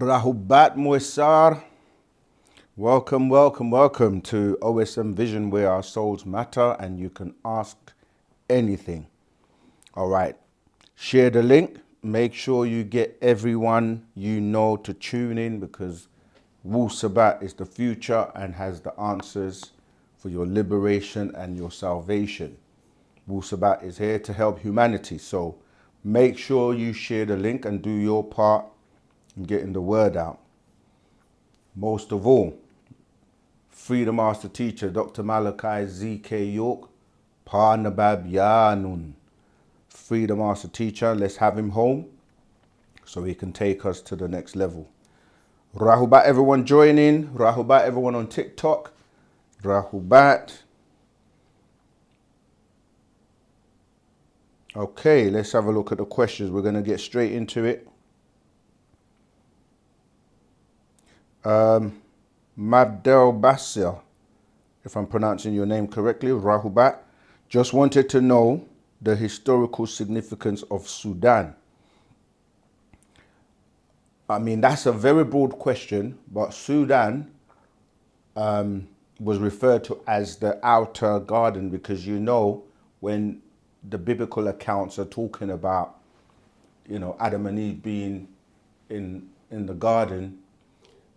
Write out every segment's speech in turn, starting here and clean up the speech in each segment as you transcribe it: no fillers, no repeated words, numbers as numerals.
Rahubat Moisar. Welcome to OSM Vision, where our souls matter and you can ask anything. All right. Share the link. Make sure you get everyone you know to tune in, because Wu-Sabat is the future and has the answers for your liberation and your salvation. Wu-Sabat is here to help humanity. So make sure you share the link and do your part in getting the word out. Most of all, Freedom Master Teacher Dr. Malachi Z.K. York, Parnabab Yanun. Freedom Master Teacher, let's have him home so he can take us to the next level. Rahubat everyone joining. Rahubat everyone on TikTok. Rahubat. Okay, let's have a look at the questions. We're going to get straight into it. Mabdel Basir, if I'm pronouncing your name correctly, Rahubat, just wanted to know the historical significance of Sudan. I mean, that's a very broad question, but Sudan was referred to as the outer garden because, when the biblical accounts are talking about, Adam and Eve being in the garden,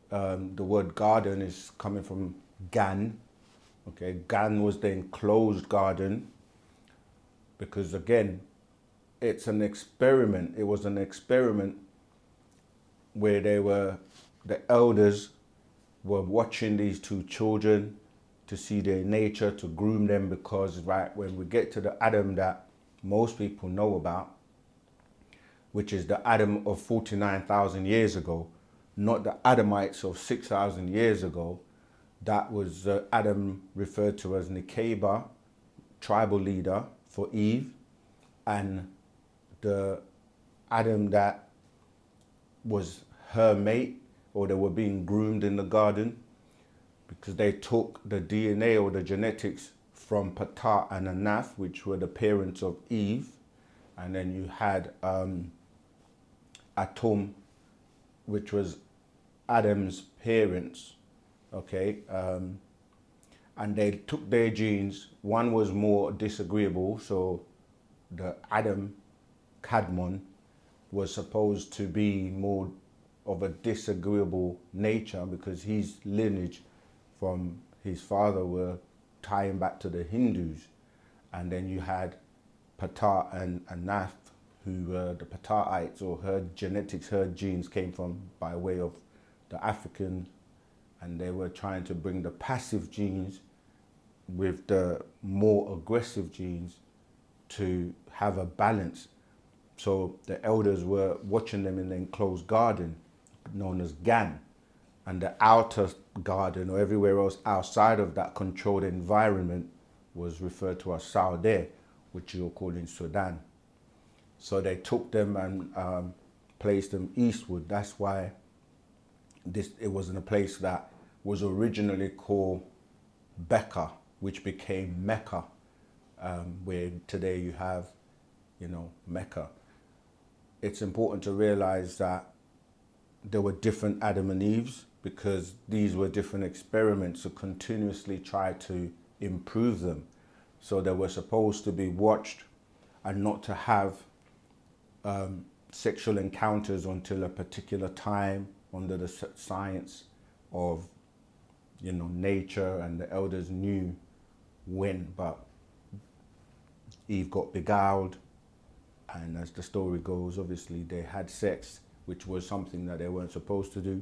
the word garden is coming from Gan. Okay, Gan was the enclosed garden because, again, it's an experiment. It was an experiment where the elders were watching these two children to see their nature, to groom them, because when we get to the Adam that most people know about, which is the Adam of 49,000 years ago, not the Adamites of 6,000 years ago, that was Adam referred to as Nikeba, tribal leader for Eve, and the Adam that was her mate, or they were being groomed in the garden, because they took the DNA or the genetics from Ptah and Anath, which were the parents of Eve, and then you had Atum, which was Adam's parents, okay, and they took their genes. One was more disagreeable, so the Adam Kadmon was supposed to be more of a disagreeable nature because his lineage from his father were tying back to the Hindus. And then you had Ptah and Anath, who were the Ptahites, or her genetics, her genes came from by way of the African, and they were trying to bring the passive genes with the more aggressive genes to have a balance. So the elders were watching them in the enclosed garden known as Gan, and the outer garden, or everywhere else outside of that controlled environment, was referred to as Saudi, which you're calling Sudan. So they took them and placed them eastward. That's why it was in a place that was originally called Becca, which became Mecca, where today you have, Mecca. It's important to realize that there were different Adam and Eves because these were different experiments to continuously try to improve them. So they were supposed to be watched and not to have sexual encounters until a particular time under the science of, nature, and the elders knew when. But Eve got beguiled, and as the story goes, obviously they had sex, which was something that they weren't supposed to do.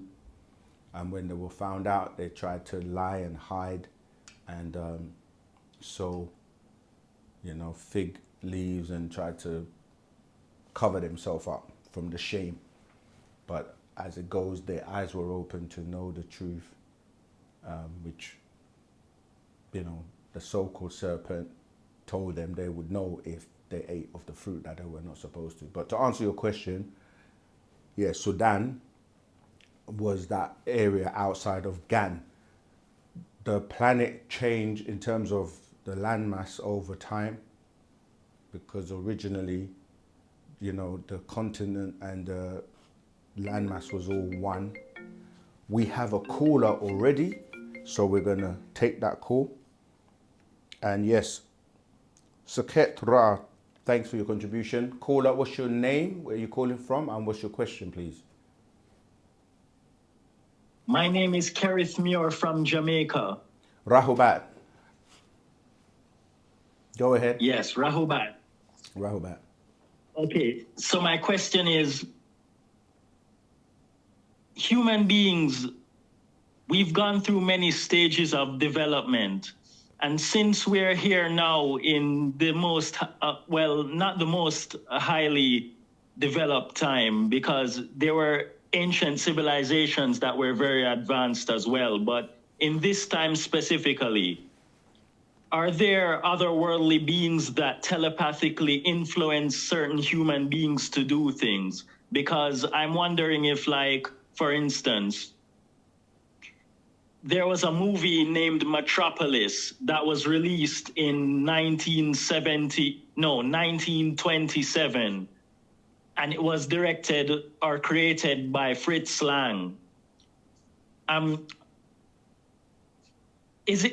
And when they were found out, they tried to lie and hide, and fig leaves, and tried to cover themselves up from the shame. But as it goes, their eyes were open to know the truth, which, the so-called serpent told them they would know if they ate of the fruit that they were not supposed to. But to answer your question, yeah, Sudan was that area outside of Gan. The planet changed in terms of the landmass over time, because originally, the continent and the landmass was all one. We have a caller already, so we're gonna take that call. And yes, Saket Ra, thanks for your contribution. Caller, what's your name, where are you calling from, and what's your question, please? My name is Kerith Muir from Jamaica. Rahubat. Go ahead. Yes, Rahubat. Rahubat. Okay, so my question is, human beings, we've gone through many stages of development. And since we're here now in the most, well, not the most highly developed time, because there were ancient civilizations that were very advanced as well. But in this time specifically, are there otherworldly beings that telepathically influence certain human beings to do things? Because I'm wondering if, like, for instance, there was a movie named Metropolis that was released in 1927, and it was directed or created by Fritz Lang.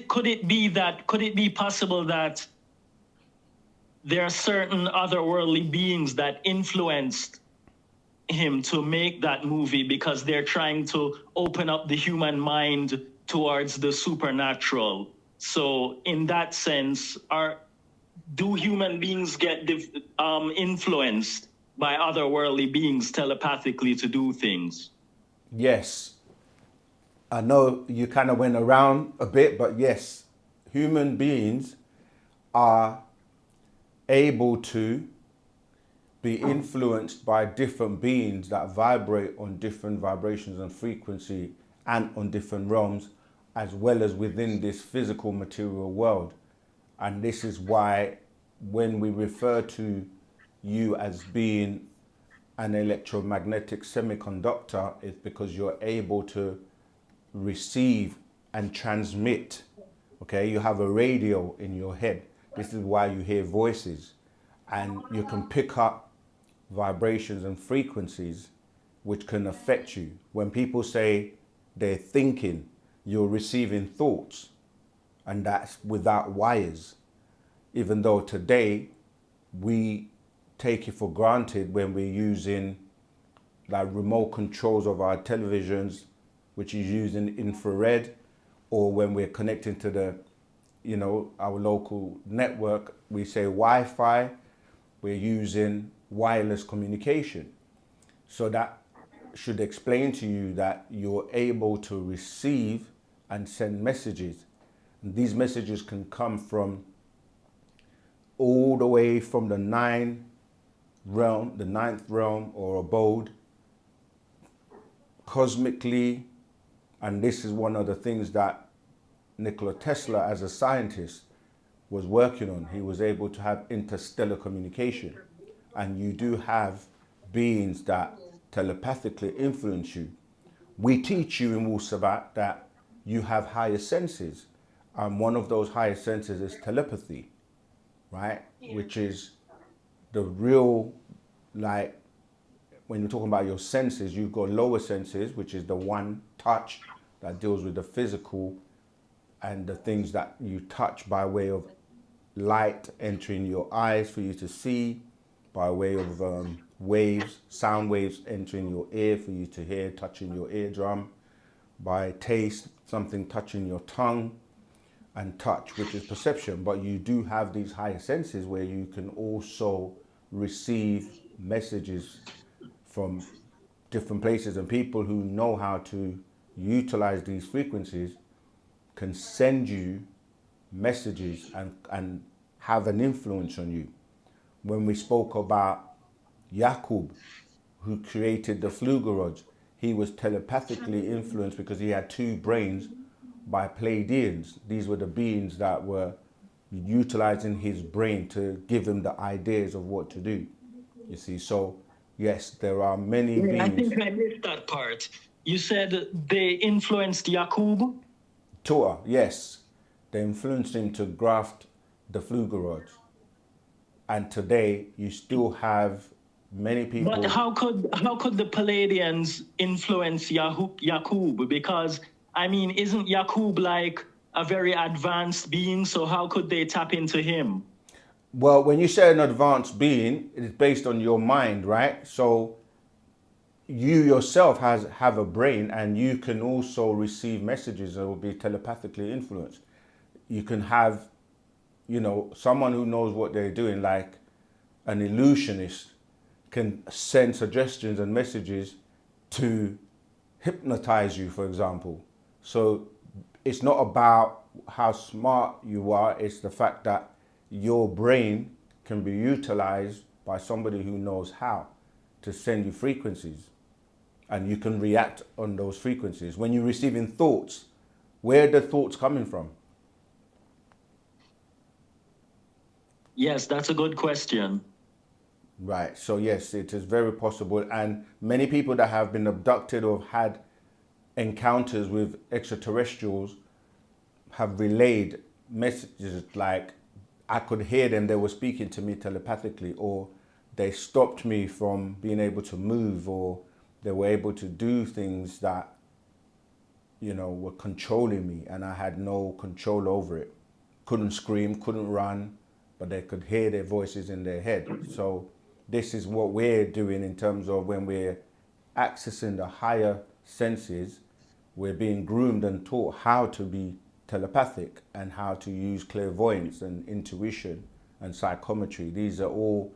Could it be possible that there are certain otherworldly beings that influenced him to make that movie because they're trying to open up the human mind towards the supernatural? So in that sense, do human beings get influenced by otherworldly beings telepathically to do things? Yes. I know you kind of went around a bit, but yes, human beings are able to be influenced by different beings that vibrate on different vibrations and frequency and on different realms, as well as within this physical material world. And this is why when we refer to you as being an electromagnetic semiconductor, it's because you're able to receive and transmit. Okay, you have a radio in your head. This is why you hear voices, and you can pick up vibrations and frequencies which can affect you. When people say they're thinking, you're receiving thoughts, and that's without wires. Even though today we take it for granted when we're using like remote controls of our televisions, which is using infrared, or when we're connecting to the, our local network, we say Wi-Fi, we're using wireless communication. So that should explain to you that you're able to receive and send messages. And these messages can come from all the way from the ninth realm or abode, cosmically. And this is one of the things that Nikola Tesla, as a scientist, was working on. He was able to have interstellar communication. And you do have beings that telepathically influence you. We teach you in Wu-Sabat that you have higher senses. One of those higher senses is telepathy, right? Yeah. Which is the real, like, when you're talking about your senses, you've got lower senses, which is the one, touch, that deals with the physical and the things that you touch by way of light entering your eyes for you to see, by way of waves, sound waves entering your ear for you to hear, touching your eardrum, by taste, something touching your tongue, and touch, which is perception. But you do have these higher senses where you can also receive messages from different places, and people who know how to utilize these frequencies can send you messages and have an influence on you. When we spoke about Yakub, who created the Flugerod, he was telepathically influenced because he had two brains by Pleiadians. These were the beings that were utilizing his brain to give him the ideas of what to do. You see, so yes, there are many beings. I think I missed that part. You said they influenced Yakub? Tua, yes. They influenced him to graft the Flugerod. And today you still have Many But people. how could the Palladians influence Yakub? Because I mean, isn't Yakub like a very advanced being? So how could they tap into him? Well, when you say an advanced being, it is based on your mind, right? So you yourself have a brain, and you can also receive messages that will be telepathically influenced. You can have, someone who knows what they're doing, like an illusionist, can send suggestions and messages to hypnotize you, for example. So it's not about how smart you are, it's the fact that your brain can be utilized by somebody who knows how to send you frequencies, and you can react on those frequencies. When you're receiving thoughts, where are the thoughts coming from? Yes, that's a good question. Right. So yes, it is very possible, and many people that have been abducted or had encounters with extraterrestrials have relayed messages like, I could hear them, they were speaking to me telepathically, or they stopped me from being able to move, or they were able to do things that, were controlling me, and I had no control over it. Couldn't scream, couldn't run, but they could hear their voices in their head. So this is what we're doing in terms of when we're accessing the higher senses, we're being groomed and taught how to be telepathic and how to use clairvoyance and intuition and psychometry. These are all,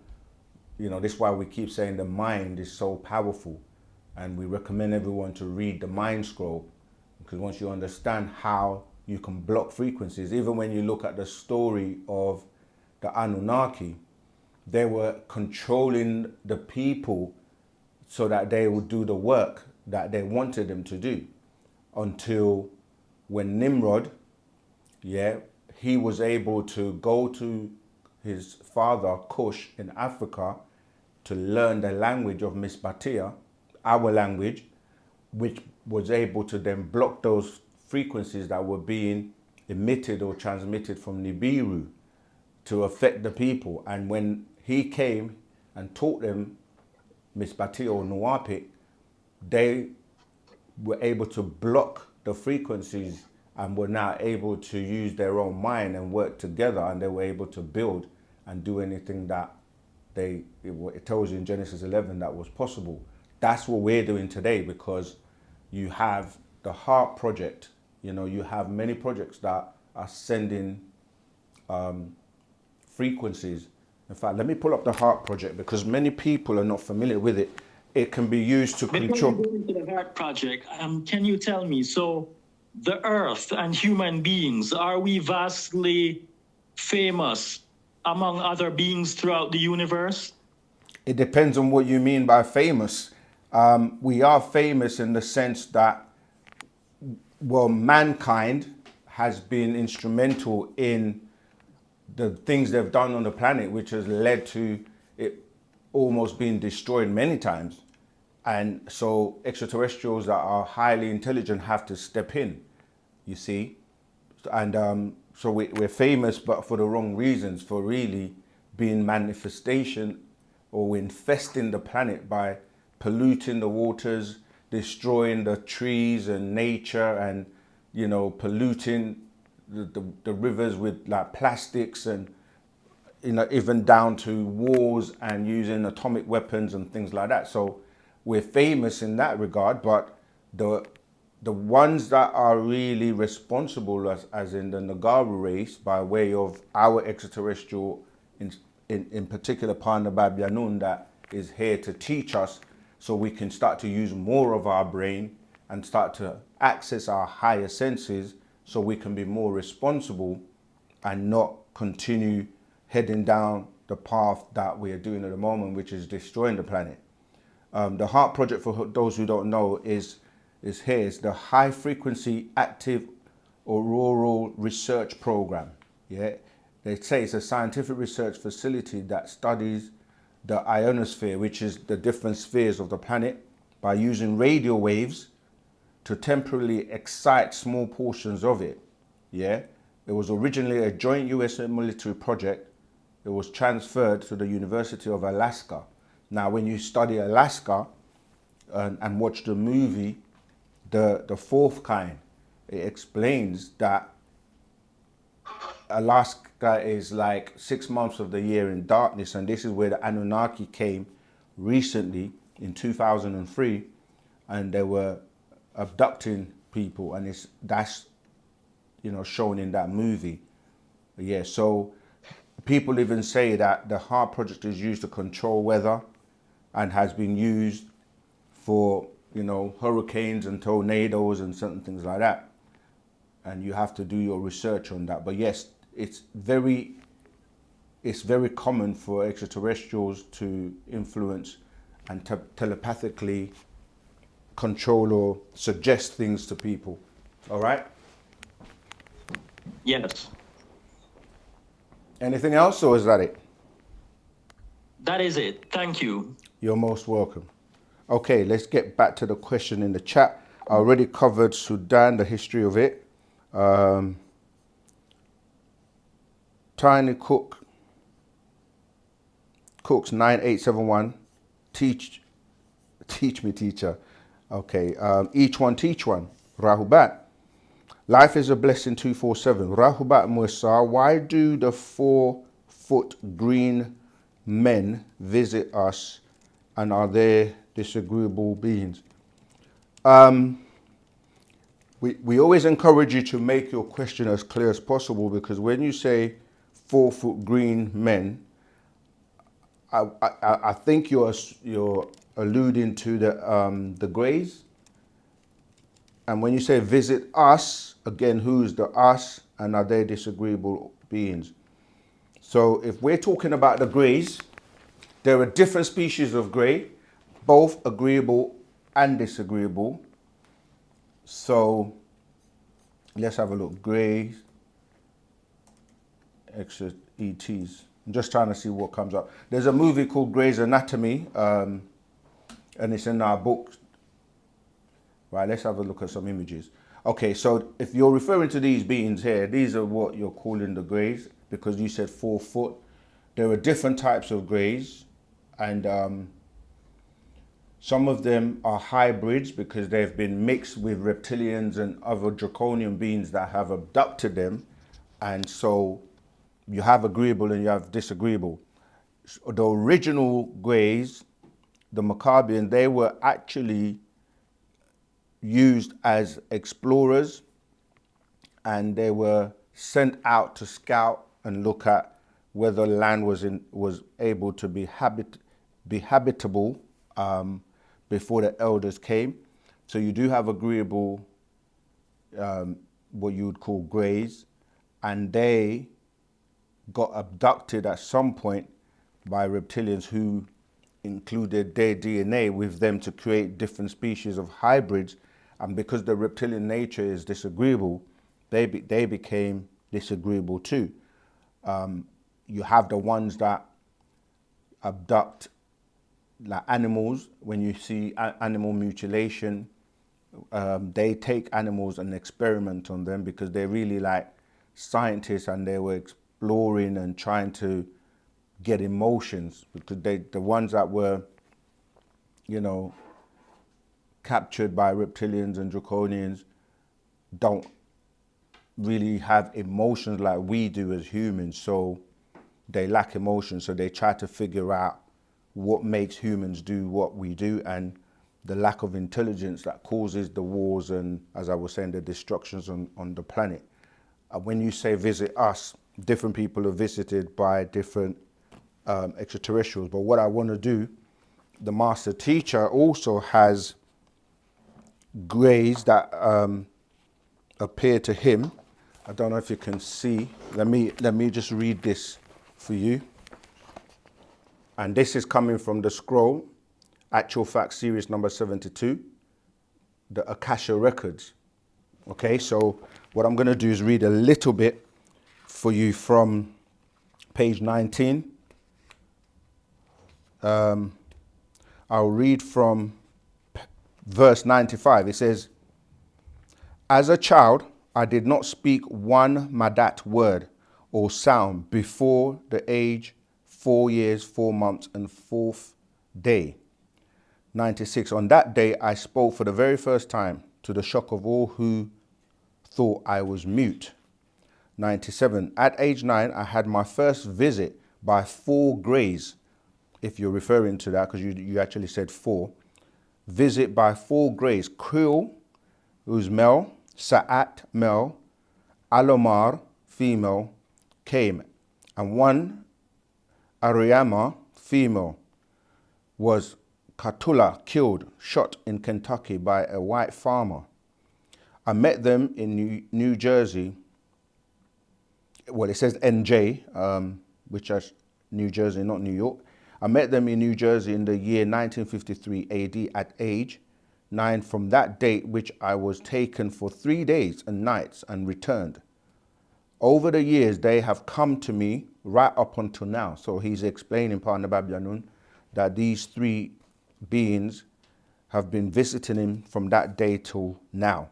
this is why we keep saying the mind is so powerful. And we recommend everyone to read the Mind Scroll, because once you understand how you can block frequencies, even when you look at the story of the Anunnaki, they were controlling the people so that they would do the work that they wanted them to do, until when Nimrod, he was able to go to his father Cush in Africa to learn the language of Misbatia, our language, which was able to then block those frequencies that were being emitted or transmitted from Nibiru to affect the people. And when he came and taught them Misbatia or Nuapic, they were able to block the frequencies and were now able to use their own mind and work together, and they were able to build and do anything that it tells you in Genesis 11 that was possible. That's what we're doing today, because you have the Heart Project. You have many projects that are sending frequencies. In fact, let me pull up the Heart Project, because many people are not familiar with it. It can be used to Before you control. go into the Heart Project, can you tell me, so the Earth and human beings, are we vastly famous among other beings throughout the universe? It depends on what you mean by famous. We are famous in the sense that, well, mankind has been instrumental in the things they've done on the planet, which has led to it almost being destroyed many times. And so extraterrestrials that are highly intelligent have to step in, you see. And so we're famous, but for the wrong reasons, for really being manifestation, or we're infesting the planet by polluting the waters, destroying the trees and nature, and, polluting the rivers with like plastics, and even down to wars and using atomic weapons and things like that. So we're famous in that regard, but the ones that are really responsible, as in the Nagaru race, by way of our extraterrestrial, in particular Panda Babyanun, that is here to teach us so we can start to use more of our brain and start to access our higher senses, so we can be more responsible and not continue heading down the path that we are doing at the moment, which is destroying the planet. The Heart Project, for those who don't know, is the High Frequency Active Auroral Research Program. Yeah, they say it's a scientific research facility that studies the ionosphere, which is the different spheres of the planet, by using radio waves to temporarily excite small portions of it. Yeah, it was originally a joint US military project. It was transferred to the University of Alaska. Now, when you study Alaska and watch the movie, the fourth kind, it explains that Alaska is like 6 months of the year in darkness, and this is where the Anunnaki came recently in 2003, and they were abducting people, and that's shown in that movie. Yeah, so people even say that the HARP project is used to control weather and has been used for hurricanes and tornadoes and certain things like that. And you have to do your research on that. But yes, it's very common for extraterrestrials to influence and telepathically control or suggest things to people. All right? Yes. Anything else, or is that it? That is it. Thank you. You're most welcome. Okay, let's get back to the question in the chat. I already covered Sudan, the history of it. Tiny Cooks 9871. Teach me, teacher. Okay. Each one teach one. Rahubat. Life is a blessing 247. Rahubat Musa. Why do the 4-foot green men visit us, and are they disagreeable beings? We always encourage you to make your question as clear as possible, because when you say 4-foot green men, I think you're alluding to the Greys. And when you say visit us, again, who's the us, and are they disagreeable beings? So if we're talking about the Greys, there are different species of Grey, both agreeable and disagreeable. So let's have a look. Greys, extra ETs. I'm just trying to see what comes up. There's a movie called Grey's Anatomy, and it's in our book. Right, let's have a look at some images. Okay, so if you're referring to these beings here, these are what you're calling the Greys, because you said 4 foot. There are different types of Greys, and some of them are hybrids because they've been mixed with reptilians and other draconian beings that have abducted them. And so you have agreeable and you have disagreeable. The original Greys, the Maccabean, they were actually used as explorers, and they were sent out to scout and look at whether land was able to be habitable before the elders came. So you do have agreeable, what you would call Greys, and they got abducted at some point by reptilians who included their DNA with them to create different species of hybrids. And because the reptilian nature is disagreeable, they became disagreeable too. You have the ones that abduct like animals. When you see animal mutilation, they take animals and experiment on them because they're really like scientists, and they were exploring and trying to get emotions, because the ones that were, captured by reptilians and draconians don't really have emotions like we do as humans. So they lack emotion. So they try to figure out what makes humans do what we do, and the lack of intelligence that causes the wars and, as I was saying, the destructions on the planet. When you say visit us, different people are visited by different extraterrestrials. But what I want to do, the master teacher also has Greys that appear to him. I don't know if you can see. Let me just read this for you. And this is coming from the scroll, Actual Facts Series number 72, the Akasha Records. Okay, so what I'm going to do is read a little bit for you from page 19. I'll read from verse 95. It says, "As a child, I did not speak one Madat word or sound before the age 4 years, 4 months, and day. 96. On that day, I spoke for the very first time, to the shock of all who thought I was mute. 97. At age 9, I had my first visit by 4 greys, if you're referring to that, because you actually said 4. Visit by 4 greys. Krill, who's male, Sa'at, male, Alomar, female, came. And one Ariama, female, was Katula, killed, shot in Kentucky by a white farmer. I met them in New Jersey. Well, it says NJ, which is New Jersey, not New York. I met them in New Jersey in the year 1953 AD at age 9 from that date, which I was taken for 3 days and nights and returned. Over the years, they have come to me right up until now. So he's explaining, Partner Babyanun, that these 3 beings have been visiting him from that day till now.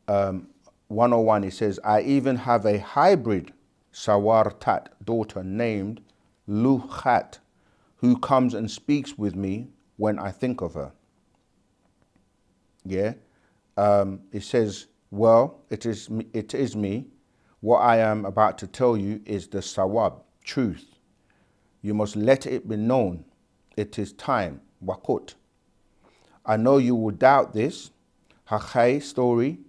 101, it says, I even have a hybrid Sawartat daughter named Luhat, who comes and speaks with me when I think of her. Yeah. It says, well, it is me. What I am about to tell you is the sawab, truth. You must let it be known. It is time, wakut. I know you will doubt this, hakhay story.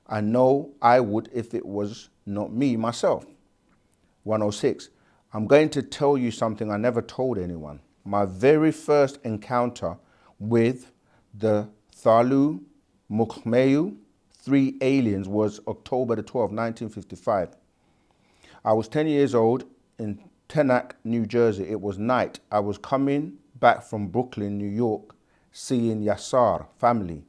I know I would if it was not me, myself. 106, I'm going to tell you something I never told anyone. My very first encounter with the Thalu Mukhmeyu 3 aliens was October the 12th, 1955. I was 10 years old in Teaneck, New Jersey. It was night. I was coming back from Brooklyn, New York, seeing Yassar family.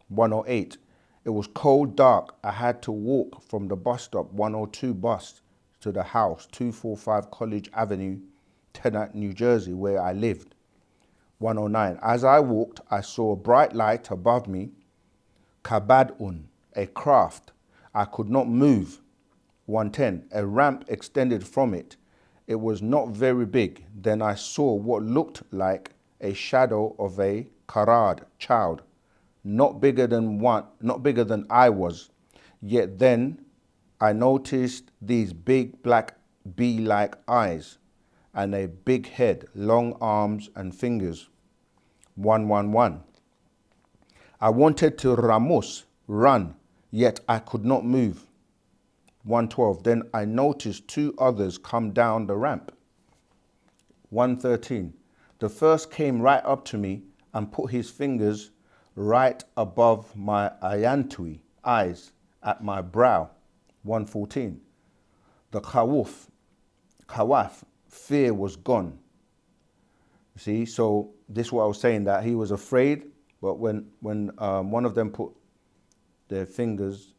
108. It was cold, dark. I had to walk from the bus stop 102 bus to the house, 245 College Avenue, Teaneck, New Jersey, where I lived. 109. As I walked, I saw a bright light above me, kabadun, a craft. I could not move. 110. A ramp extended from it. It was not very big. Then I saw what looked like a shadow of a karad, child, not bigger than I was. Yet then I noticed these big black bee-like eyes and a big head, long arms and fingers. 111. I wanted to run, yet I could not move. 112. Then I noticed 2 others come down the ramp. 113. The first came right up to me and put his fingers right above my ayantui, eyes, at my brow. 114. The khawaf, fear was gone. You see, so this is what I was saying, that he was afraid, but when one of them put their fingers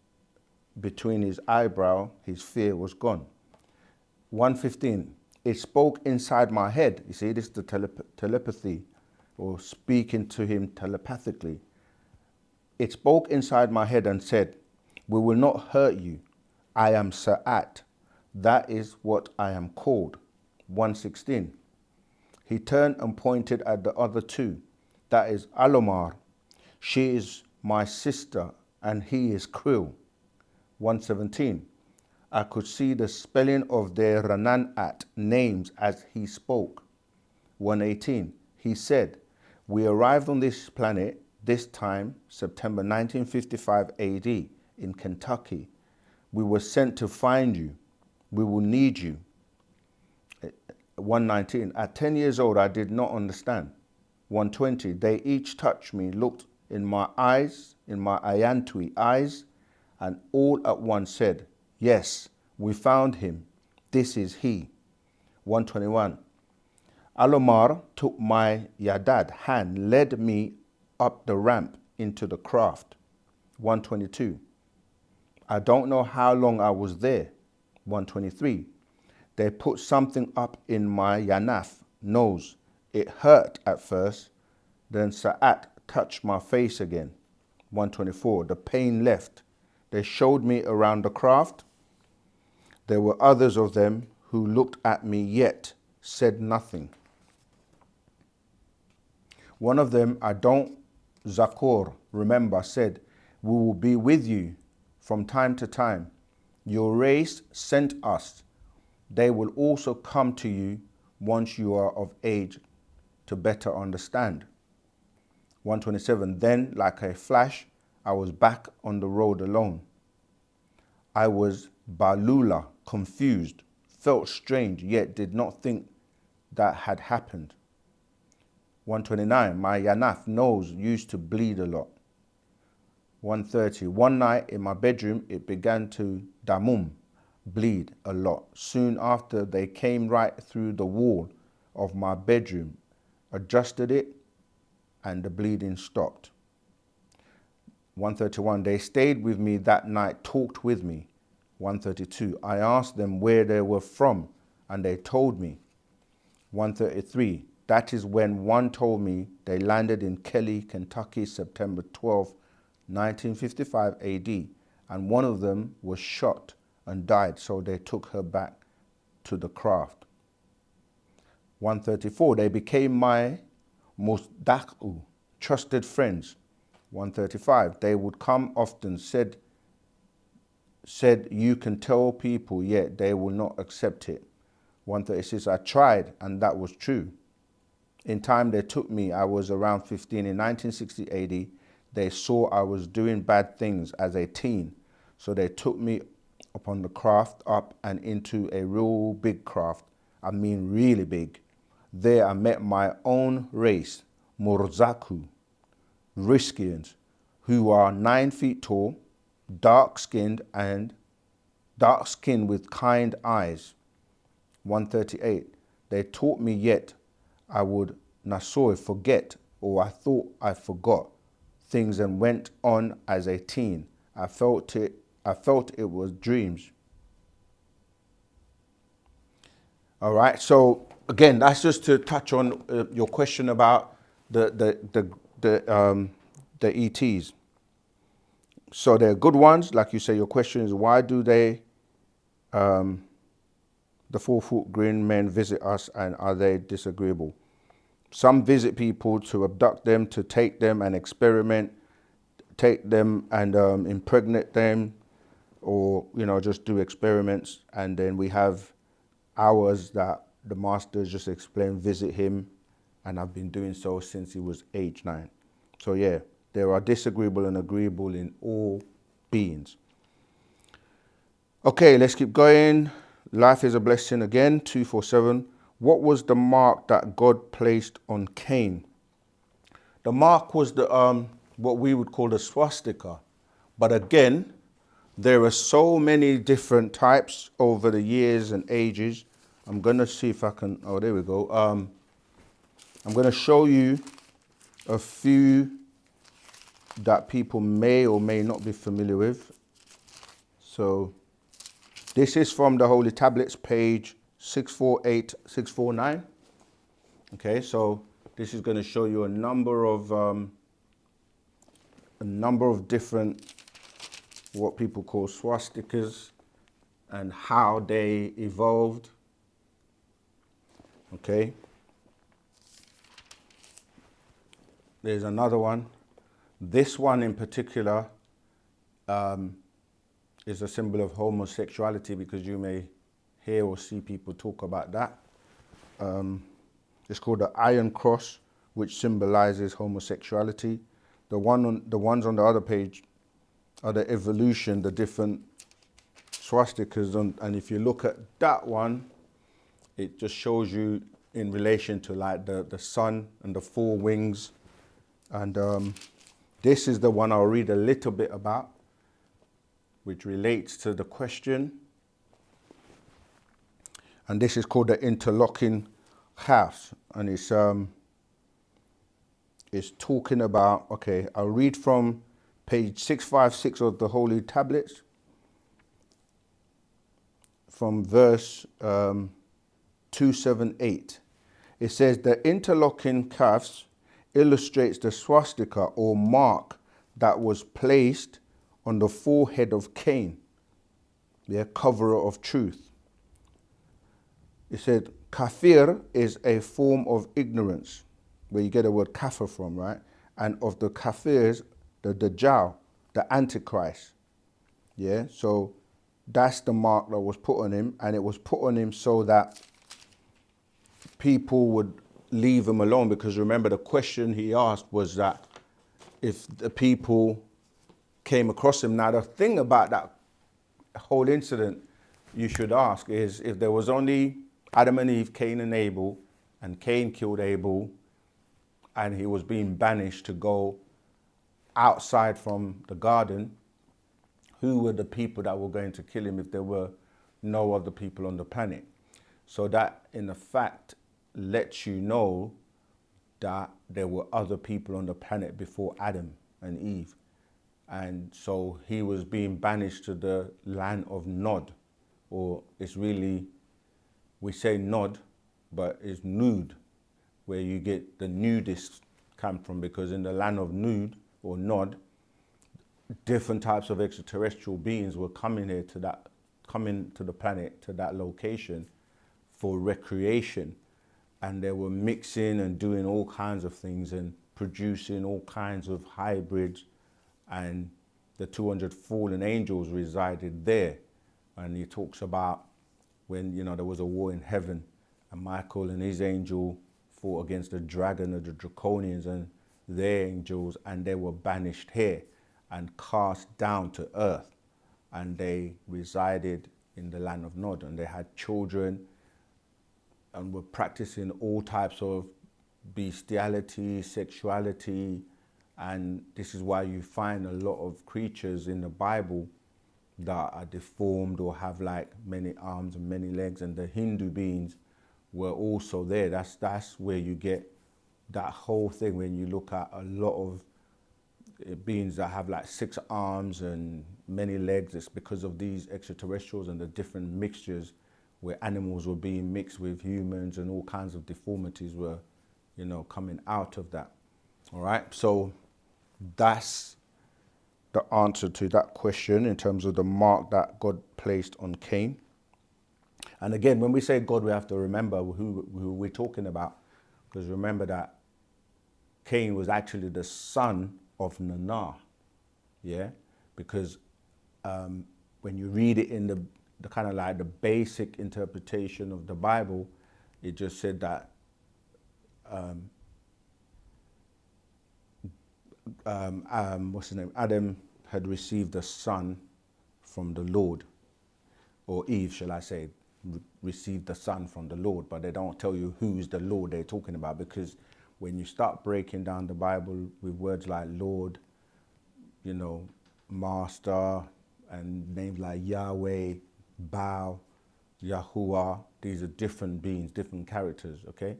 between his eyebrow, his fear was gone. 115. It spoke inside my head. You see, this is the telepathy, or speaking to him telepathically. It spoke inside my head and said, we will not hurt you. I am Sa'at. That is what I am called. 116. He turned and pointed at the other 2. That is Alomar. She is my sister and he is Krill. 117. I could see the spelling of their Rananat names as he spoke. 118. He said, we arrived on this planet this time, September 1955 AD, in Kentucky. We were sent to find you. We will need you. 119. At 10 years old, I did not understand. 120. They each touched me, looked in my eyes, in my ayantui eyes, and all at once said, yes, we found him. This is he. 121. Alomar took my yadad hand, led me up the ramp into the craft. 122. I don't know how long I was there. 123. They put something up in my yanaf, nose. It hurt at first. Then Sa'at touched my face again. 124. The pain left. They showed me around the craft. There were others of them who looked at me yet said nothing. One of them, I don't Zakor, remember, said, we will be with you from time to time. Your race sent us. They will also come to you once you are of age to better understand. 127, then like a flash, I was back on the road alone. I was balula, confused, felt strange, yet did not think that had happened. 129, my yanaf nose used to bleed a lot. 130, one night in my bedroom, it began to damum, bleed a lot. Soon after, they came right through the wall of my bedroom, adjusted it, and the bleeding stopped. 131, they stayed with me that night, talked with me. 132, I asked them where they were from, and they told me. 133, that is when one told me they landed in Kelly, Kentucky, September 12, 1955 AD, and one of them was shot and died, so they took her back to the craft. 134, they became my musdaqu, trusted friends. 135, they would come often, said you can tell people, yet they will not accept it. 136, I tried, and that was true. In time they took me, I was around 15 in 1960 AD. They saw I was doing bad things as a teen, so they took me upon the craft up and into a real big craft. I mean really big. There I met my own race, Murzaku, Riskians, who are 9 feet tall, dark-skinned with kind eyes. 138, they taught me, yet I would nasoy forget, or I thought I forgot things and went on as a teen. I felt it was dreams. All right, so again, that's just to touch on your question about the ETs. So they're good ones, like you say. Your question is, why do they, the 4-foot green men, visit us, and are they disagreeable? Some visit people to abduct them, to take them and experiment, take them and impregnate them, or just do experiments. And then we have ours that the masters just explain, visit him, and I've been doing so since he was age 9. So yeah, there are disagreeable and agreeable in all beings. Okay, let's keep going. Life is a blessing again, 247. What was the mark that God placed on Cain? The mark was the what we would call the swastika. But again, there are so many different types over the years and ages. I'm going to see if I can, oh, there we go. I'm going to show you a few that people may or may not be familiar with. So this is from the Holy Tablets, page 648, 649. Okay, so this is going to show you a number of different, what people call swastikas, and how they evolved. Okay. There's another one. This one in particular is a symbol of homosexuality, because you may hear or see people talk about that. It's called the Iron Cross, which symbolizes homosexuality. The ones on the other page are the evolution, the different swastikas, and if you look at that one, it just shows you in relation to like the sun and the 4 wings. And this is the one I'll read a little bit about, which relates to the question. And this is called the interlocking house, and it's talking about, okay, I'll read from page 656 of the Holy Tablets, from verse 278. It says, the interlocking calves illustrates the swastika or mark that was placed on the forehead of Cain, the coverer of truth. It said, kafir is a form of ignorance, where you get the word kafir from, right? And of the kafirs, the Dajjal, the Antichrist. Yeah, so that's the mark that was put on him, and it was put on him so that people would leave him alone, because remember the question he asked was that if the people came across him. Now the thing about that whole incident you should ask is, if there was only Adam and Eve, Cain and Abel, and Cain killed Abel, and he was being banished to go outside from the garden, who were the people that were going to kill him if there were no other people on the planet? So that, in effect, lets you know that there were other people on the planet before Adam and Eve. And so he was being banished to the land of Nod, or it's really, we say Nod, but it's Nud, where you get the nudists come from, because in the land of Nud or Nod, different types of extraterrestrial beings were coming here to that, coming to the planet, to that location for recreation. And they were mixing and doing all kinds of things and producing all kinds of hybrids. And the 200 fallen angels resided there. And he talks about when, there was a war in heaven, and Michael and his angel fought against the dragon of the Draconians and their angels, and they were banished here and cast down to earth. And they resided in the land of Nod, and they had children and were practicing all types of bestiality, sexuality. And this is why you find a lot of creatures in the Bible that are deformed or have like many arms and many legs. And the Hindu beings were also there. That's where you get that whole thing when you look at a lot of beings that have like 6 arms and many legs. It's because of these extraterrestrials and the different mixtures where animals were being mixed with humans, and all kinds of deformities were, coming out of that. All right, so that's the answer to that question in terms of the mark that God placed on Cain. And again, when we say God, we have to remember who we're talking about, because remember that Cain was actually the son of Nanah, yeah? Because when you read it in the kind of like the basic interpretation of the Bible, it just said that what's his name? Adam had received a son from the Lord, or Eve, shall I say, received the son from the Lord, but they don't tell you who's the Lord they're talking about, because when you start breaking down the Bible with words like Lord, Master, and names like Yahweh, Baal, Yahuwah, these are different beings, different characters, okay?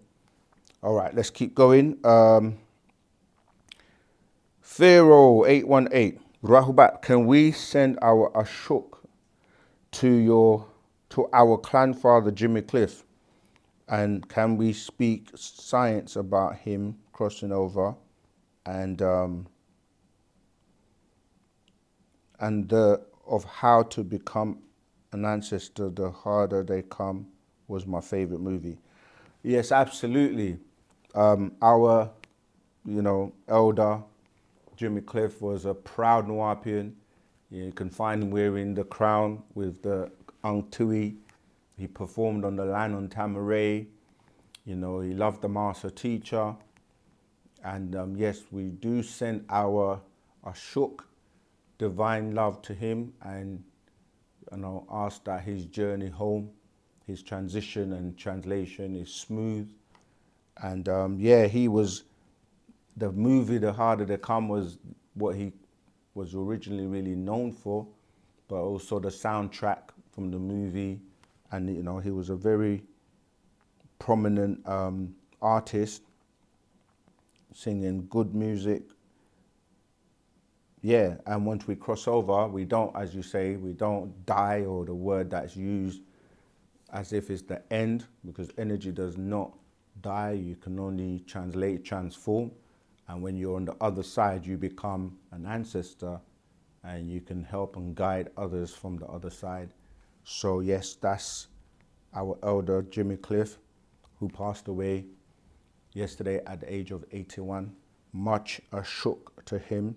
All right, let's keep going. Pharaoh 818, Rahubat, can we send our Ashok to our clan father Jimmy Cliff, and can we speak science about him crossing over, and of how to become an ancestor? The Harder They Come was my favorite movie. Yes, absolutely. Our, elder Jimmy Cliff was a proud Nuapian. You can find him wearing the crown with the Angtui. He performed on the land on Tamaray. He loved the master teacher. And yes, we do send our Ashok, divine love, to him, and ask that his journey home, his transition and translation is smooth. And he was, the movie The Harder They Come was what he was originally really known for, but also the soundtrack from the movie. And he was a very prominent artist, singing good music. Yeah, and once we cross over, we don't, as you say, we don't die, or the word that's used as if it's the end, because energy does not die. You can only translate, transform. And when you're on the other side, you become an ancestor, and you can help and guide others from the other side. So yes, that's our elder Jimmy Cliff, who passed away yesterday at the age of 81. Much shook to him,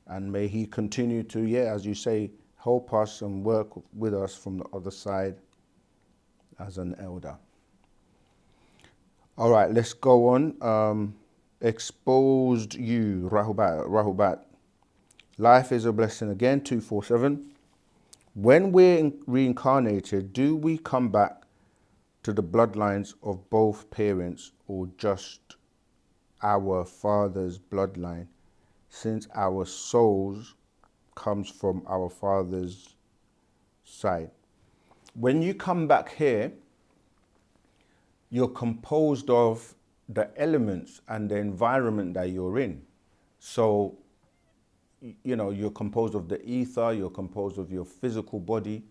and may he continue to, yeah, as you say, help us and work with us from the other side as an elder. All right, let's go on. Exposed you, Rahubat. Life is a blessing again, 247. When we're reincarnated, do we come back to the bloodlines of both parents or just our father's bloodline, since our souls comes from our father's side? When you come back here, you're composed of the elements and the environment that you're in. So, you know, you're composed of the ether, you're composed of your physical body,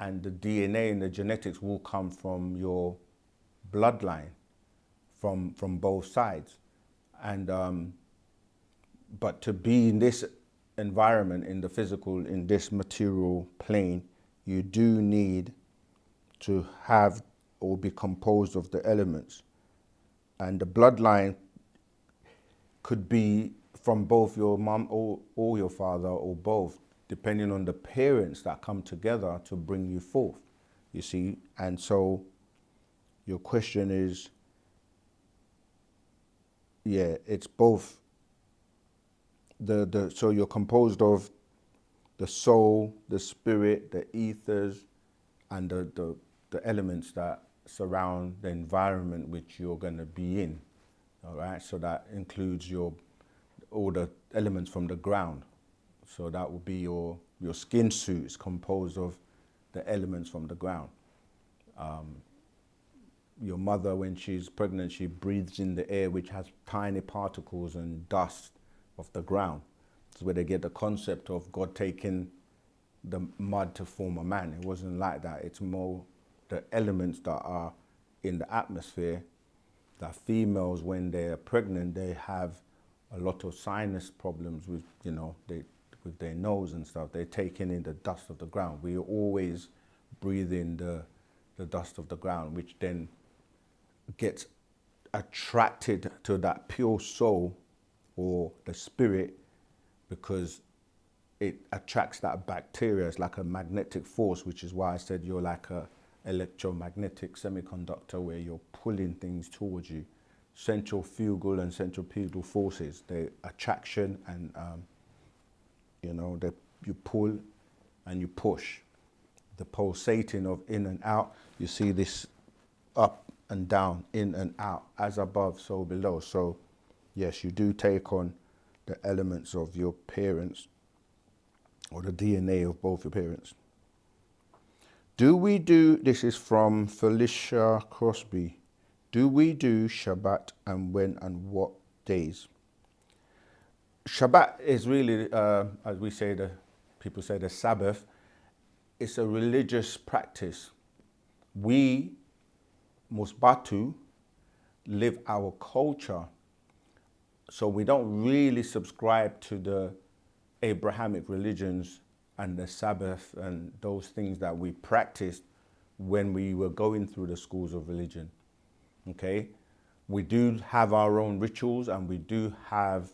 and the DNA and the genetics will come from your bloodline, from both sides. And but to be in this environment, in the physical, in this material plane, you do need to have or be composed of the elements. And the bloodline could be from both your mum or your father, or both, depending on the parents that come together to bring you forth, you see. And so your question is, yeah, it's both. So you're composed of the soul, the spirit, the ethers, and the elements that surround the environment which you're going to be in. All right, so that includes all the elements from the ground. So that would be your skin suit is composed of the elements from the ground. Your mother, when she's pregnant, she breathes in the air, which has tiny particles and dust of the ground. That's where they get the concept of God taking the mud to form a man. It wasn't like that. It's more the elements that are in the atmosphere. That females, when they're pregnant, they have a lot of sinus problems with, you know, with their nose and stuff. They're taking in the dust of the ground. We always breathe in the dust of the ground, which then gets attracted to that pure soul or the spirit, because it attracts that bacteria. It's like a magnetic force, which is why I said you're like a electromagnetic semiconductor, where you're pulling things towards you. Centrifugal and centripetal forces, the attraction and you know, you pull and you push. The pulsating of in and out, you see this up and down, in and out, as above, so below. So yes, you do take on the elements of your parents, or the DNA of both your parents. This is from Felicia Crosby, do we do Shabbat, and when and what days? Shabbat is really, as we say, people say the Sabbath. It's a religious practice. We, Musbatu, live our culture. So we don't really subscribe to the Abrahamic religions and the Sabbath and those things that we practiced when we were going through the schools of religion. Okay? We do have our own rituals, and we do have,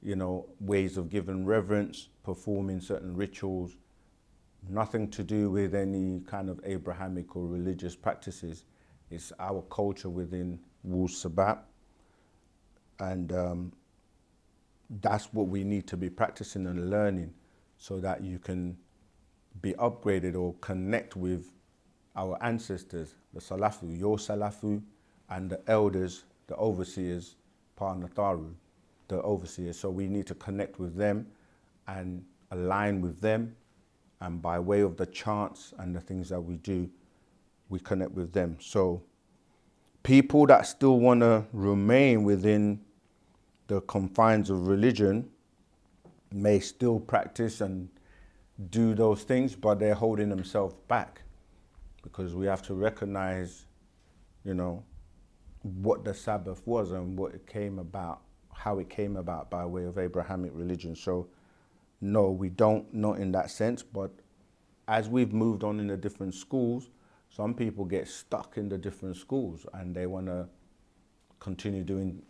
you know, ways of giving reverence, performing certain rituals. Nothing to do with any kind of Abrahamic or religious practices. It's our culture within Wu-Sabat. And that's what we need to be practicing and learning, so that you can be upgraded or connect with our ancestors, the Salafu, your Salafu, and the elders, the overseers, Parnatharu, the overseers. So we need to connect with them and align with them. And by way of the chants and the things that we do, we connect with them. So people that still want to remain within the confines of religion may still practice and do those things, but they're holding themselves back, because we have to recognize, you know, what the Sabbath was and what it came about, how it came about by way of Abrahamic religion. So no, we don't, not in that sense. But as we've moved on in the different schools, some people get stuck in the different schools and they want to continue doing,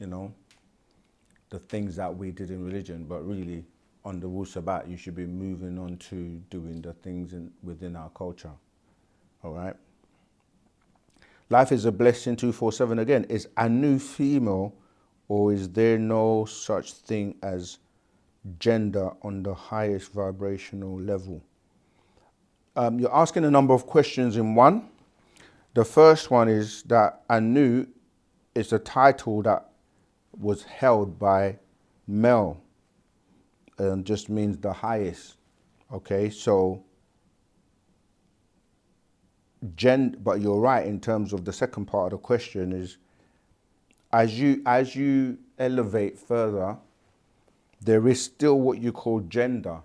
the things that we did in religion, but really on the Wu-Sabat, you should be moving on to doing the things within our culture. All right. Life is a blessing 247 again. Is Anu female, or is there no such thing as gender on the highest vibrational level? You're asking a number of questions in one. The first one is that Anu is a title that was held by male, and just means the highest. Okay, so but you're right in terms of the second part of the question is, as you elevate further, there is still what you call gender,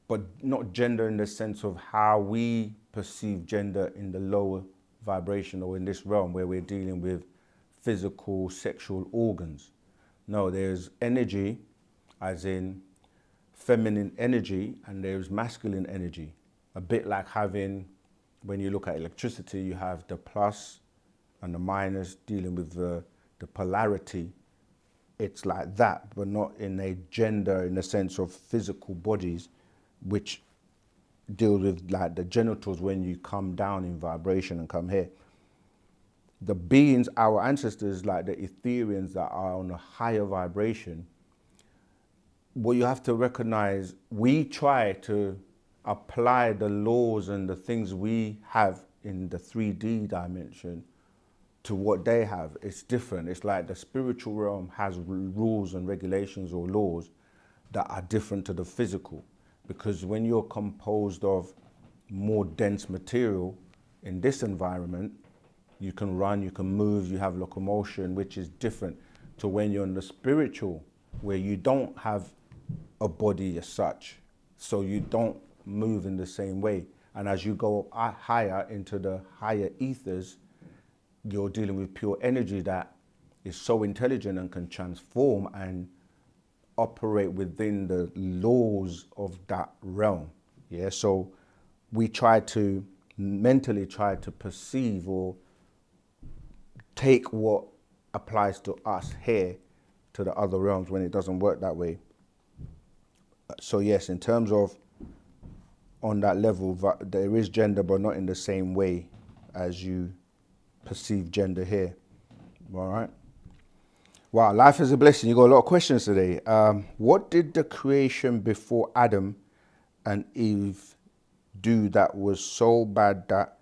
but not gender in the sense of how we perceive gender in the lower vibration or in this realm where we're dealing with physical sexual organs. No, there's energy, as in feminine energy, and there's masculine energy. A bit like having, when you look at electricity, you have the plus and the minus dealing with the polarity. It's like that, but not in a gender in the sense of physical bodies, which deal with like the genitals when you come down in vibration and come here. The beings, our ancestors, like the Etherians that are on a higher vibration, what you have to recognize, we try to apply the laws and the things we have in the 3D dimension to what they have. It's different. It's like the spiritual realm has rules and regulations or laws that are different to the physical. Because when you're composed of more dense material in this environment, you can run, you can move, you have locomotion, which is different to when you're in the spiritual, where you don't have a body as such. So you don't move in the same way. And as you go up higher into the higher ethers, you're dealing with pure energy that is so intelligent and can transform and operate within the laws of that realm. Yeah, so we mentally try to perceive or take what applies to us here to the other realms when it doesn't work that way. So yes, in terms of on that level, there is gender, but not in the same way as you perceive gender here. All right. Wow, life is a blessing. You got a lot of questions today. What did the creation before Adam and Eve do that was so bad that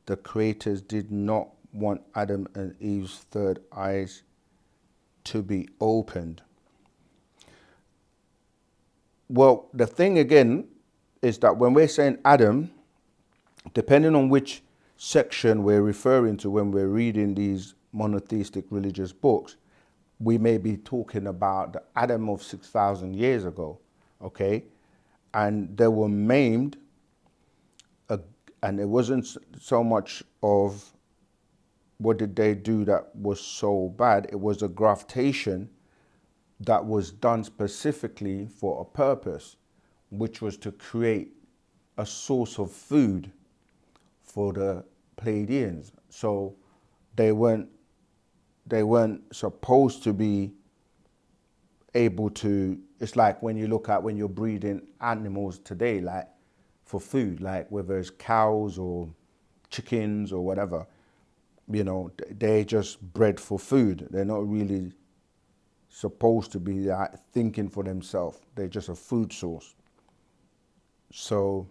the creators did not want Adam and Eve's third eyes to be opened? Well, the thing again is that when we're saying Adam, depending on which section we're referring to when we're reading these monotheistic religious books, we may be talking about the Adam of 6,000 years ago, okay? And they were maimed, and it wasn't so much of what did they do that was so bad, it was a graftation that was done specifically for a purpose, which was to create a source of food for the Pleiadians. So they weren't supposed to be able to, it's like when you look at when you're breeding animals today, like for food, like whether it's cows or chickens or whatever, they just bred for food. They're not really supposed to be thinking for themselves. They're just a food source. So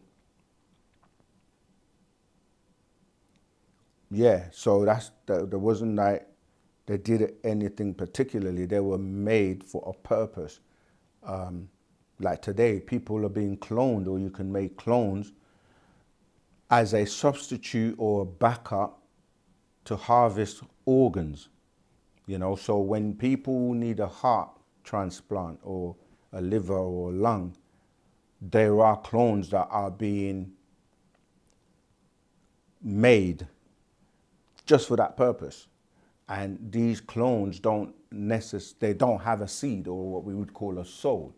yeah, so there wasn't like they did anything particularly. They were made for a purpose. Like today, people are being cloned, or you can make clones as a substitute or a backup to harvest organs. So when people need a heart transplant or a liver or a lung, there are clones that are being made just for that purpose. And these clones they don't have a seed or what we would call a soul.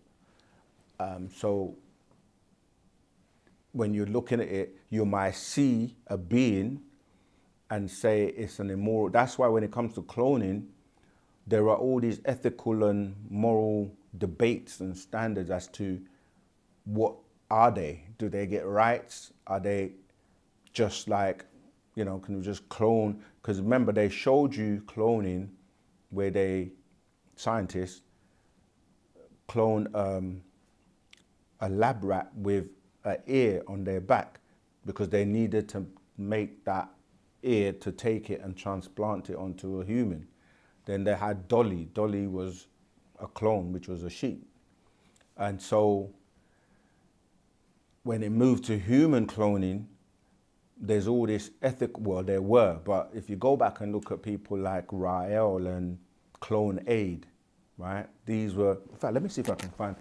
So when you're looking at it, you might see a being and say it's an immoral. That's why when it comes to cloning, there are all these ethical and moral debates and standards as to what are they? Do they get rights? Are they just like, you know, can we just clone? Because remember, they showed you cloning where scientists clone a lab rat with an ear on their back because they needed to make that ear to take it and transplant it onto a human. Then they had Dolly. Dolly was a clone, which was a sheep. And so when it moved to human cloning, there's all this well, there were, but if you go back and look at people like Rael and Clone Aid, right? These were, in fact, let me see if I can find,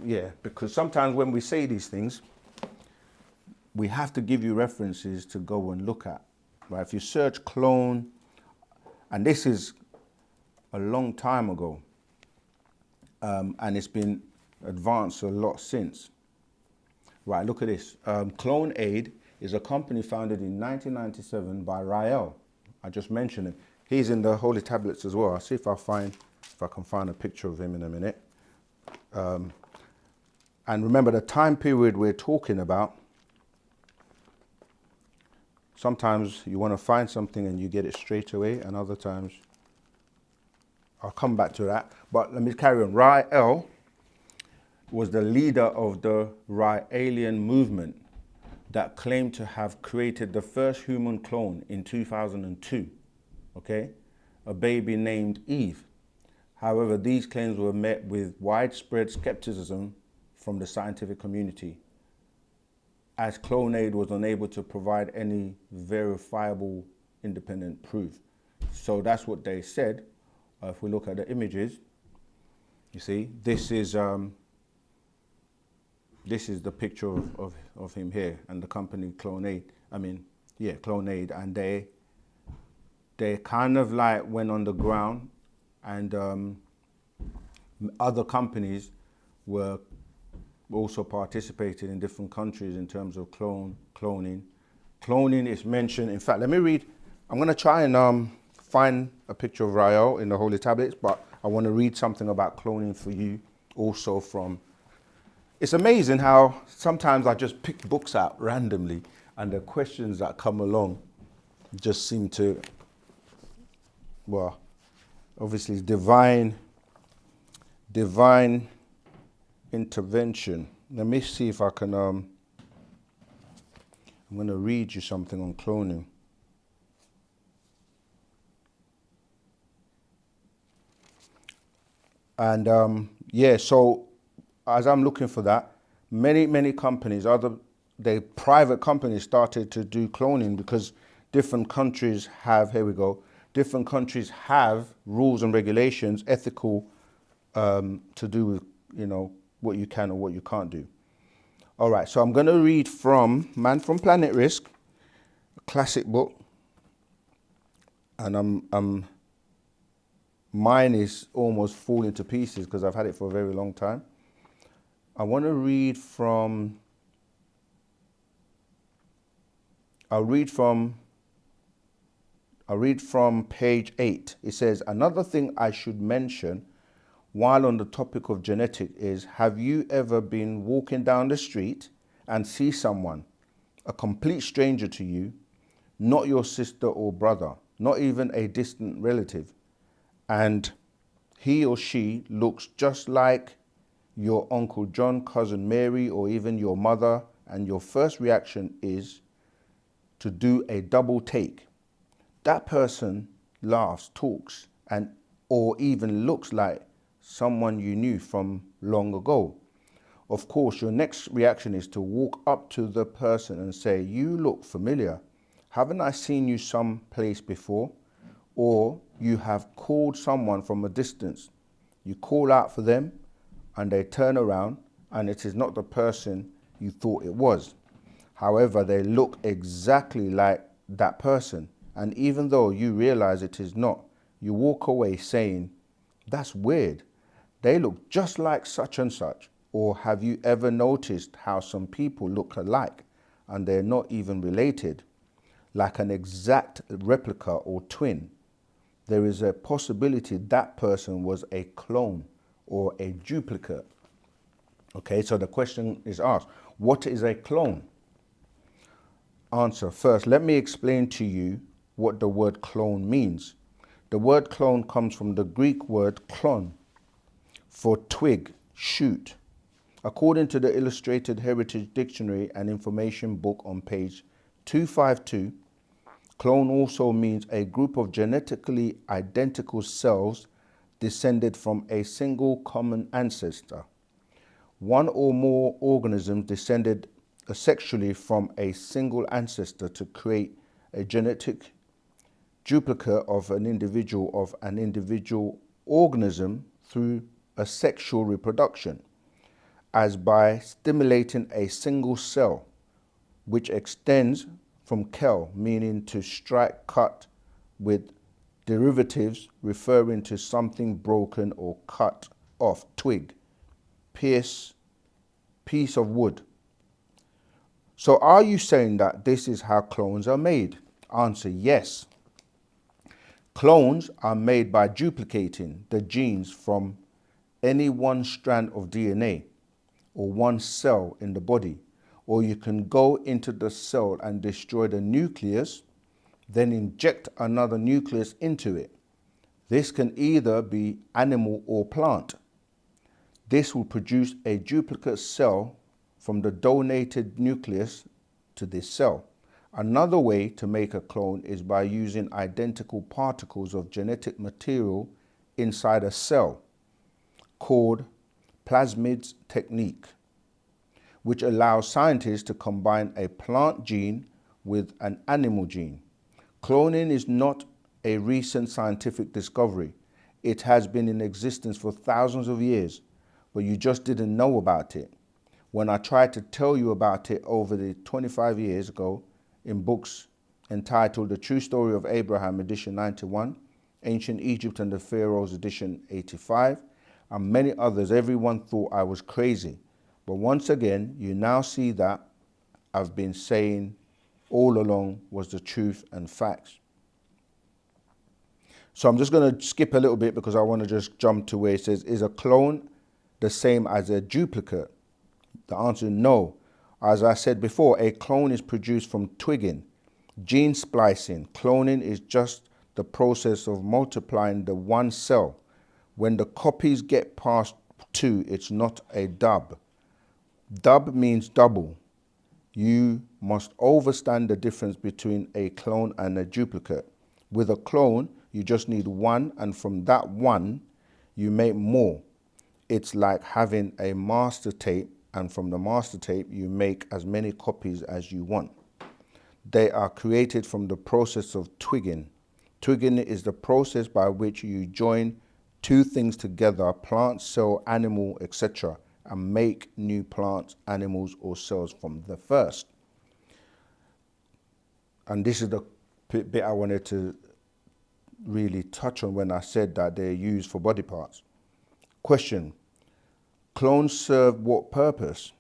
yeah, because sometimes when we say these things, we have to give you references to go and look at, right? If you search clone, and this is a long time ago, and it's been advanced a lot since. Right, look at this. Clone Aid is a company founded in 1997 by Rael. I just mentioned him. He's in the Holy Tablets as well. I'll see if I can find a picture of him in a minute. And remember the time period we're talking about. Sometimes you want to find something and you get it straight away, and other times I'll come back to that. But let me carry on. Rael was the leader of the Raelian movement that claimed to have created the first human clone in 2002, okay? A baby named Eve. However, these claims were met with widespread skepticism from the scientific community, as CloneAid was unable to provide any verifiable independent proof. So that's what they said. If we look at the images, you see, this is the picture of him here, and the company CloneAid. CloneAid, and they kind of like went on the ground, and other companies were also participated in different countries in terms of cloning. Cloning is mentioned. In fact, let me read. I'm going to try and find a picture of Rael in the Holy Tablets, but I want to read something about cloning for you also from. It's amazing how sometimes I just pick books out randomly, and the questions that come along just seem to, well, obviously divine intervention. Let me see if I can, I'm going to read you something on cloning. And yeah, so as I'm looking for that, many companies, private companies started to do cloning because different countries have, different countries have rules and regulations, ethical, to do with, what you can or what you can't do. All right, so I'm going to read from Man from Planet Risk, a classic book, and mine is almost falling to pieces because I've had it for a very long time. I want to read from, I'll read from page 8. It says, another thing I should mention while on the topic of genetic is, have you ever been walking down the street and see someone, a complete stranger to you, not your sister or brother, not even a distant relative, and he or she looks just like your Uncle John, Cousin Mary, or even your mother, and your first reaction is to do a double take? That person laughs, talks, or even looks like someone you knew from long ago. Of course, your next reaction is to walk up to the person and say, you look familiar. Haven't I seen you someplace before? Or you have called someone from a distance. You call out for them and they turn around and it is not the person you thought it was. However, they look exactly like that person. And even though you realize it is not, you walk away saying, that's weird. They look just like such and such. Or have you ever noticed how some people look alike and they're not even related, like an exact replica or twin? there is a possibility that person was a clone or a duplicate. Okay, so the question is asked, what is a clone? Answer. First, let me explain to you what the word clone means. The word clone comes from the Greek word klon, for twig, shoot. According to the Illustrated Heritage Dictionary and Information Book on page 252, clone also means a group of genetically identical cells descended from a single common ancestor. One or more organisms descended asexually from a single ancestor to create a genetic duplicate of an individual organism through asexual reproduction, as by stimulating a single cell, which extends from kel, meaning to strike, cut, with derivatives referring to something broken or cut off, twig, piece of wood. So are you saying that this is how clones are made? Answer, yes. Clones are made by duplicating the genes from any one strand of DNA or one cell in the body, or you can go into the cell and destroy the nucleus, then inject another nucleus into it. This can either be animal or plant. This will produce a duplicate cell from the donated nucleus to this cell. Another way to make a clone is by using identical particles of genetic material inside a cell, called plasmid technique, which allows scientists to combine a plant gene with an animal gene. Cloning is not a recent scientific discovery. It has been in existence for thousands of years, but you just didn't know about it. When I tried to tell you about it over the 25 years ago in books entitled The True Story of Abraham, edition 91, Ancient Egypt and the Pharaohs, edition 85, and many others, everyone thought I was crazy. But once again, you now see that I've been saying all along was the truth and facts. So I'm just going to skip a little bit because I want to just jump to where it says, is a clone the same as a duplicate? The answer is no. As I said before, a clone is produced from twigging. Gene splicing. Cloning is just the process of multiplying the one cell. When the copies get past 2, it's not a dub. Dub means double. You must understand the difference between a clone and a duplicate. With a clone, you just need one, and from that one, you make more. It's like having a master tape, and from the master tape, you make as many copies as you want. They are created from the process of twigging. Twigging is the process by which you join two things together, plant, cell, animal, etc., and make new plants, animals, or cells from the first. And this is the bit I wanted to really touch on when I said that they're used for body parts. Question: clones serve what purpose?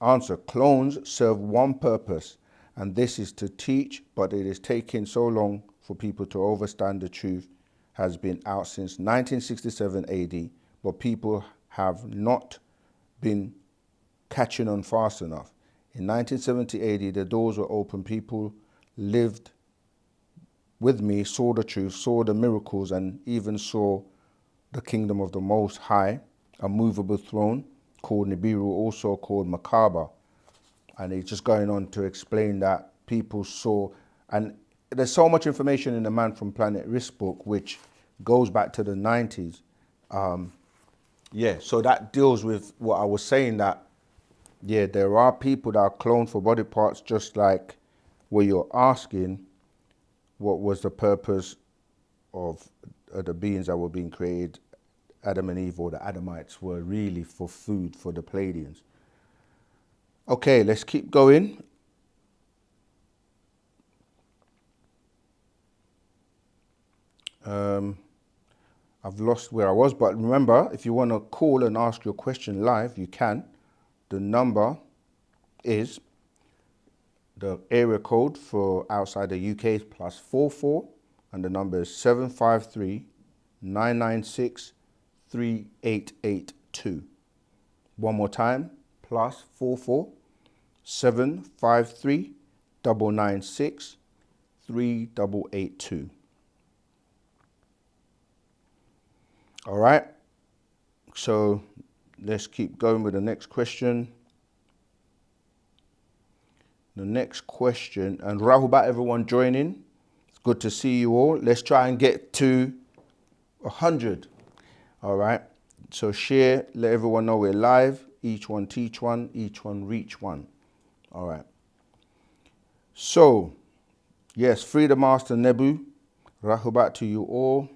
Answer: clones serve one purpose, and this is to teach, but it is taking so long for people to understand the truth. Has been out since 1967 AD, but people have not been catching on fast enough. In 1970 AD, the doors were open. People lived with me, saw the truth, saw the miracles, and even saw the kingdom of the Most High, a movable throne called Nibiru, also called Makaba. And it's just going on to explain that people saw, and there's so much information in the Man from Planet Risk book, which goes back to the 90s. So that deals with what I was saying, that, yeah, there are people that are cloned for body parts, just like where you're asking what was the purpose of the beings that were being created. Adam and Eve, or the Adamites, were really for food for the Pleiadians. Okay, let's keep going. I've lost where I was, but remember, if you want to call and ask your question live, you can. The number is, the area code for outside the UK is +44 and the number is 753-996-3882. One more time, +44 753 996 3882. All right, so let's keep going with the next question. The next question, and Rahubat, everyone joining. It's good to see you all. Let's try and get to 100. All right, so share, let everyone know we're live. Each one teach one, each one reach one. All right. So, yes, Freedom Master Nebu, Rahubat to you all.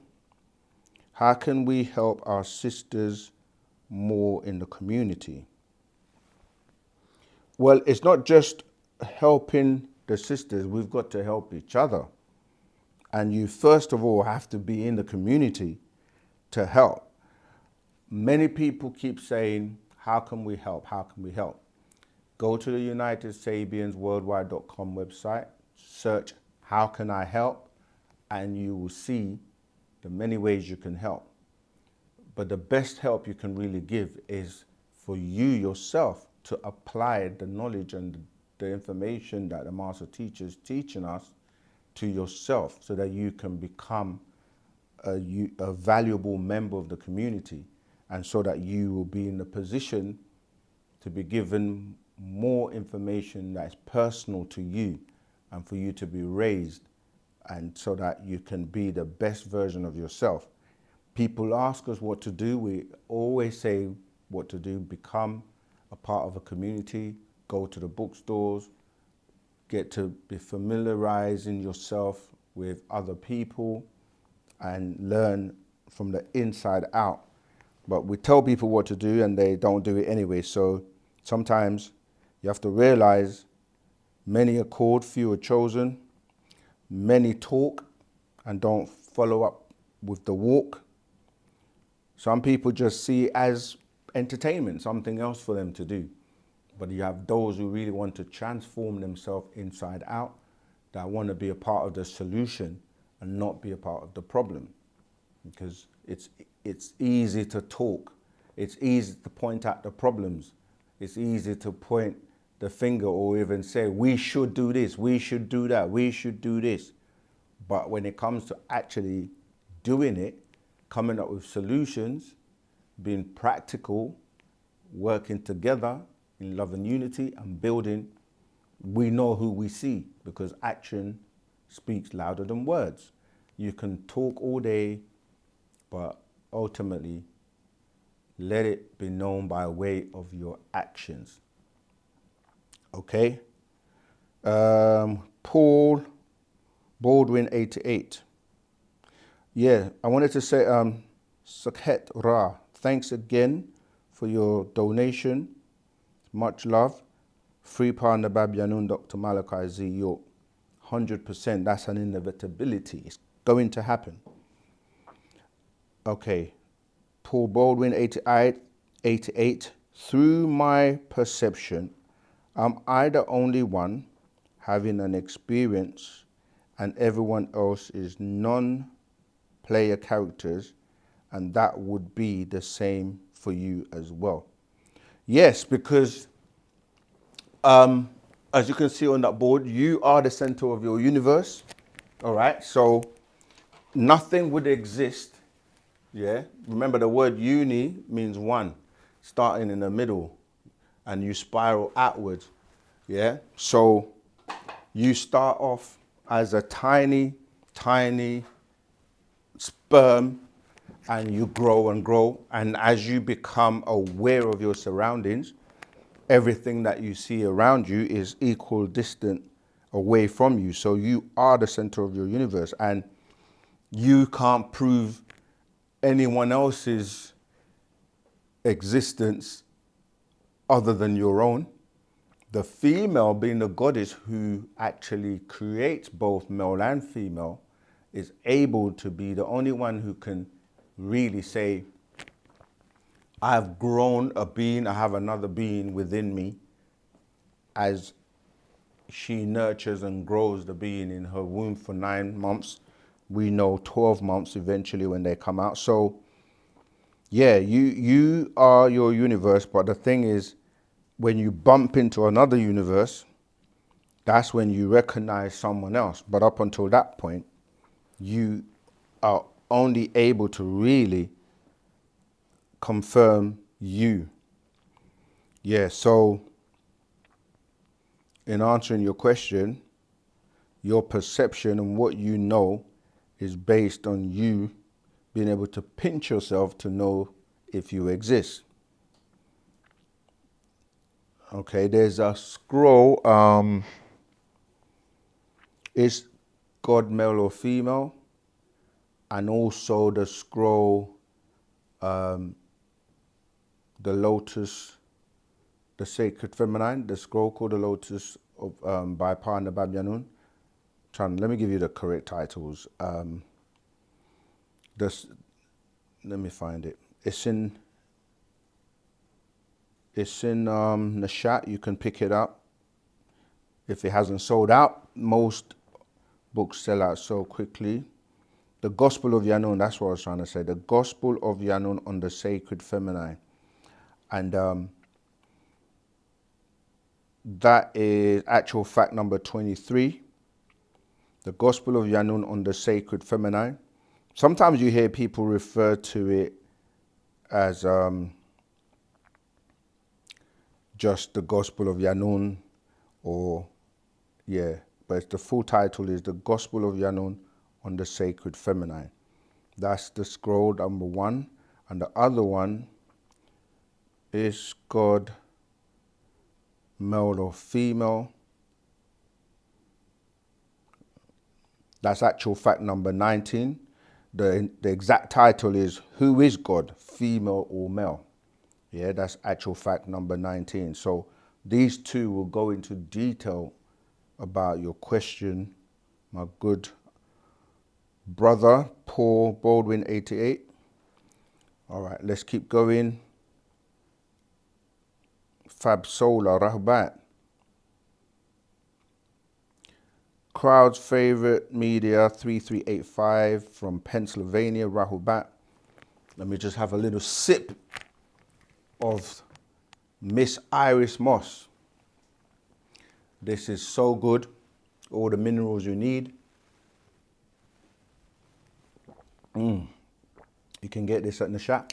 How can we help our sisters more in the community? Well, it's not just helping the sisters, we've got to help each other. And you first of all have to be in the community to help. Many people keep saying, how can we help? How can we help? Go to the United Sabians Worldwide.com website, search how can I help, and you will see the many ways you can help. But the best help you can really give is for you yourself to apply the knowledge and the information that the master teacher is teaching us to yourself so that you can become a valuable member of the community, and so that you will be in a position to be given more information that's personal to you and for you to be raised, and so that you can be the best version of yourself. People ask us what to do. We always say what to do. Become a part of a community, go to the bookstores, get to be familiarizing yourself with other people and learn from the inside out. But we tell people what to do and they don't do it anyway. So sometimes you have to realize many are called, few are chosen. Many talk and don't follow up with the walk. Some people just see it as entertainment, something else for them to do. But you have those who really want to transform themselves inside out, that want to be a part of the solution and not be a part of the problem. Because it's easy to talk. It's easy to point out the problems. It's easy to point the finger or even say, we should do this, we should do that, we should do this. But when it comes to actually doing it, coming up with solutions, being practical, working together in love and unity and building, we know who we see, because action speaks louder than words. You can talk all day, but ultimately let it be known by way of your actions. Okay? Paul Baldwin 88. Yeah, I wanted to say, Sakhet Ra, thanks again for your donation. Much love. Free Partner Babyanun, Dr. Malachi Z. York. 100%, that's an inevitability. It's going to happen. Okay, Paul Baldwin 88. Through my perception, am I the only one having an experience and everyone else is non-player characters, and that would be the same for you as well? Yes, because as you can see on that board, you are the center of your universe. All right, so nothing would exist. Yeah, remember the word uni means one, starting in the middle, and you spiral outwards. Yeah, so you start off as a tiny sperm, and you grow and grow. And as you become aware of your surroundings, everything that you see around you is equal distant away from you. So you are the center of your universe, and you can't prove anyone else's existence other than your own. The female, being the goddess who actually creates both male and female, is able to be the only one who can really say, I've grown a being, I have another being within me, as she nurtures and grows the being in her womb for 9 months, we know 12 months eventually when they come out. So yeah, you are your universe, but the thing is, when you bump into another universe, that's when you recognize someone else. But up until that point, you are only able to really confirm you. Yeah, so in answering your question, your perception and what you know is based on you being able to pinch yourself to know if you exist. Okay, there's a scroll. Is God male or female? And also the scroll, the lotus, the sacred feminine, the scroll called the lotus of by Parna Babyanun. Let me give you the correct titles. This, let me find it. It's in Nashat. You can pick it up. If it hasn't sold out, most books sell out so quickly. The Gospel of Yanun, that's what I was trying to say. The Gospel of Yanun on the Sacred Feminine. And that is actual fact number 23. The Gospel of Yanun on the Sacred Feminine. Sometimes you hear people refer to it as just the Gospel of Yanun, or yeah, but the full title is the Gospel of Yanun on the Sacred Feminine. That's the scroll number 1, and the other one is God male or female. That's actual fact number 19. The exact title is Who is God, female or male? Yeah, that's actual fact number 19. So these two will go into detail about your question, my good brother, Paul Baldwin 88. All right, let's keep going. Fab Solar Rahbat. Crowd's favorite media 3385 from Pennsylvania, Rahubat. Let me just have a little sip of Miss Iris Moss. This is so good. All the minerals you need. You can get this at Nashat.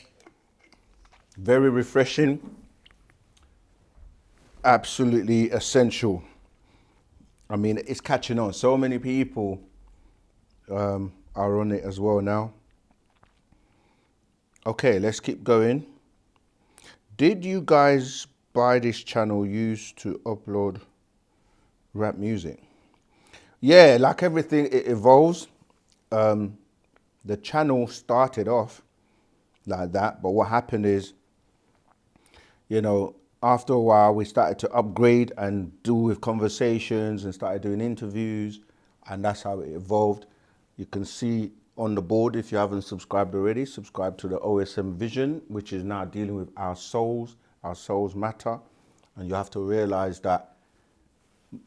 Very refreshing. Absolutely essential. I mean, it's catching on. So many people are on it as well now. Okay, let's keep going. Did you guys buy this channel used to upload rap music? Yeah, like everything, it evolves. The channel started off like that, but what happened is, you know, after a while we started to upgrade and do with conversations and started doing interviews, and that's how it evolved. You can see on the board, if you haven't subscribed already, subscribe to the OSM Vision, which is now dealing with our souls matter. And you have to realize that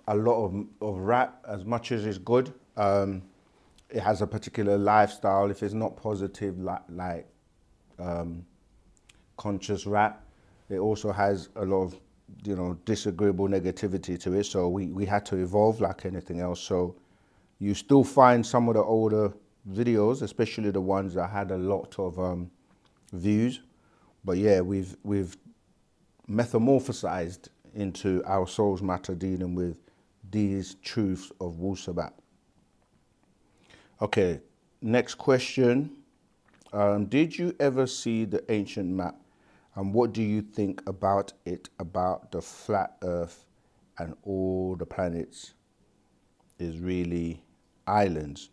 a lot of rap, as much as it's good, it has a particular lifestyle. If it's not positive, like conscious rap, it also has a lot of, you know, disagreeable negativity to it. So we had to evolve like anything else. So you still find some of the older videos, especially the ones that had a lot of views. But yeah, we've metamorphosized into our souls matter, dealing with these truths of Wu-Sabat. Okay, next question. Did you ever see the ancient map? And what do you think about it, about the flat earth and all the planets is really islands?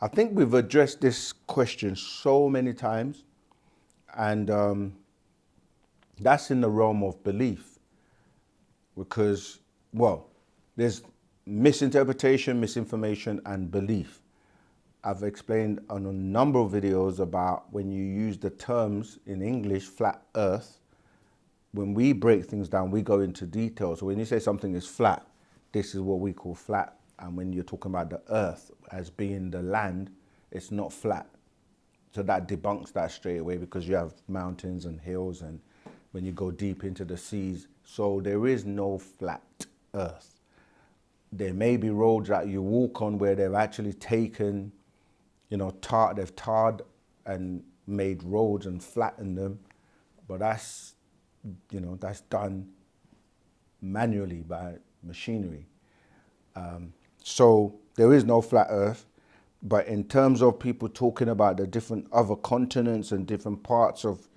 I think we've addressed this question so many times, and that's in the realm of belief, because, well, there's misinterpretation, misinformation, and belief. I've explained on a number of videos about when you use the terms in English, flat earth, when we break things down, we go into detail. So when you say something is flat, this is what we call flat. And when you're talking about the earth as being the land, it's not flat. So that debunks that straight away, because you have mountains and hills, and when you go deep into the seas. So there is no flat earth. There may be roads that you walk on where they've actually taken, they've tarred and made roads and flattened them, but that's done manually by machinery. So there is no flat earth. But in terms of people talking about the different other continents and different parts of,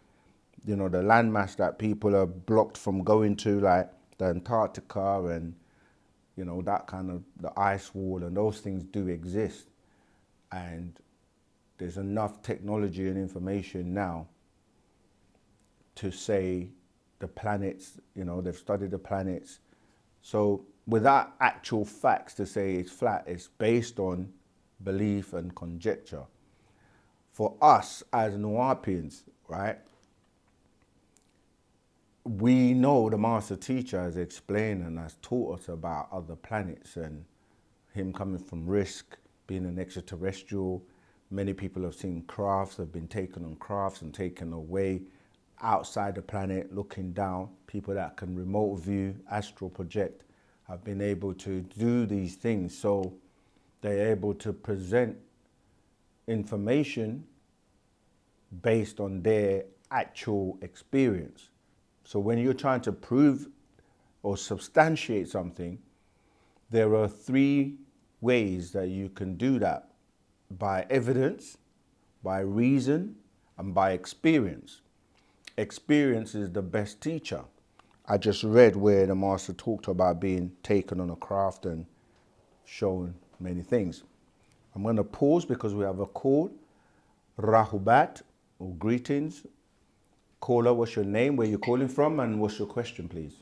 the landmass that people are blocked from going to, like the Antarctica and, that kind of the ice wall, and those things do exist. And there's enough technology and information now to say the planets, they've studied the planets. So without actual facts to say it's flat, it's based on belief and conjecture. For us as Nuapians, right, we know the master teacher has explained and has taught us about other planets, and him coming from Risk, being an extraterrestrial. Many people have seen crafts, have been taken on crafts and taken away outside the planet, looking down. People that can remote view, astral project, have been able to do these things. So they're able to present information based on their actual experience. So when you're trying to prove or substantiate something, there are 3 ways that you can do that: by evidence, by reason, and by experience. Experience is the best teacher. I just read where the master talked about being taken on a craft and shown many things. I'm going to pause because we have a call. Rahubat, or greetings. Caller, what's your name, where you're calling from, and what's your question, please?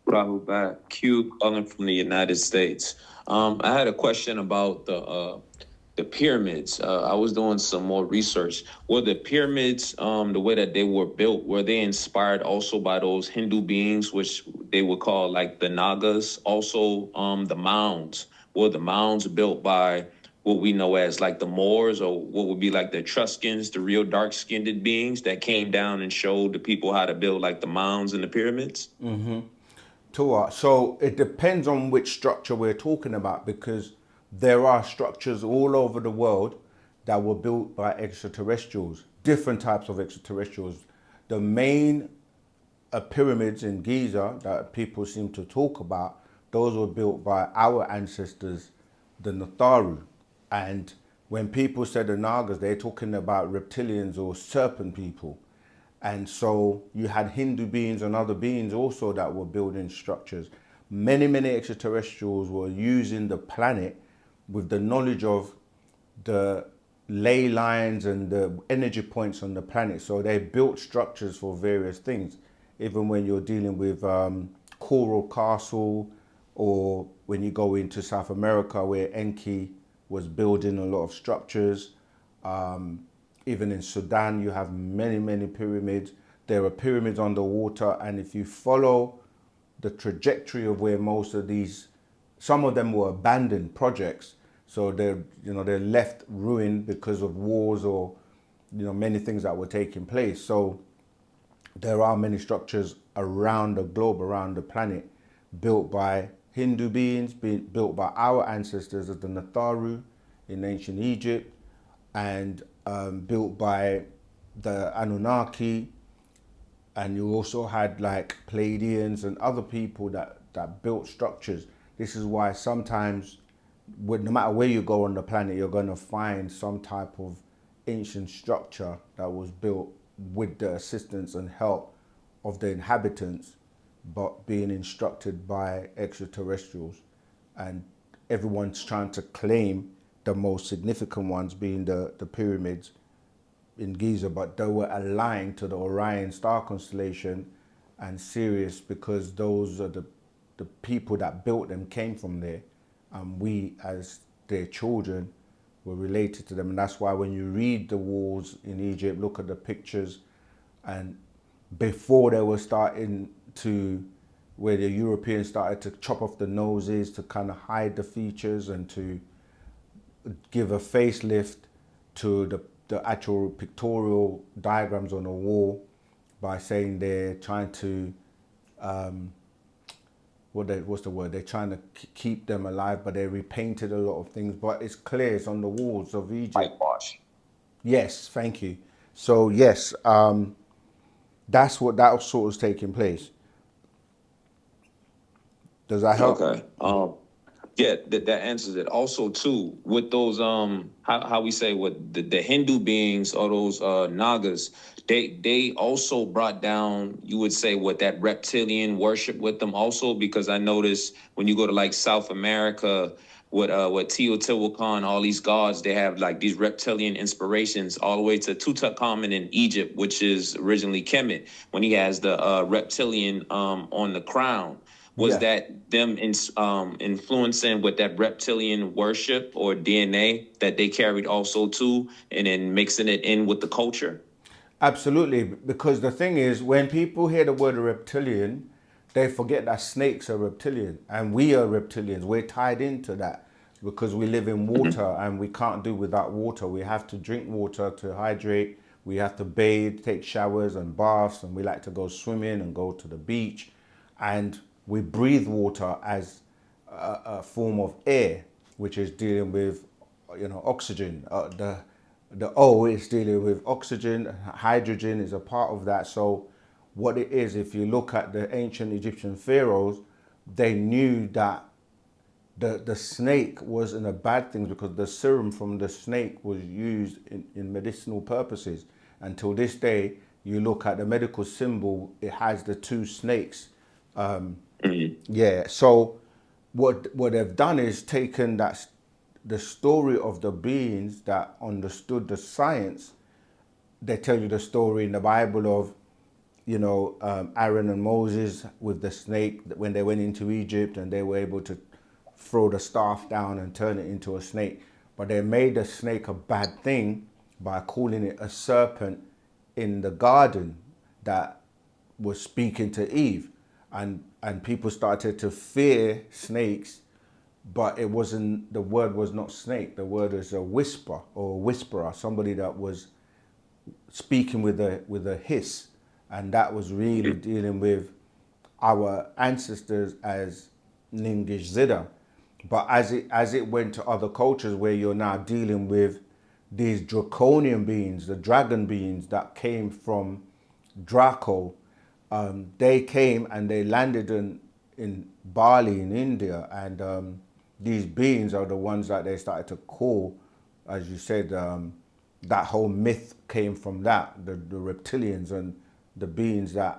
Rahubat, Q, calling from the United States. I had a question about the pyramids. I was doing some more research. Were the pyramids, the way that they were built, were they inspired also by those Hindu beings, which they would call like the Nagas? Also, the mounds. Were the mounds built by what we know as like the Moors, or what would be like the Etruscans, the real dark-skinned beings that came down and showed the people how to build like the mounds and the pyramids? Tua. So it depends on which structure we're talking about, because there are structures all over the world that were built by extraterrestrials, different types of extraterrestrials. The main pyramids in Giza that people seem to talk about, those were built by our ancestors, the Natharu. And when people say the Nagas, they're talking about reptilians or serpent people. And so you had Hindu beings and other beings also that were building structures. Many, many extraterrestrials were using the planet with the knowledge of the ley lines and the energy points on the planet. So they built structures for various things. Even when you're dealing with Coral Castle, or when you go into South America where Enki was building a lot of structures. Even in Sudan, you have many, many pyramids. There are pyramids underwater, and if you follow the trajectory of where most of these, some of them were abandoned projects, so they're left ruined because of wars or many things that were taking place. So there are many structures around the globe, around the planet, built by Hindu beings, built by our ancestors as the Natharu in ancient Egypt, and built by the Anunnaki. And you also had like Pleiadians and other people that built structures. This is why sometimes, no matter where you go on the planet, you're going to find some type of ancient structure that was built with the assistance and help of the inhabitants, but being instructed by extraterrestrials. And everyone's trying to claim the most significant ones being the pyramids in Giza, but they were aligned to the Orion star constellation and Sirius, because those are the people that built them came from there, and we as their children were related to them. And that's why when you read the walls in Egypt, look at the pictures, and before they were starting to, where the Europeans started to chop off the noses to kind of hide the features and to give a facelift to the actual pictorial diagrams on the wall by saying they're trying to what's the word? They're trying to keep them alive, but they repainted a lot of things. But it's clear it's on the walls of Egypt. Whitewash. Yes, thank you. So yes, that's what that sort of taking place. Does that help? Okay. Yeah, that answers it. Also, too, with those how we say what the Hindu beings or those Nagas, they also brought down, you would say, what, that reptilian worship with them also, because I noticed when you go to like South America, what Teotihuacan, all these gods, they have like these reptilian inspirations all the way to Tutankhamun in Egypt, which is originally Kemet, when he has the reptilian on the crown. Was Yeah. that them influencing with that reptilian worship or DNA that they carried also too, and then mixing it in with the culture? Absolutely, because the thing is, when people hear the word reptilian, they forget that snakes are reptilian and we are reptilians. We're tied into that because we live in water and we can't do without water. We have to drink water to hydrate. We have to bathe, take showers and baths, and we like to go swimming and go to the beach. And we breathe water as a form of air, which is dealing with, oxygen. The O is dealing with oxygen. Hydrogen is a part of that. So what it is, if you look at the ancient Egyptian pharaohs, they knew that the snake wasn't a bad thing because the serum from the snake was used in medicinal purposes. Until this day, you look at the medical symbol, it has the two snakes. Yeah, so what they've done is taken the story of the beings that understood the science. They tell you the story in the Bible of, Aaron and Moses with the snake when they went into Egypt and they were able to throw the staff down and turn it into a snake. But they made the snake a bad thing by calling it a serpent in the garden that was speaking to Eve. And people started to fear snakes, but it wasn't, the word was not snake. The word is a whisper or a whisperer, somebody that was speaking with a hiss. And that was really dealing with our ancestors as Ningish Zida. But as it went to other cultures where you're now dealing with these draconian beings, the dragon beings that came from Draco, they came and they landed in Bali in India, and these beings are the ones that they started to call, as you said, that whole myth came from that, the reptilians and the beings that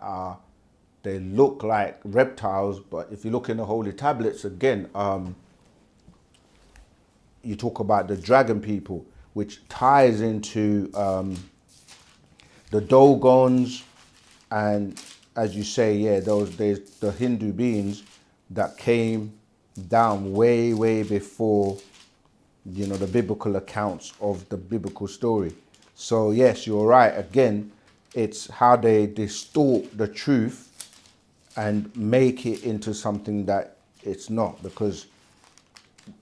they look like reptiles, but if you look in the holy tablets again, you talk about the dragon people, which ties into the Dogons, and as you say, yeah, there's the Hindu beings that came down way before, the biblical accounts of the biblical story. So yes, you're right. Again, it's how they distort the truth and make it into something that it's not, because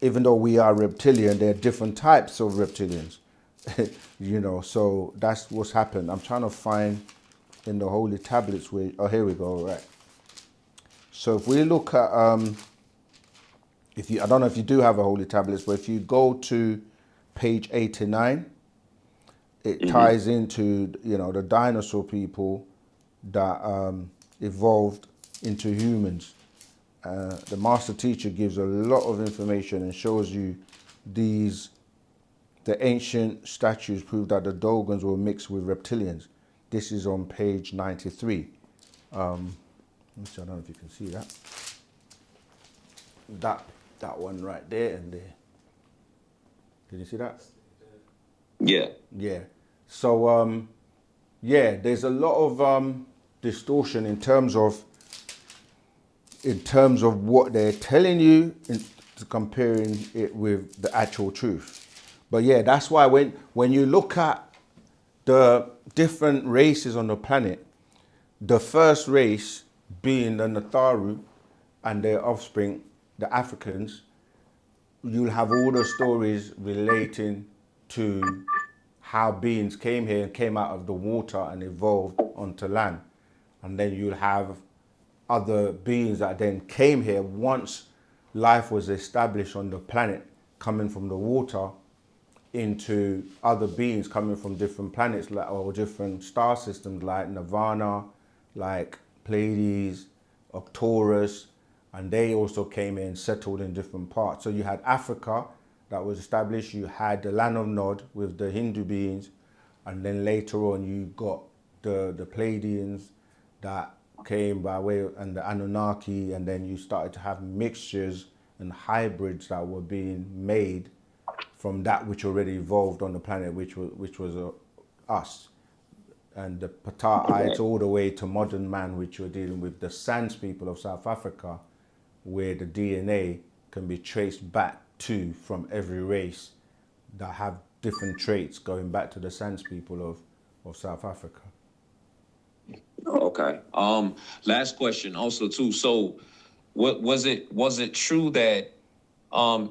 even though we are reptilian, there are different types of reptilians. So that's what's happened. I'm trying to find in the holy tablets where, oh, here we go, right. So if we look at, I don't know if you do have a holy tablets, but if you go to page 89, it ties into, the dinosaur people that evolved into humans. The master teacher gives a lot of information and shows you the ancient statues prove that the Dogons were mixed with reptilians. This is on page 93. I don't know if you can see that. That one right there and there. Can you see that? Yeah. Yeah. So, there's a lot of distortion in terms of what they're telling you, comparing it with the actual truth. But yeah, that's why when you look at the different races on the planet, the first race being the Natharu and their offspring, the Africans, you'll have all the stories relating to how beings came here and came out of the water and evolved onto land. And then you'll have other beings that then came here once life was established on the planet, coming from the water into other beings coming from different planets, like, or different star systems like Nirvana, like Pleiades, Arcturus, and they also came in and settled in different parts. So you had Africa that was established, you had the land of Nod with the Hindu beings, and then later on you got the Pleiadians that came by way of, and the Anunnaki, and then you started to have mixtures and hybrids that were being made from that which already evolved on the planet, which was us, and the Pataites all the way to modern man, which we're dealing with the Sans people of South Africa, where the DNA can be traced back to from every race that have different traits going back to the Sans people of South Africa. Okay. Last question also too. So what was it true that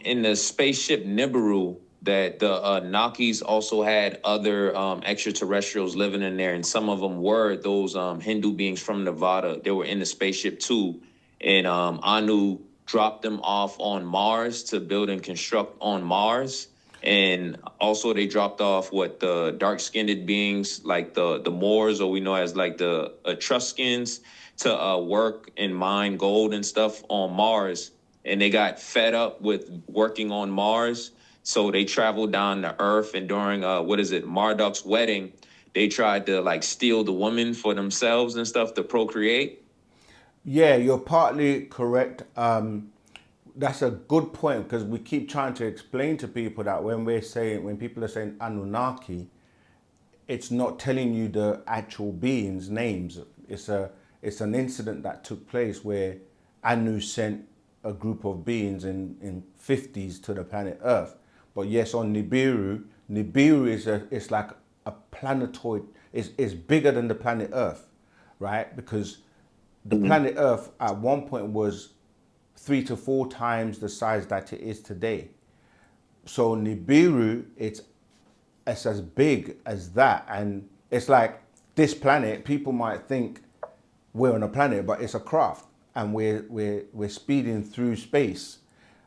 in the spaceship Nibiru that the Nakis also had other extraterrestrials living in there, and some of them were those Hindu beings from Nevada. They were in the spaceship too, and Anu dropped them off on Mars to build and construct on Mars. And also they dropped off what the dark-skinned beings like the Moors, or we know as like the Etruscans, to work and mine gold and stuff on Mars. And they got fed up with working on Mars. So they traveled down to Earth, and during Marduk's wedding, they tried to like steal the woman for themselves and stuff to procreate. Yeah, you're partly correct. That's a good point, because we keep trying to explain to people that when people are saying Anunnaki, it's not telling you the actual beings' names. It's an incident that took place where Anu sent a group of beings in 50s to the planet Earth. But yes, on Nibiru it's like a planetoid. It's bigger than the planet Earth, right? Because the planet Earth at one point was 3 to 4 times the size that it is today. So Nibiru, it's as big as that, and it's like this planet. People might think we're on a planet, but it's a craft, and we're speeding through space,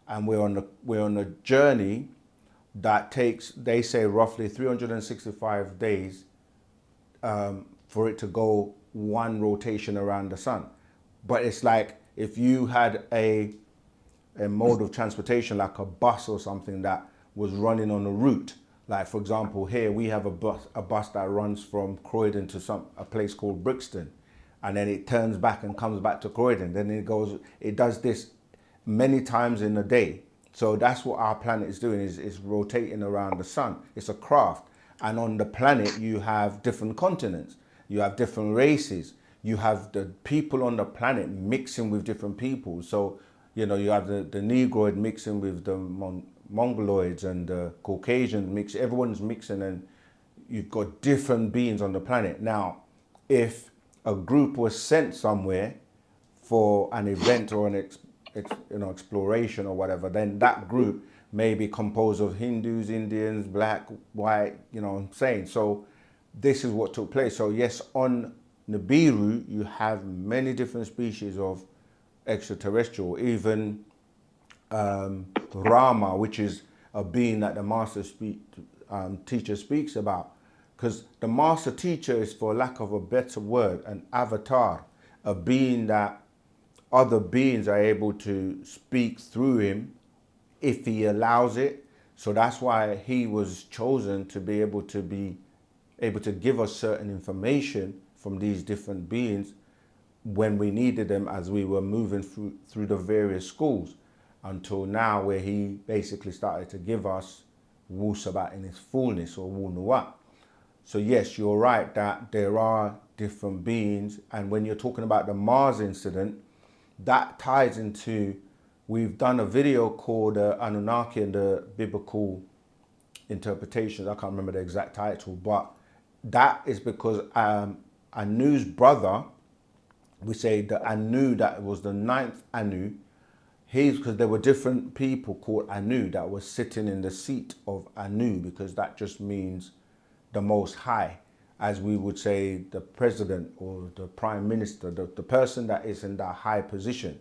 and we're on a journey that takes, they say, roughly 365 days for it to go one rotation around the sun. But it's like if you had a mode of transportation like a bus or something that was running on a route. Like for example, here we have a bus that runs from Croydon to a place called Brixton, and then it turns back and comes back to Croydon. Then it does this many times in a day. So that's what our planet is doing, is rotating around the sun. It's a craft. And on the planet, you have different continents. You have different races. You have the people on the planet mixing with different people. So, you have the Negroid mixing with the Mongoloids, and the Caucasians mix. Everyone's mixing, and you've got different beings on the planet. Now, if a group was sent somewhere for an event or an exploration or whatever, then that group may be composed of Hindus, Indians, black, white, what I'm saying. So this is what took place. So yes, on Nibiru, you have many different species of extraterrestrial, even Rama, which is a being that the master teacher speaks about. Because the master teacher is, for lack of a better word, an avatar, a being that other beings are able to speak through him if he allows it. So that's why he was chosen to be able to give us certain information from these different beings when we needed them, as we were moving through the various schools, until now, where he basically started to give us Wu-Sabat in its fullness, or Wu-Nuwa. So yes, you're right that there are different beings. And when you're talking about the Mars incident, that ties into, we've done a video called Anunnaki and the Biblical Interpretations. I can't remember the exact title, but that is because Anu's brother, we say the Anu that was the 9th Anu, because there were different people called Anu that were sitting in the seat of Anu, because that just means the Most High, as we would say the president or the prime minister, the person that is in that high position.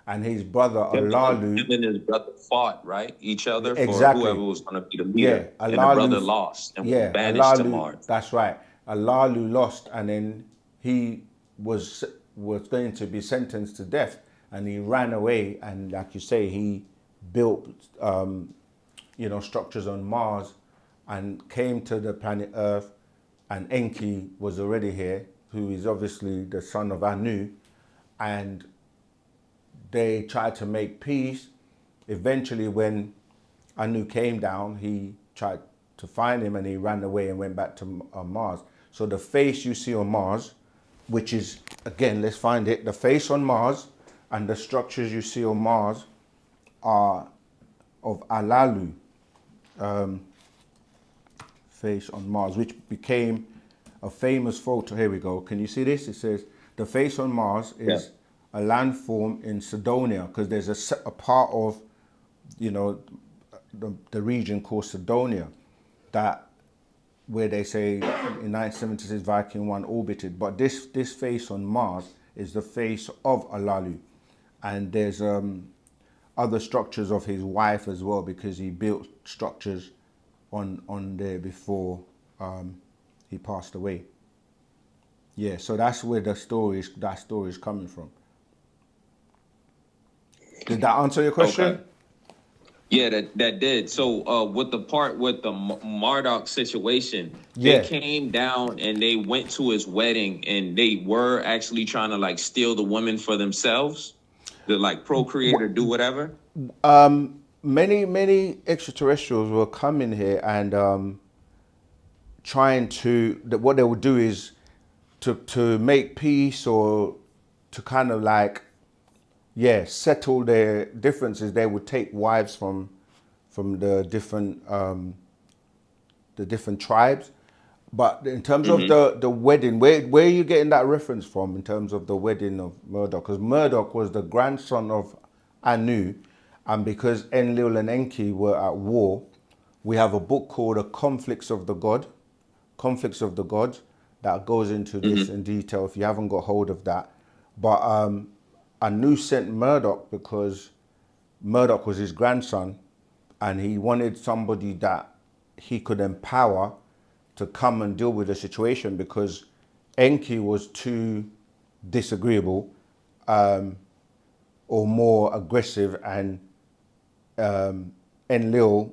And his brother Him Alalu, and his brother fought, right? Each other for whoever exactly, was going to be the yeah, leader. And the brother Alalu, lost and was yeah, banished to Alalu, Mars. that's right. Alalu lost, and then he was going to be sentenced to death, and he ran away, and like you say, he built, structures on Mars, and came to the planet Earth, and Enki was already here, who is obviously the son of Anu, and they tried to make peace. Eventually, when Anu came down, he tried to find him and he ran away and went back to Mars. So the face you see on Mars, which is, again, let's find it, the face on Mars and the structures you see on Mars are of Alalu, face on Mars, which became a famous photo. Here we go. Can you see this? It says, the face on Mars is a landform in Cydonia, because there's a part of, the region called Cydonia, that where they say in 1976 Viking 1 orbited. But this face on Mars is the face of Alalu. And there's other structures of his wife as well, because he built structures on there before he passed away. Yeah, so that's where that story is coming from. Did that answer your question? Okay. Yeah, that did. So with the part with the Marduk situation, Yeah. they came down and they went to his wedding and they were actually trying to like steal the women for themselves, to like procreate or do whatever. Many extraterrestrials will come in here and trying to, what they would do is to make peace, or to kind of like, settle their differences. They would take wives from the different tribes. But in terms of the wedding, where are you getting that reference from in terms of the wedding of Murdoch? Because Murdoch was the grandson of Anu, and because Enlil and Enki were at war, we have a book called Conflicts of the Gods, that goes into this in detail if you haven't got hold of that. But Anu sent Murdoch because Murdoch was his grandson, and he wanted somebody that he could empower to come and deal with the situation, because Enki was too disagreeable, or more aggressive, and Enlil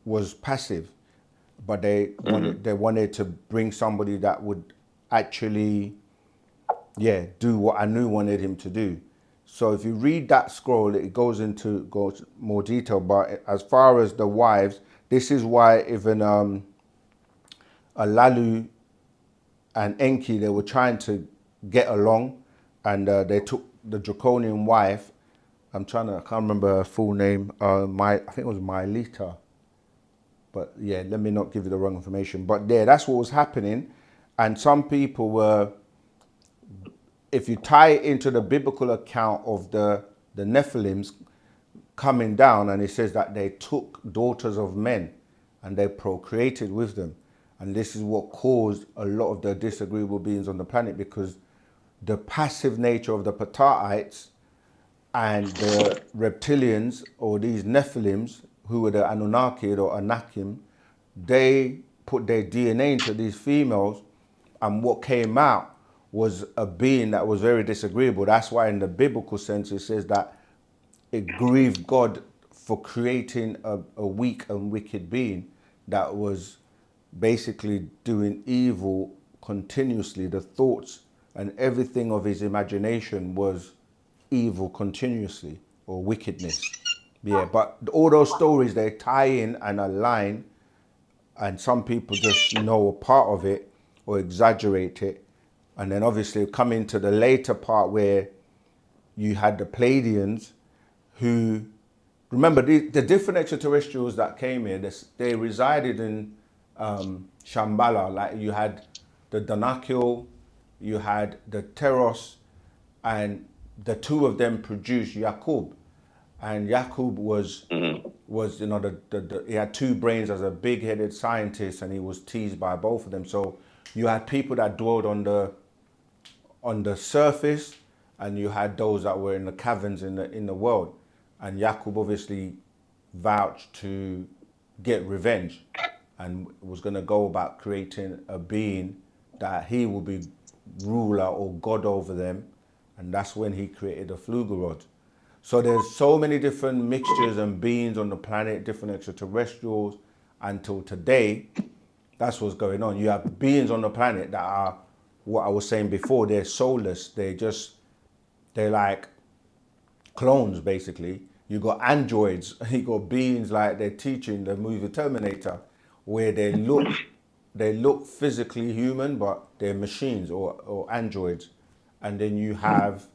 was passive. But they wanted to bring somebody that would actually, do what Anu wanted him to do. So if you read that scroll, it goes more detail. But as far as the wives, this is why even Alalu and Enki, they were trying to get along, and they took the draconian wife. I can't remember her full name. I think it was Mylita. But yeah, let me not give you the wrong information. But yeah, that's what was happening. And some people were, if you tie it into the biblical account of the Nephilims coming down, and it says that they took daughters of men and they procreated with them. And this is what caused a lot of the disagreeable beings on the planet, because the passive nature of the Pataites and the reptilians, or these Nephilims, who were the Anunnaki or Anakim, they put their DNA into these females, and what came out was a being that was very disagreeable. That's why in the biblical sense it says that it grieved God for creating a weak and wicked being that was basically doing evil continuously. The thoughts and everything of his imagination was evil continuously, or wickedness. Yeah, but all those stories, they tie in and align, and some people just know a part of it or exaggerate it. And then obviously come into the later part where you had the Pleiadians, who, remember, the different extraterrestrials that came here, they resided in Shambhala. Like you had the Danakil, you had the Teros, and the two of them produced Yaqub. And Yakub was you know he had two brains as a big-headed scientist, and he was teased by both of them. So you had people that dwelled on the surface, and you had those that were in the caverns in the world. And Yakub obviously vouched to get revenge, and was going to go about creating a being that he will be ruler or god over them, and that's when he created the Flugerod. So there's so many different mixtures and beings on the planet, different extraterrestrials, until today. That's what's going on. You have beings on the planet that are, what I was saying before, they're soulless. They're like clones, basically. You got androids, you got beings like they're teaching the movie Terminator, where they look physically human, but they're machines or androids. And then you have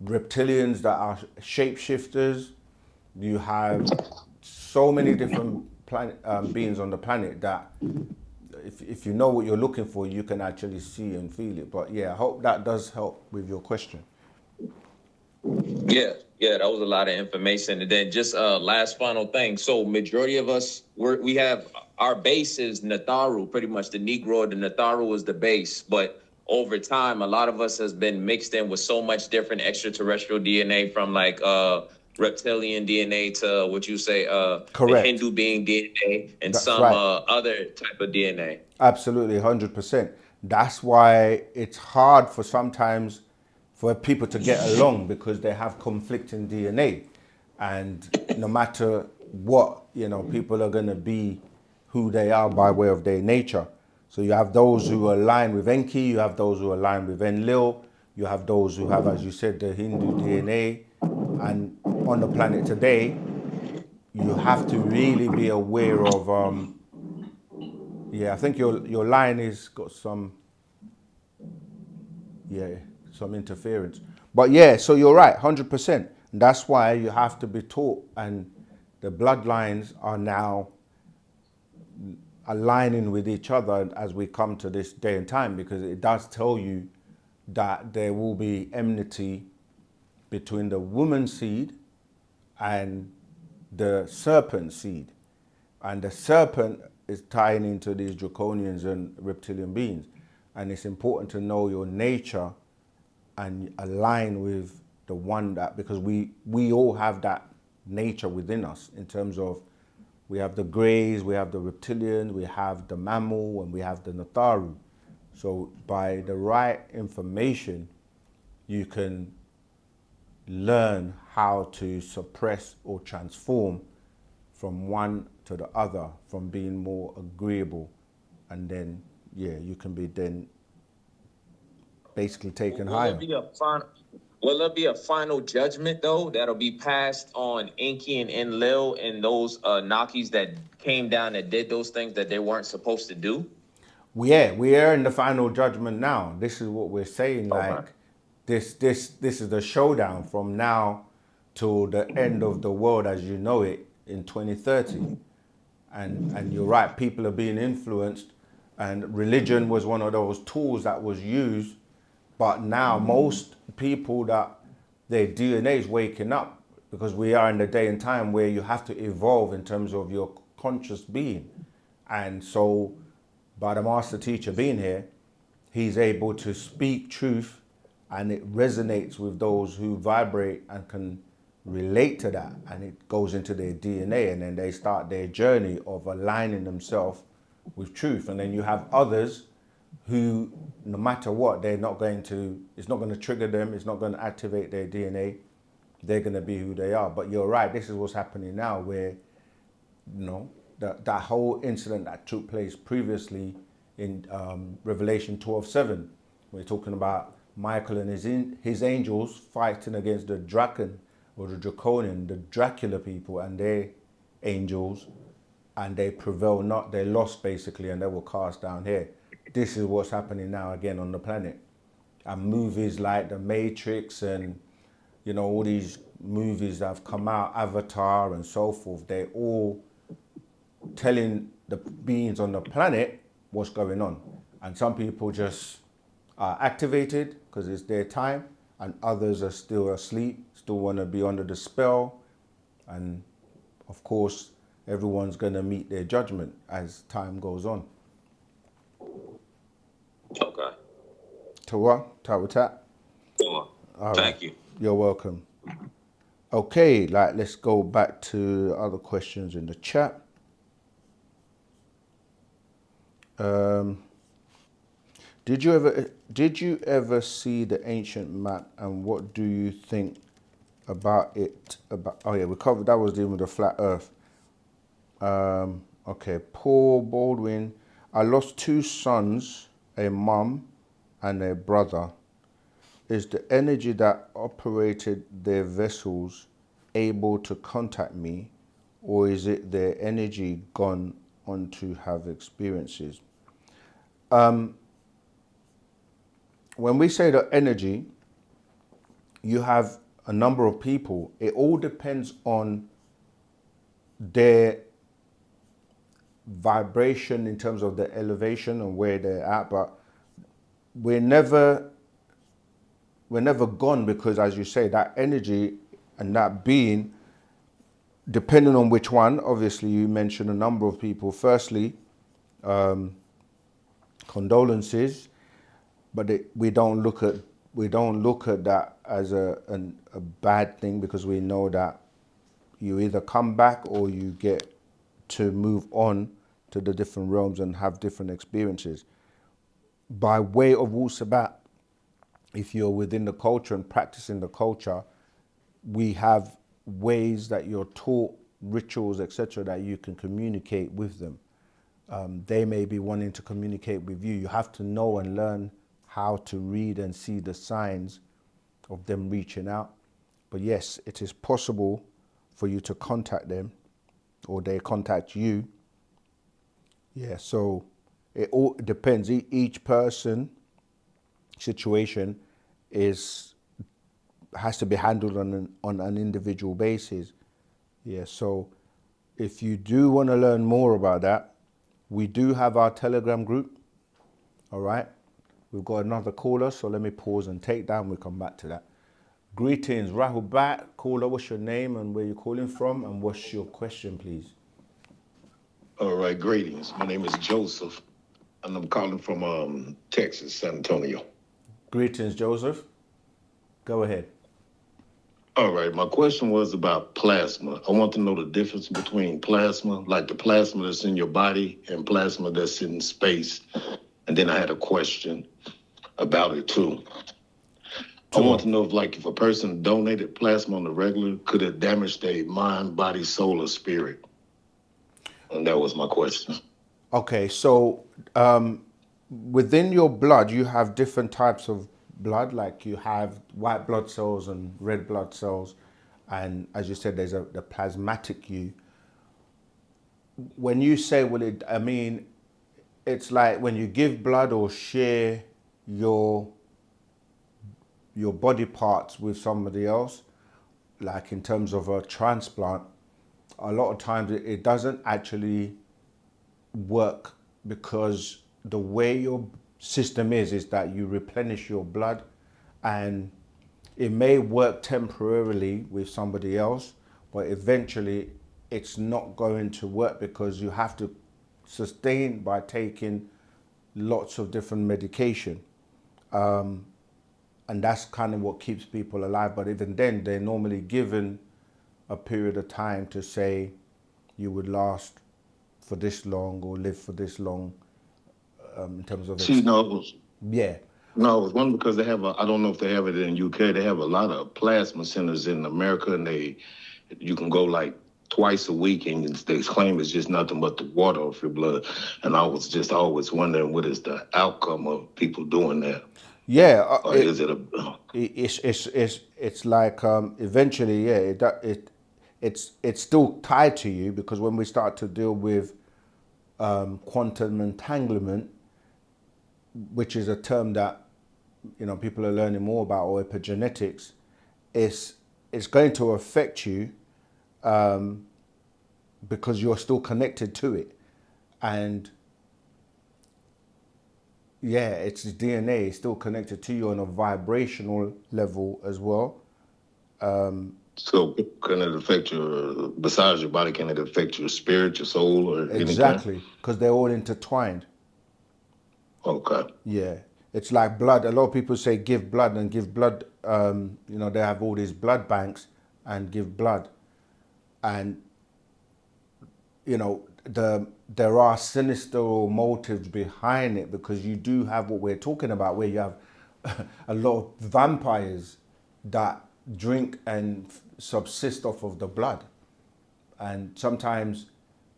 reptilians that are shapeshifters. You have so many different beings on the planet that if you know what you're looking for, you can actually see and feel it. But yeah, I hope that does help with your question. Yeah, yeah, that was a lot of information. And then just last final thing. So majority of us we have our base is Natharu, pretty much the Negro. The Natharu is the base, but over time, a lot of us has been mixed in with so much different extraterrestrial DNA, from like reptilian DNA to what you say the Correct. Hindu being DNA and That's some right. other type of DNA. Absolutely, 100%. That's why it's hard for sometimes for people to get along, because they have conflicting DNA. And no matter what, you know, people are going to be who they are by way of their nature. So you have those who align with Enki, you have those who align with Enlil, you have those who have, as you said, the Hindu DNA. And on the planet today, you have to really be aware of yeah, I think your line is got some, yeah, some interference. But yeah, so you're right, 100%. That's why you have to be taught, and the bloodlines are now aligning with each other as we come to this day and time, because it does tell you that there will be enmity between the woman seed and the serpent seed. And the serpent is tying into these draconians and reptilian beings. And it's important to know your nature and align with the one that, because we all have that nature within us, in terms of we have the greys, we have the reptilians, we have the mammal, and we have the Natharu. So by the right information, you can learn how to suppress or transform from one to the other, from being more agreeable, and then yeah, you can be then basically taken higher. Will there be a final judgment though that'll be passed on Enki and Enlil and those Nakis that came down that did those things that they weren't supposed to do? Yeah, we are in the final judgment now. This is what we're saying. Okay. Like this is the showdown from now till the end of the world as you know it in 2030. And you're right, people are being influenced, and religion was one of those tools that was used. But now most people, that their DNA is waking up, because we are in the day and time where you have to evolve in terms of your conscious being. And so by the master teacher being here, he's able to speak truth, and it resonates with those who vibrate and can relate to that, and it goes into their DNA, and then they start their journey of aligning themselves with truth. And then you have others who, no matter what, they're not going to, it's not going to trigger them, it's not going to activate their DNA, they're going to be who they are. But you're right, this is what's happening now, where, you know, that whole incident that took place previously in Revelation 12:7, we're talking about Michael and his angels fighting against the Draken, or the Draconian, the Dracula people and their angels, and they prevail not, they lost basically, and they were cast down here. This is what's happening now again on the planet. And movies like The Matrix and, you know, all these movies that have come out, Avatar and so forth, they're all telling the beings on the planet what's going on. And some people just are activated because it's their time, and others are still asleep, still want to be under the spell, And of course, everyone's going to meet their judgment as time goes on. Okay. Tawa, Tawata. Cool. Thank you. You're welcome. Okay, let's go back to other questions in the chat. Did you ever see the ancient map, and what do you think about it? Oh yeah, we covered that. Was dealing with the flat Earth. Okay, Paul Baldwin. I lost 2 sons, a mum, and a brother. Is the energy that operated their vessels able to contact me, or is it their energy gone on to have experiences? When we say the energy, you have a number of people. It all depends on their vibration in terms of the elevation and where they're at, but we're never gone, because as you say, that energy and that being, depending on which one, obviously you mentioned a number of people. Firstly, condolences, but we don't look at that as a bad thing, because we know that you either come back or you get to move on to the different realms and have different experiences. By way of Wu-Sabat, if you're within the culture and practicing the culture, we have ways that you're taught, rituals, etc., that you can communicate with them. They may be wanting to communicate with you. You have to know and learn how to read and see the signs of them reaching out. But yes, it is possible for you to contact them, or they contact you. Yeah, so it all depends. Each person situation has to be handled on an individual basis. Yeah, so if you do want to learn more about that, we do have our Telegram group. All right, we've got another caller, so let me pause and take that, and we'll come back to that. Greetings, Rahul Bat. Caller, what's your name and where you're calling from, and what's your question, please? All right, greetings. My name is Joseph, and I'm calling from Texas, San Antonio. Greetings, Joseph. Go ahead. All right, my question was about plasma. I want to know the difference between plasma, like the plasma that's in your body, and plasma that's in space. And then I had a question about it too. I want to know if a person donated plasma on the regular, could it damage their mind, body, soul, or spirit? And that was my question. Okay, so within your blood, you have different types of blood. Like you have white blood cells and red blood cells, and as you said, there's the plasmatic you. When you say, it's like when you give blood or share your body parts with somebody else, like in terms of a transplant. A lot of times it doesn't actually work, because the way your system is that you replenish your blood, and it may work temporarily with somebody else, but eventually it's not going to work, because you have to sustain by taking lots of different medication. And that's kind of what keeps people alive. But even then, they're normally given a period of time to say you would last for this long or live for this long, in terms of See, no, it was, yeah. No, it was one because they have I don't know if they have it in UK. They have a lot of plasma centers in America, and you can go like twice a week, and they claim it's just nothing but the water off your blood. And I was just always wondering, what is the outcome of people doing that? Yeah, Or is it it's like eventually, yeah, it's still tied to you, because when we start to deal with quantum entanglement, which is a term that people are learning more about, or epigenetics, it's going to affect you, because you're still connected to it, and yeah, it's DNA, it's still connected to you on a vibrational level as well. So can it affect your, besides your body, can it affect your spirit, your soul, or anything? Exactly, because they're all intertwined. Okay. Yeah, it's like blood. A lot of people say give blood and give blood. They have all these blood banks and give blood, and there are sinister motives behind it, because you do have what we're talking about, where you have a lot of vampires that drink and subsist off of the blood, and sometimes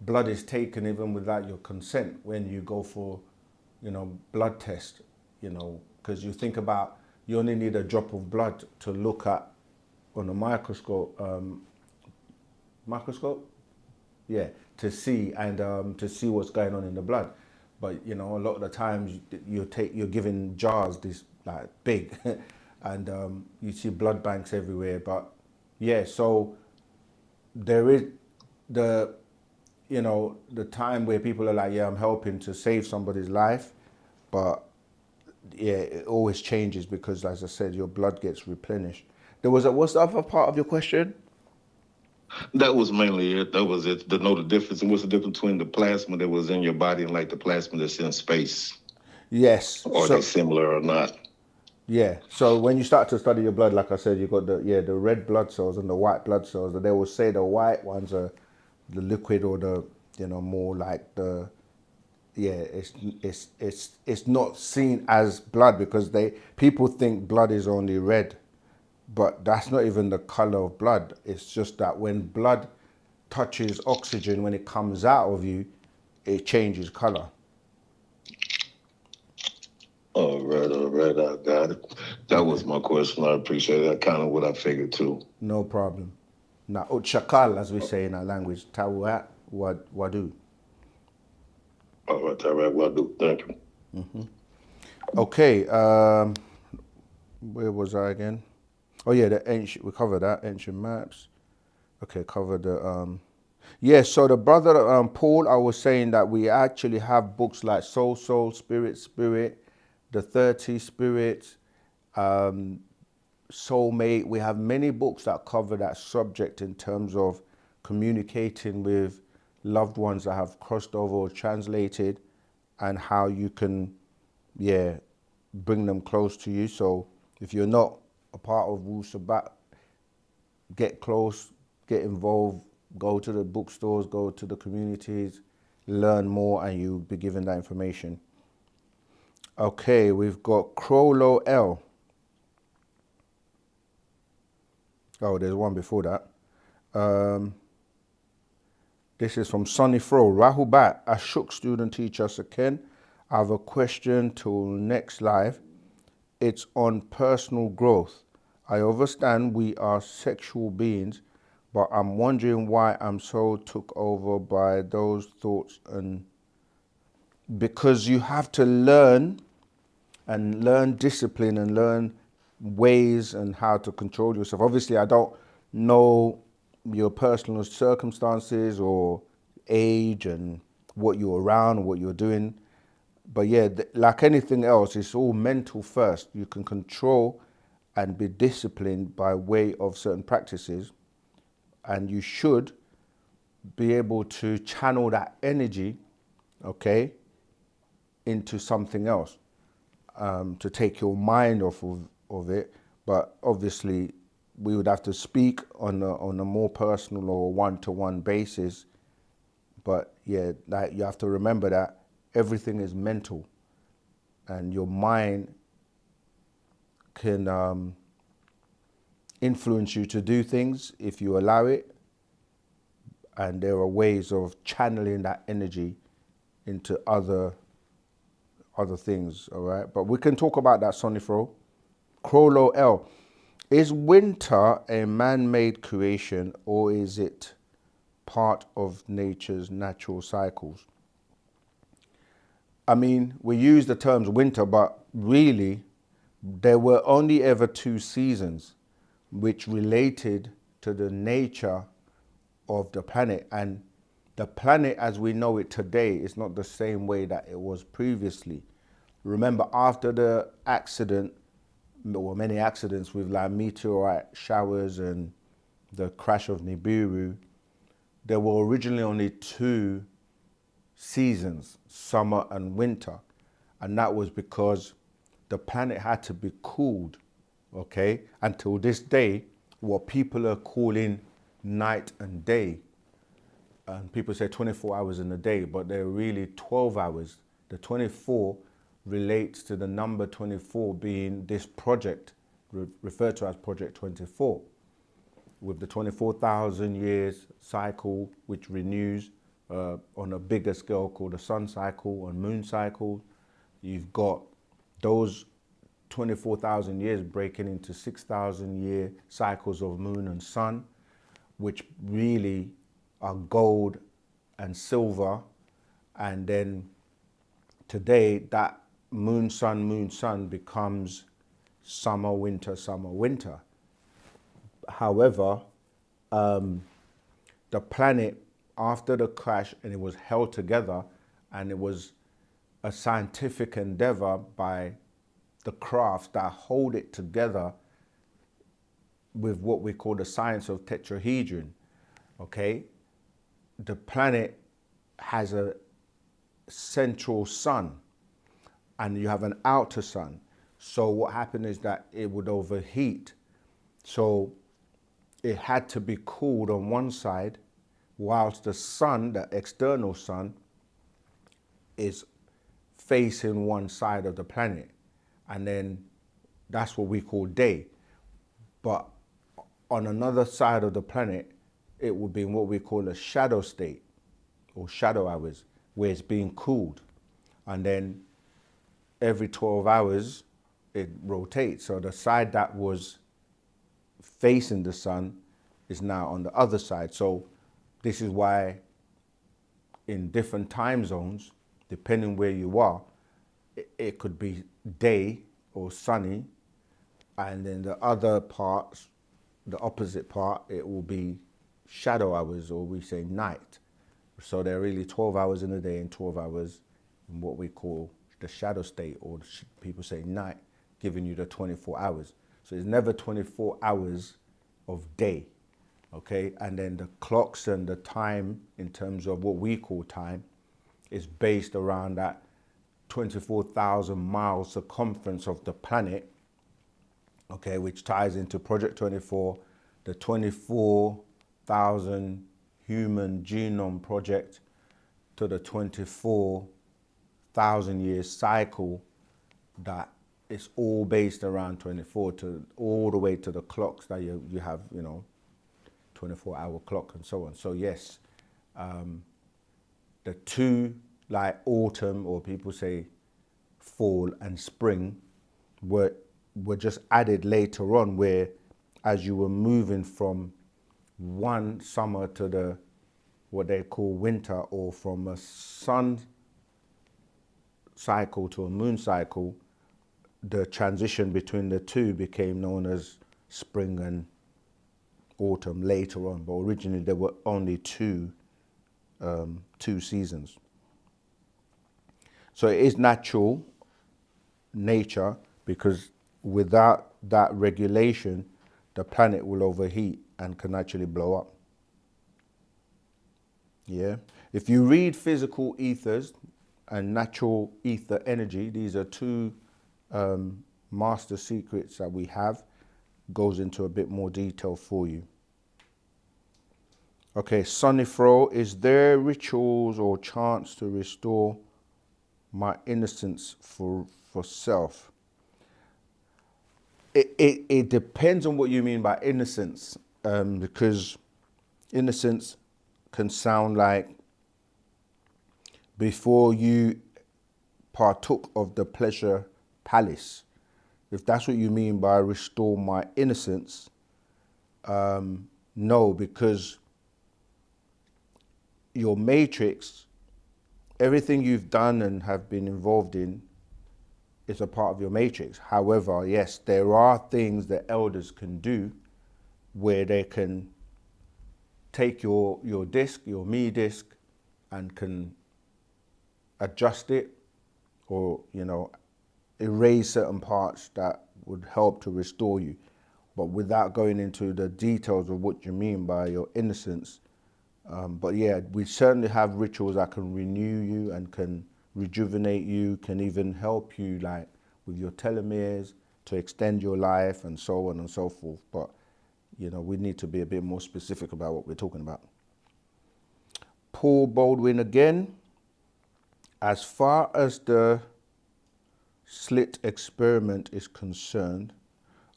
blood is taken even without your consent when you go for blood test, because you think about, you only need a drop of blood to look at on a microscope, yeah, to see, and to see what's going on in the blood. But a lot of the times you're given jars this like big, and you see blood banks everywhere. But yeah, so there is the the time where people are like, yeah, I'm helping to save somebody's life, but yeah, it always changes, because as I said, your blood gets replenished. What's the other part of your question? That was mainly it. That was it. To know the difference. And what's the difference between the plasma that was in your body and like the plasma that's in space? Yes. Are they similar or not? Yeah. So when you start to study your blood, like I said, you've got the red blood cells and the white blood cells. And they will say the white ones are the liquid, or the more like the it's not seen as blood, because people think blood is only red, but that's not even the color of blood. It's just that when blood touches oxygen, when it comes out of you, it changes color. All right, I got it. That was my question. I appreciate it. That's kind of what I figured too. No problem. Now, chakal, as we say in our language, tawat wadu. All right, well, I do. Thank you. Okay, where was I again? Oh yeah, we covered that, ancient maps. Okay, covered the yeah, so the brother Paul, I was saying that we actually have books like Soul, Spirit, the 30 Spirits, Soulmate. We have many books that cover that subject in terms of communicating with loved ones that have crossed over or translated, and how you can, bring them close to you. So if you're not a part of Wu-Sabat, get close, get involved, go to the bookstores, go to the communities, learn more, and you'll be given that information. Okay, we've got Crollo L. Oh, there's one before that. This is from Sonny Fro. Rahubat, Ashok student teacher Saken. I have a question till next live. It's on personal growth. I understand we are sexual beings, but I'm wondering why I'm so took over by those thoughts, and because you have to learn discipline and learn ways and how to control yourself. Obviously, I don't know your personal circumstances or age and what you're around, what you're doing. But yeah, like anything else, it's all mental first. You can control and be disciplined by way of certain practices, and you should be able to channel that energy, okay, into something else, to take your mind off of it. But obviously, we would have to speak on a more personal or one-to-one basis. But yeah, like, you have to remember that everything is mental, and your mind can influence you to do things if you allow it. And there are ways of channeling that energy into other things, all right? But we can talk about that, Sonifro. Crollo L. Is winter a man-made creation, or is it part of nature's natural cycles? I mean, we use the terms winter, but really there were only ever two seasons which related to the nature of the planet. And the planet as we know it today is not the same way that it was previously. Remember, after the accident, or many accidents with like meteorite showers and the crash of Nibiru, there were originally only two seasons, summer and winter. And that was because the planet had to be cooled, okay? Until this day, what people are calling night and day. And people say 24 hours in a day, but they're really 12 hours. The 24 relates to the number 24 being this project, referred to as Project 24, with the 24,000 years cycle, which renews on a bigger scale called the sun cycle and moon cycle. You've got those 24,000 years breaking into 6,000 year cycles of moon and sun, which really are gold and silver. And then today that moon, sun becomes summer, winter, summer, winter. However, the planet, after the crash, and it was held together, and it was a scientific endeavor by the crafts that hold it together with what we call the science of tetrahedron, okay? The planet has a central sun, and you have an outer sun. So what happened is that it would overheat. So it had to be cooled on one side, whilst the sun, the external sun, is facing one side of the planet. And then that's what we call day. But on another side of the planet, it would be in what we call a shadow state, or shadow hours, where it's being cooled. And then every 12 hours, it rotates. So the side that was facing the sun is now on the other side. So this is why in different time zones, depending where you are, it could be day or sunny, and then the other parts, the opposite part, it will be shadow hours, or we say night. So they're really 12 hours in a day and 12 hours in what we call the shadow state, or people say night, giving you the 24 hours. So it's never 24 hours of day, okay? And then the clocks and the time, in terms of what we call time, is based around that 24,000 mile circumference of the planet, okay, which ties into Project 24, the 24,000 human genome project, to the 24,000 year cycle that is all based around 24, to all the way to the clocks that you have, 24-hour clock and so on. So yes, the two, like autumn, or people say fall and spring, were just added later on, where as you were moving from one summer to the what they call winter, or from a sun cycle to a moon cycle, the transition between the two became known as spring and autumn later on. But originally there were only two seasons. So it is natural nature, because without that regulation, the planet will overheat and can actually blow up. Yeah. If you read Physical Ethers and Natural Ether Energy, these are two master secrets that we have. Goes into a bit more detail for you. Okay, Sonifro, is there rituals or chants to restore my innocence for self? It depends on what you mean by innocence, because innocence can sound like before you partook of the pleasure palace. If that's what you mean by restore my innocence, no, because your matrix, everything you've done and have been involved in, is a part of your matrix. However, yes, there are things that elders can do where they can take your disc, your me disc, and can adjust it, or erase certain parts that would help to restore you. but without going into the details of what you mean by your innocence. But yeah, we certainly have rituals that can renew you and can rejuvenate you, can even help you like with your telomeres to extend your life and so on and so forth. But you know, we need to be a bit more specific about what we're talking about. Paul Baldwin again. As far as the slit experiment is concerned,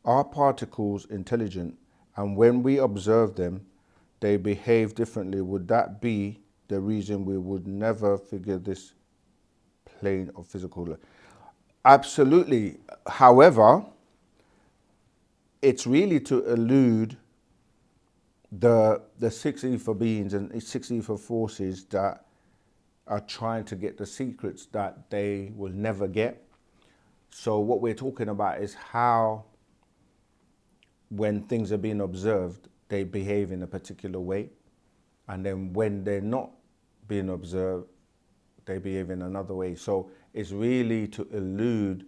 are particles intelligent? And when we observe them, they behave differently. Would that be the reason we would never figure this plane of physical life? Absolutely. However, it's really to elude the six ether beings and six ether forces that are trying to get the secrets that they will never get. So what we're talking about is how, when things are being observed, they behave in a particular way. And then when they're not being observed, they behave in another way. So it's really to elude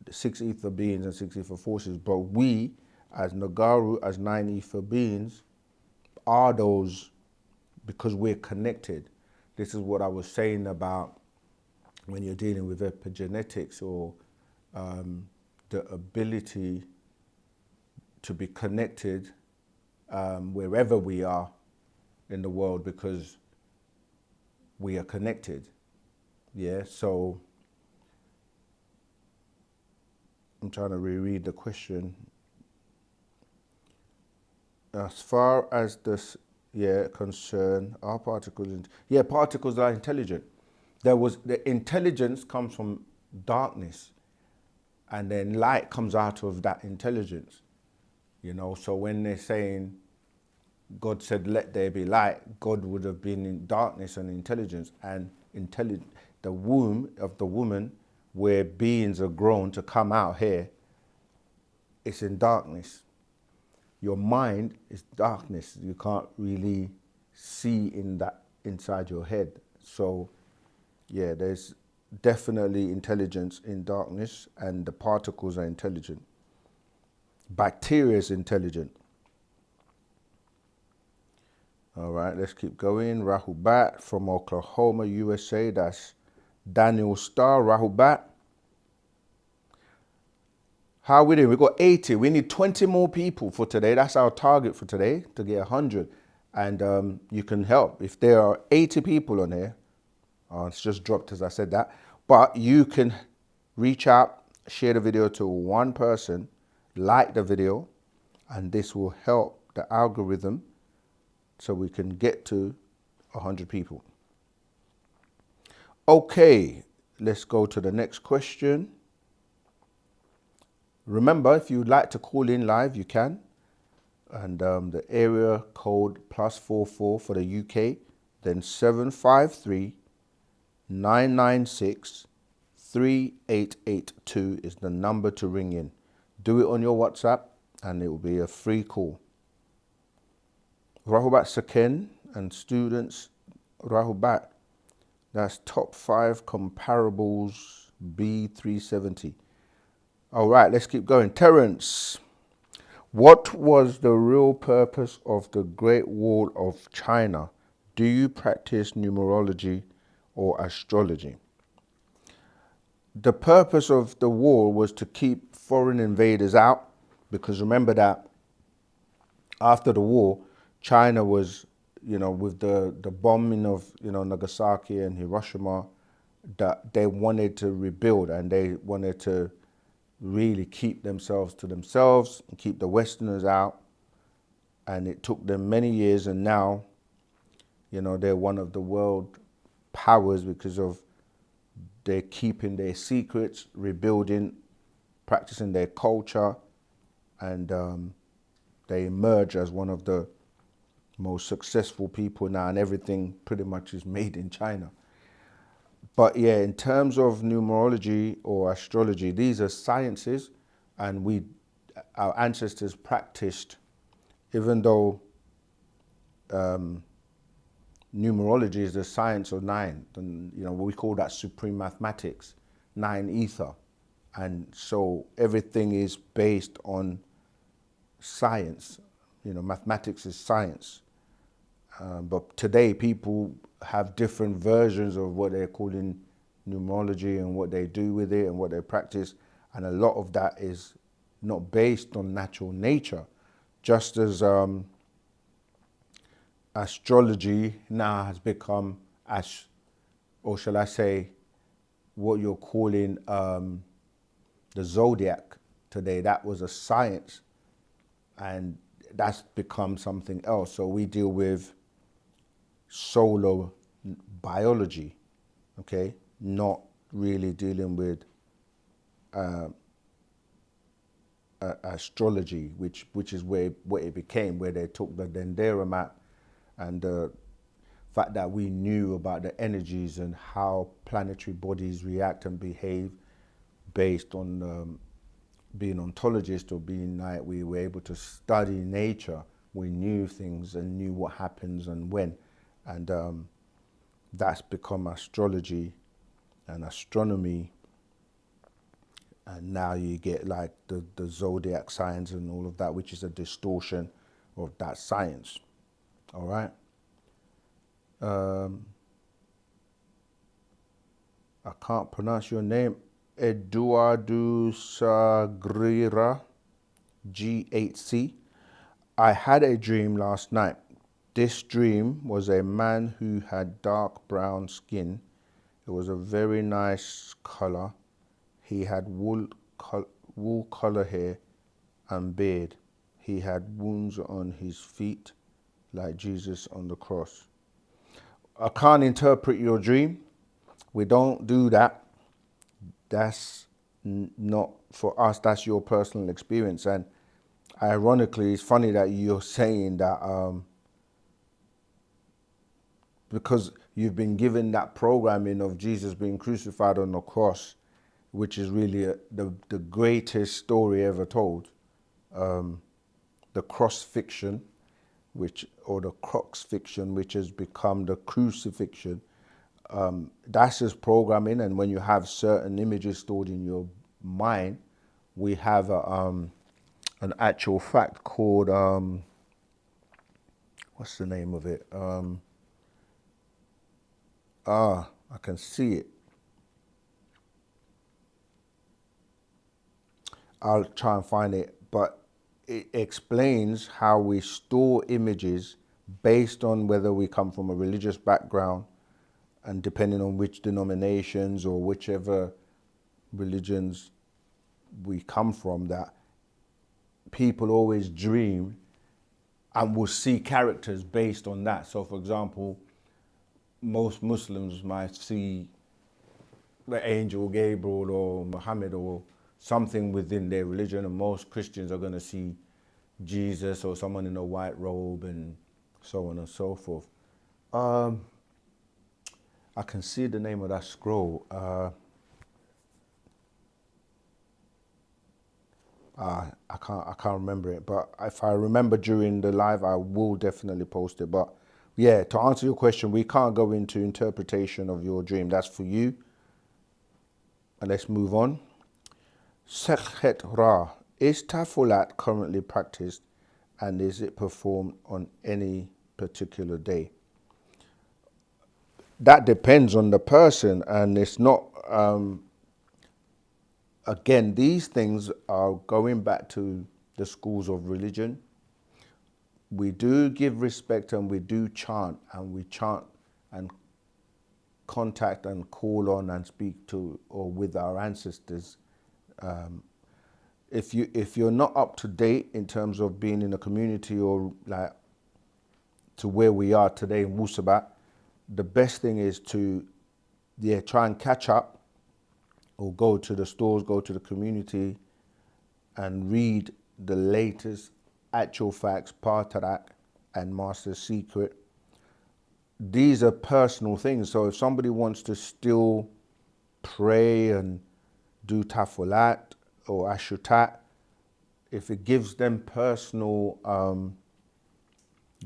the six ether beings and six ether forces. But we, as Nagaru, as nine ether beings, are those because we're connected. This is what I was saying about when you're dealing with epigenetics or the ability to be connected wherever we are in the world because we are connected. Yeah, so I'm trying to reread the question. As far as this, concern, are particles, particles are intelligent. The intelligence comes from darkness, and then light comes out of that intelligence. You know, so when they're saying God said, let there be light, God would have been in darkness and intelligence. And the womb of the woman, where beings are grown to come out here, it's in darkness. Your mind is darkness. You can't really see in that inside your head. So, yeah, there's definitely intelligence in darkness, and the particles are intelligent. Bacteria is intelligent. All right, let's keep going. Rahubat from Oklahoma, USA. That's Daniel Starr. Rahubat. How are we doing? We got 80. We need 20 more people for today. That's our target for today, to get 100. And you can help. If there are 80 people on here, it's just dropped as I said that, but you can reach out, share the video to one person, like the video, and this will help the algorithm so we can get to 100 people. Okay, let's go to the next question. Remember, if you'd like to call in live, you can. And the area code +44 for the UK, then 753 996 3882 is the number to ring in. Do it on your WhatsApp and it will be a free call. Rahubat Saken and students, Rahubat, that's top 5 comparables B370. All right, let's keep going. Terence, what was the real purpose of the Great Wall of China? Do you practice numerology or astrology? The purpose of the wall was to keep foreign invaders out, because remember that after the war, China was, with the bombing of, Nagasaki and Hiroshima, that they wanted to rebuild and they wanted to really keep themselves to themselves and keep the Westerners out. And it took them many years, and now, they're one of the world powers because of they're keeping their secrets, rebuilding, practicing their culture, and they emerge as one of the most successful people now, and everything pretty much is made in China. But yeah, in terms of numerology or astrology, these are sciences, and our ancestors practiced, even though numerology is the science of 9, and we call that supreme mathematics, 9 ether, and so everything is based on science. Mathematics is science. But today people have different versions of what they're calling numerology and what they do with it and what they practice. And a lot of that is not based on natural nature, just as astrology now has become, or shall I say, what you're calling the zodiac today. That was a science, and that's become something else. So we deal with solar biology, okay, not really dealing with astrology, which is what it became, where they took the Dendera map and the fact that we knew about the energies and how planetary bodies react and behave based on being ontologists or being like we were able to study nature. We knew things and knew what happens and when, and that's become astrology and astronomy. And now you get like the zodiac signs and all of that, which is a distortion of that science. All right. I can't pronounce your name. Eduardo Sagrera, G8C. I had a dream last night. This dream was a man who had dark brown skin. It was a very nice color. He had wool color hair and beard. He had wounds on his feet like Jesus on the cross. I can't interpret your dream. We don't do that. That's not for us. That's your personal experience. And ironically, it's funny that you're saying that because you've been given that programming of Jesus being crucified on the cross, which is really the greatest story ever told. The cross fiction, or the crox fiction, which has become the crucifixion. That's just programming, and when you have certain images stored in your mind, we have an actual fact called, what's the name of it? I can see it. I'll try and find it, but it explains how we store images based on whether we come from a religious background, and depending on which denominations or whichever religions we come from, that people always dream and will see characters based on that. So for example, most Muslims might see the angel Gabriel or Muhammad or something within their religion, and most Christians are going to see Jesus or someone in a white robe and so on and so forth. I can see the name of that scroll. I can't remember it, but if I remember during the live, I will definitely post it. But yeah, to answer your question, we can't go into interpretation of your dream. That's for you. And let's move on. Sekhet Ra. Is Tafolat currently practiced, and is it performed on any particular day? That depends on the person, and it's not, again, these things are going back to the schools of religion. We do give respect and we do chant, and we chant and contact and call on and speak to or with our ancestors. If you're not up to date in terms of being in a community or like to where we are today in Wu-Sabat, the best thing is to try and catch up, or go to the stores, go to the community and read the latest actual facts, Partarak and Master's Secret. These are personal things. So if somebody wants to still pray and do Tafolat or Ashutat, if it gives them personal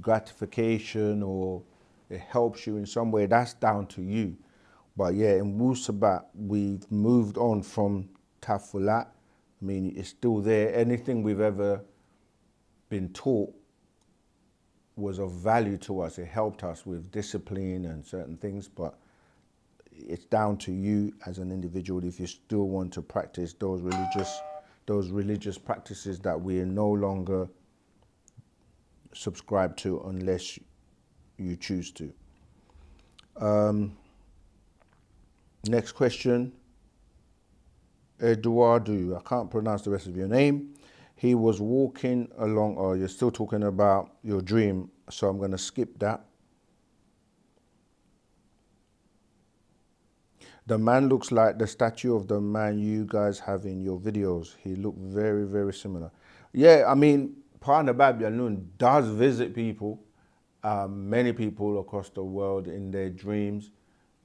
gratification or it helps you in some way, that's down to you. But yeah, in Wu-Sabat, we've moved on from Tafolat. I mean, it's still there. Anything we've ever been taught was of value to us. It helped us with discipline and certain things, but it's down to you as an individual if you still want to practice those religious practices that we are no longer subscribe to unless you choose to. Next question. Eduardo, I can't pronounce the rest of your name. He was walking along, or you're still talking about your dream, so I'm going to skip that. The man looks like the statue of the man you guys have in your videos. He looked very, very similar. Yeah, I mean, Partner Babylon does visit people, many people across the world in their dreams,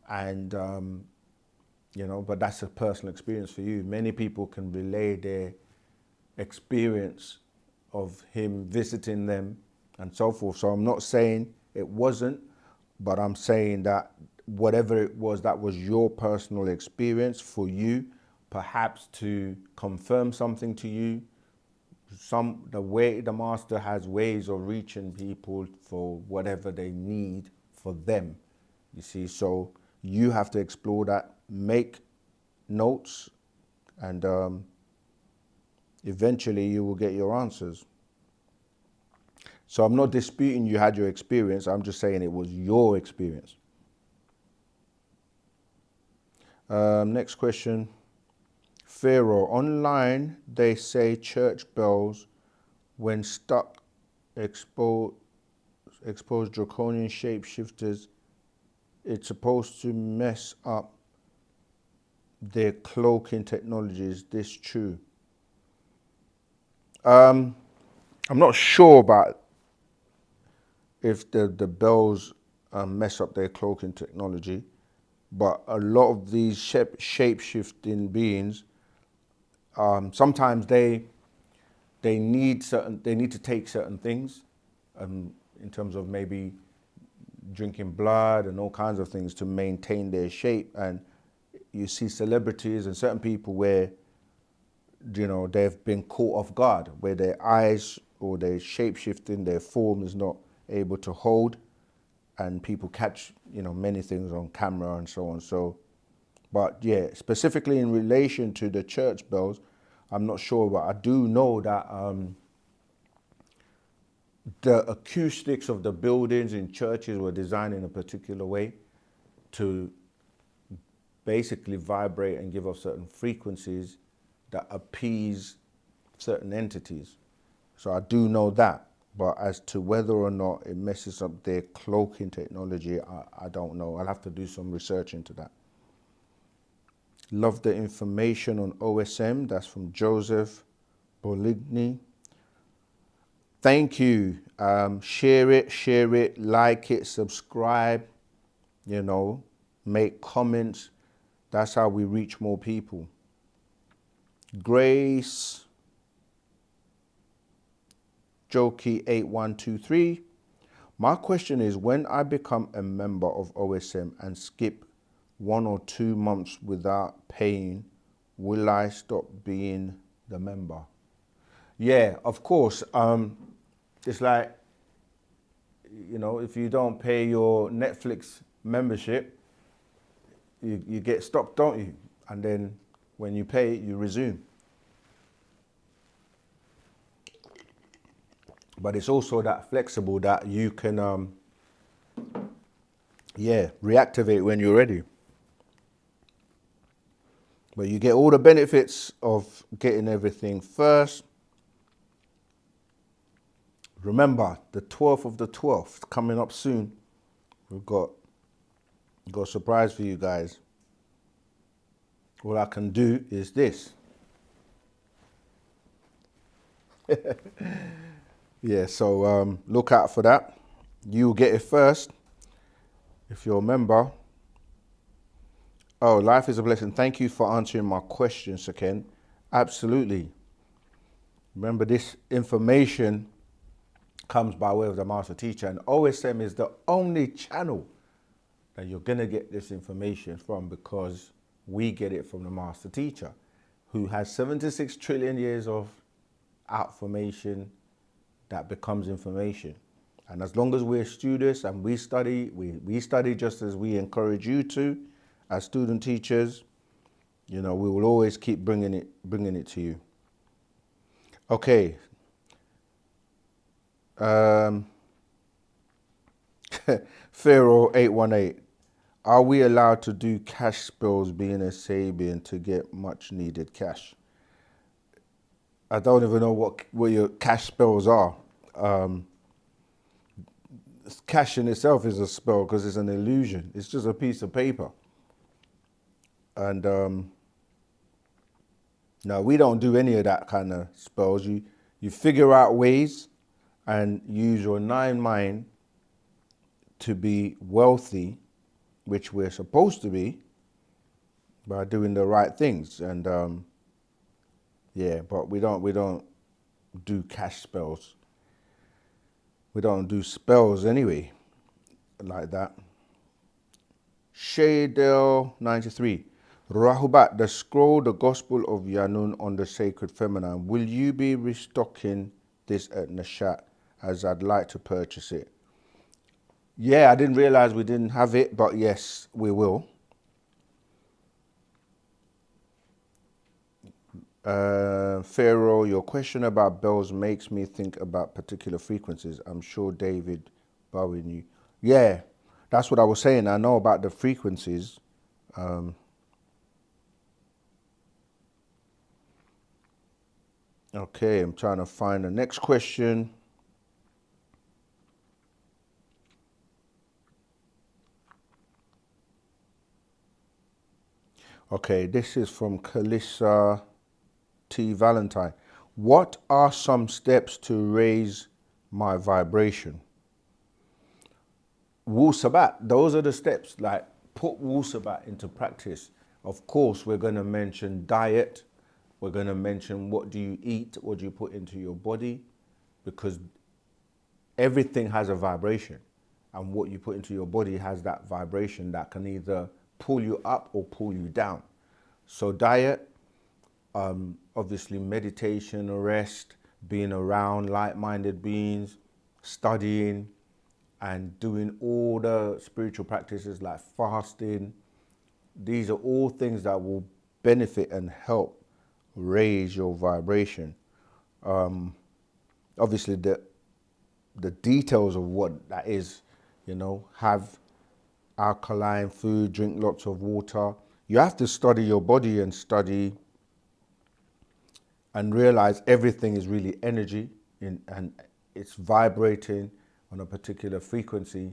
and you know, but that's a personal experience for you. Many people can relay their experience of him visiting them and so forth. So I'm not saying it wasn't, but I'm saying that whatever it was, that was your personal experience for you, perhaps to confirm something to you. The way the master has ways of reaching people for whatever they need for them, you see. So you have to explore that, make notes, and eventually you will get your answers. So I'm not disputing you had your experience. I'm just saying it was your experience. Next question. Pharaoh, online they say church bells, when stuck, expose draconian shapeshifters. It's supposed to mess up their cloaking technology. Is this true? I'm not sure about if the bells mess up their cloaking technology, but a lot of these shape-shifting beings, sometimes they need to take certain things, in terms of maybe drinking blood and all kinds of things to maintain their shape. And you see celebrities and certain people where, you know, they've been caught off guard, where their eyes or their shape-shifting, their form is not able to hold, and people catch, you know, many things on camera and so on. So, but yeah, specifically in relation to the church bells, I'm not sure, but I do know that the acoustics of the buildings in churches were designed in a particular way to basically vibrate and give off certain frequencies that appease certain entities. So I do know that, but as to whether or not it messes up their cloaking technology, I don't know. I'll have to do some research into that. Love the information on OSM. That's from Joseph Boligny. Thank you. Share it, like it, subscribe, you know, make comments. That's how we reach more people. Grace Jokey 8123. My question is, when I become a member of OSM and skip 1 or 2 months without paying, will I stop being the member? Yeah, of course. It's like, you know, if you don't pay your Netflix membership, you get stopped, don't you? And then when you pay, you resume. But it's also that flexible that you can, reactivate when you're ready. But you get all the benefits of getting everything first. Remember, the 12th of the 12th coming up soon. We've got a surprise for you guys. All I can do is this. Yeah, so look out for that. You'll get it first if you're a member. Oh, life is a blessing. Thank you for answering my question, Saken. Absolutely. Remember, this information comes by way of the master teacher, and OSM is the only channel that you're going to get this information from, because we get it from the master teacher, who has 76 trillion years of information that becomes information. And as long as we're students and we study, we study just as we encourage you to, as student teachers, you know, we will always keep bringing it to you. Okay. Pharaoh 818. Are we allowed to do cash spills being a Sabian to get much needed cash? I don't even know what your cash spells are. Cash in itself is a spell because it's an illusion. It's just a piece of paper. And no, we don't do any of that kind of spells. You figure out ways and use your 9 mind to be wealthy, which we're supposed to be, by doing the right things. And yeah, but we don't do cash spells. We don't do spells anyway, like that. Shaydel 93. Rahubat, the scroll, the Gospel of Yanun on the Sacred Feminine. Will you be restocking this at Nashat, as I'd like to purchase it? Yeah, I didn't realize we didn't have it, but yes, we will. Pharaoh, your question about bells makes me think about particular frequencies. I'm sure David Bowie knew. Yeah, that's what I was saying. I know about the frequencies. Okay, I'm trying to find the next question. Okay, this is from Kalissa T. Valentine. What are some steps to raise my vibration? Wu-Sabat, those are the steps. Like, put Wu-Sabat into practice. Of course, we're going to mention diet. We're going to mention what do you eat, what do you put into your body, because everything has a vibration. And what you put into your body has that vibration that can either pull you up or pull you down. So diet, obviously meditation, rest, being around like-minded beings, studying, and doing all the spiritual practices like fasting. These are all things that will benefit and help raise your vibration. Obviously, the details of what that is, you know, have alkaline food, drink lots of water. You have to study your body and study and realize everything is really energy and it's vibrating on a particular frequency,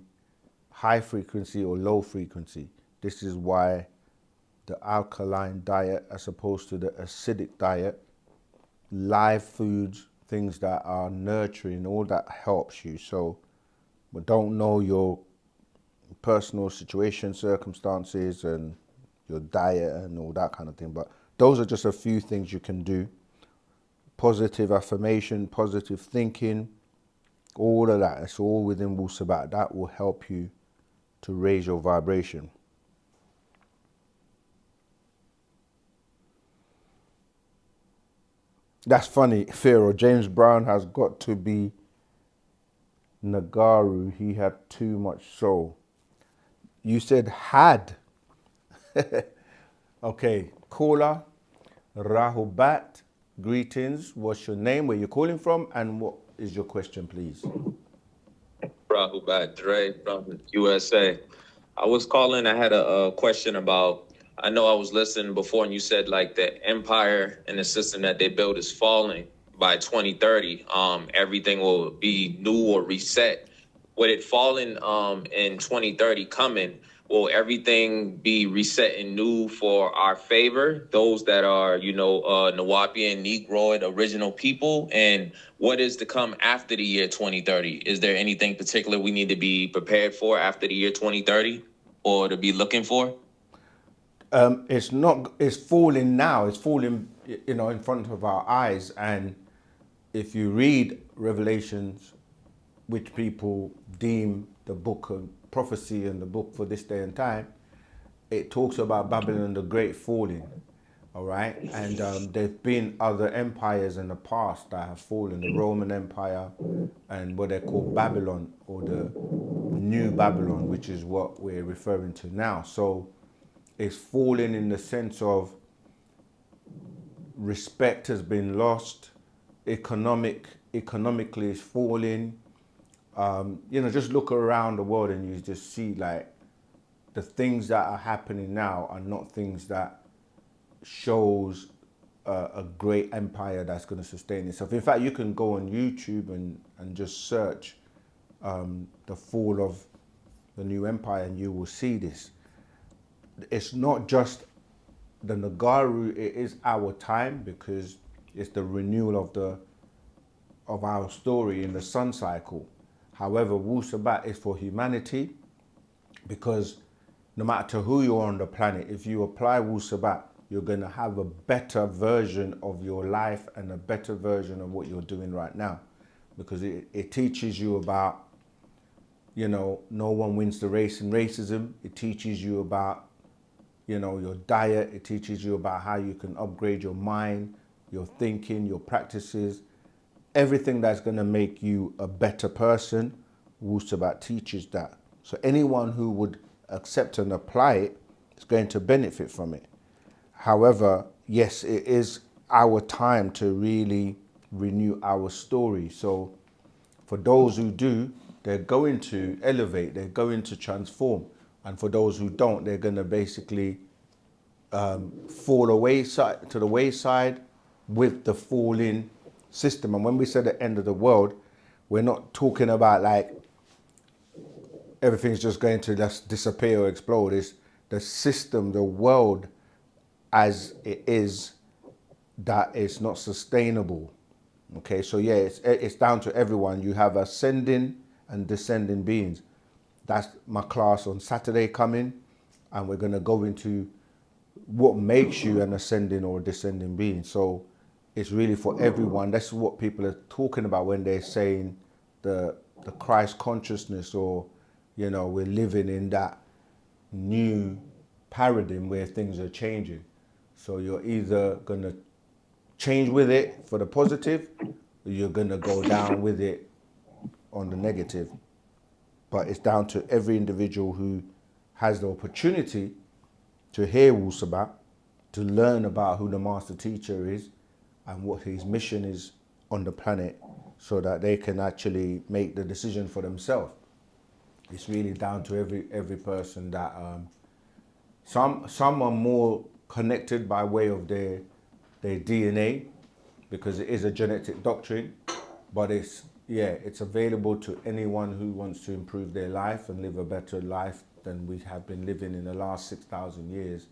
high frequency or low frequency. This is why the alkaline diet as opposed to the acidic diet, live foods, things that are nurturing, all that helps you. So, but don't know your personal situation, circumstances, and your diet and all that kind of thing. But those are just a few things you can do. Positive affirmation, positive thinking, all of that. It's all within Wu-Sabat. That will help you to raise your vibration. That's funny, Pharaoh. James Brown has got to be Nagaru. He had too much soul. You said had. Okay, caller, Rahubat, greetings. What's your name, where you're calling from, and what is your question, please? Rahubat Dre from USA. I was calling. I had a question about. I know I was listening before, and you said like the empire and the system that they built is falling by 2030. Everything will be new or reset. With it falling in 2030 coming, will everything be reset and new for our favor? Those that are, Nawapian, Negroid, original people, and what is to come after the year 2030? Is there anything particular we need to be prepared for after the year 2030 or to be looking for? It's not. It's falling now. It's falling, in front of our eyes. And if you read Revelations, which people deem the book of prophecy and the book for this day and time, it talks about Babylon the Great falling. all right? And there've been other empires in the past that have fallen, the Roman Empire and what they call Babylon, or the New Babylon, which is what we're referring to now. So it's fallen in the sense of respect has been lost, economically it's falling. Just look around the world and you just see like the things that are happening now are not things that shows a great empire that's going to sustain itself. In fact, you can go on YouTube and just search the fall of the new empire and you will see this. It's not just the Nagaru, it is our time because it's the renewal of our story in the sun cycle. However, Wu-Sabat is for humanity because no matter who you are on the planet, if you apply Wu-Sabat, you're going to have a better version of your life and a better version of what you're doing right now. Because it teaches you about, no one wins the race in racism. It teaches you about, your diet. It teaches you about how you can upgrade your mind, your thinking, your practices. Everything that's going to make you a better person, Wu-Sabat teaches that. So anyone who would accept and apply it is going to benefit from it. However, yes, it is our time to really renew our story. So for those who do, they're going to elevate, they're going to transform. And for those who don't, they're going to basically fall away to the wayside with the falling system. And when we say the end of the world, we're not talking about like everything's just going to just disappear or explode. It's the system, the world as it is, that is not sustainable. Okay, so yeah, it's down to everyone. You have ascending and descending beings. That's my class on Saturday coming, and we're going to go into what makes you an ascending or descending being. So it's really for everyone. That's what people are talking about when they're saying the Christ consciousness, or we're living in that new paradigm where things are changing. So you're either going to change with it for the positive, or you're going to go down with it on the negative. But it's down to every individual who has the opportunity to hear Wu-Sabat, to learn about who the master teacher is and what his mission is on the planet, so that they can actually make the decision for themselves. It's really down to every person that some are more connected by way of their DNA, because it is a genetic doctrine, but it's available to anyone who wants to improve their life and live a better life than we have been living in the last 6,000 years,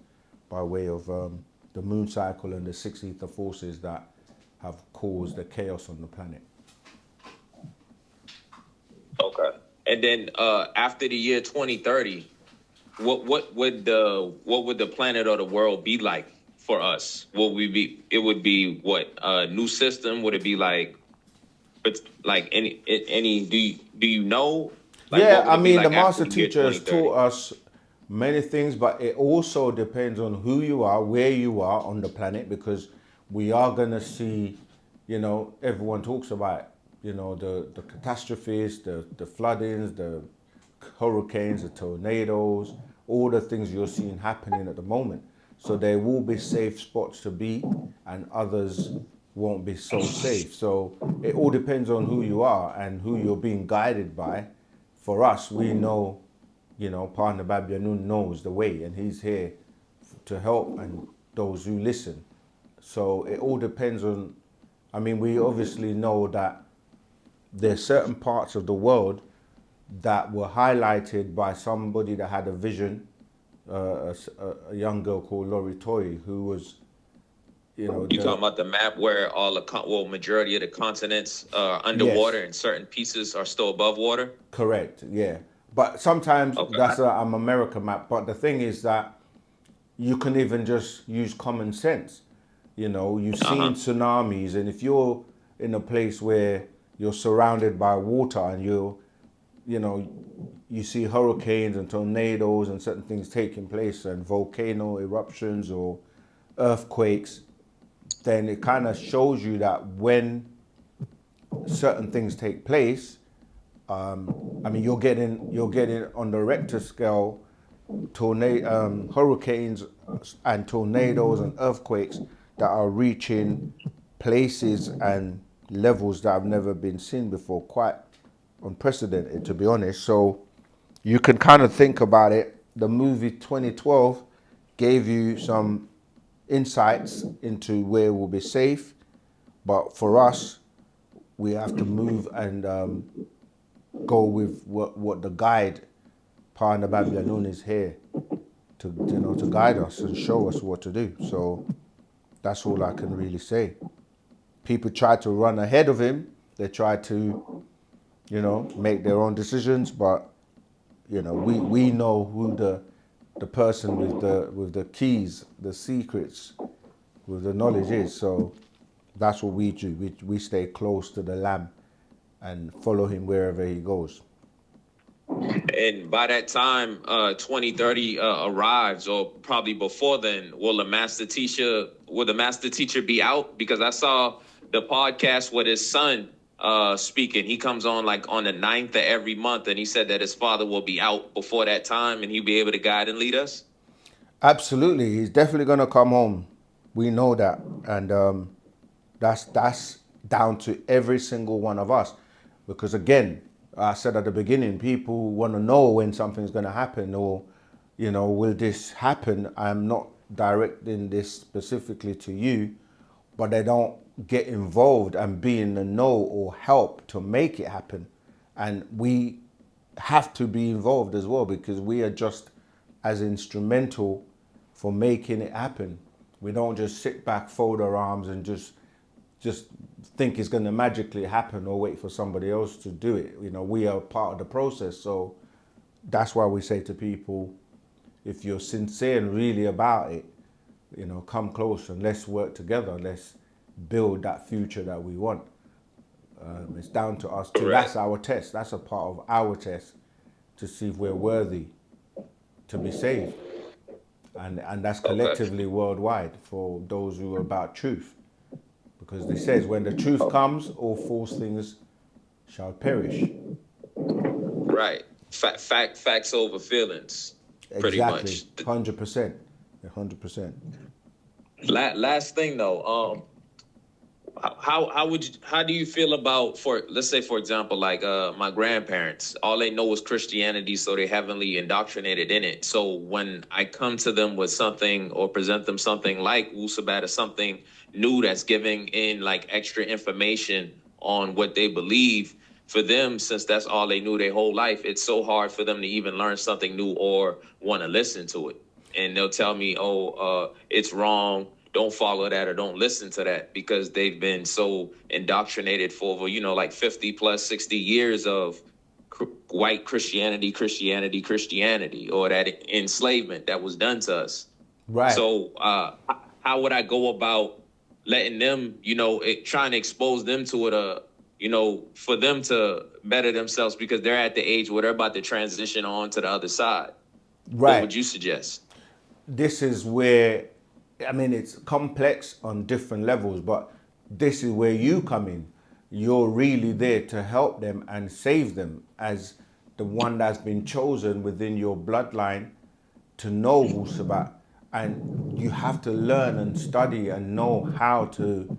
by way of the moon cycle and the six ether forces that have caused the chaos on the planet. Okay. And then after the year 2030, what would the planet or the world be like for us? It would be what, a new system? Would it be like, but like any do you know? Like, Yeah, what would I it be mean, like the master after the year teacher has 2030? taught us many things, but it also depends on who you are, where you are on the planet, because we are going to see, everyone talks about, the catastrophes, the floodings, the hurricanes, the tornadoes, all the things you're seeing happening at the moment. So there will be safe spots to be, and others won't be so safe. So it all depends on who you are and who you're being guided by. For us, we know, Partner Babianun knows the way, and he's here to help and those who listen. So it all depends on, we obviously know that there's certain parts of the world that were highlighted by somebody that had a vision, a young girl called Lori Toy, who was, You talking about the map where majority of the continents are underwater, yes, and certain pieces are still above water? correct, yeah. But sometimes Okay. that's an American map. But the thing is that you can even just use common sense. You've seen tsunamis, and if you're in a place where you're surrounded by water and you see hurricanes and tornadoes and certain things taking place and volcano eruptions or earthquakes, then it kind of shows you that when certain things take place, I mean, you're getting on the Richter scale, hurricanes and tornadoes and earthquakes that are reaching places and levels that have never been seen before, quite unprecedented, to be honest. So you can kind of think about it. The movie 2012 gave you some insights into where we'll be safe, but for us, we have to move and go with what the guide, Partner Babylon, is here to guide us and show us what to do. So that's all I can really say. People try to run ahead of him. They try to, make their own decisions, but we know who the person with the keys, the secrets, with the knowledge is. So that's what we do. We stay close to the Lamb and follow him wherever he goes. And by that time, 2030 arrives, or probably before then, will the master teacher be out? Because I saw the podcast with his son speaking. He comes on like on the 9th of every month, and he said that his father will be out before that time, and he'll be able to guide and lead us. Absolutely, he's definitely gonna come home. We know that, and that's down to every single one of us. Because again, I said at the beginning, people want to know when something's going to happen, or will this happen? I'm not directing this specifically to you, but they don't get involved and be in the know or help to make it happen. And we have to be involved as well, because we are just as instrumental for making it happen. We don't just sit back, fold our arms, and just think it's going to magically happen or wait for somebody else to do it. We are part of the process. So that's why we say to people, if you're sincere and really about it, come close and let's work together. Let's build that future that we want. It's down to us too. Correct. That's our test. That's a part of our test to see if we're worthy to be saved. And that's collectively worldwide for those who are about truth. Because it says, when the truth comes, all false things shall perish. Right. Facts over feelings. Pretty much. 100%. 100%. Last thing though, how do you feel about, let's say for example, like my grandparents, all they know is Christianity, so they're heavily indoctrinated in it. So when I come to them with something or present them something like Wu-Sabat or something new that's giving in like extra information on what they believe, for them, since that's all they knew their whole life, it's so hard for them to even learn something new or want to listen to it. And they'll tell me, it's wrong, don't follow that, or don't listen to that, because they've been so indoctrinated for over, like 50 plus 60 years of white Christianity, or that enslavement that was done to us. Right. So how would I go about letting them, trying to expose them to it, for them to better themselves, because they're at the age where they're about to transition on to the other side? Right. What would you suggest? This is where, it's complex on different levels, but this is where you come in. You're really there to help them and save them as the one that's been chosen within your bloodline to know Wu-Sabat. And you have to learn and study and know how to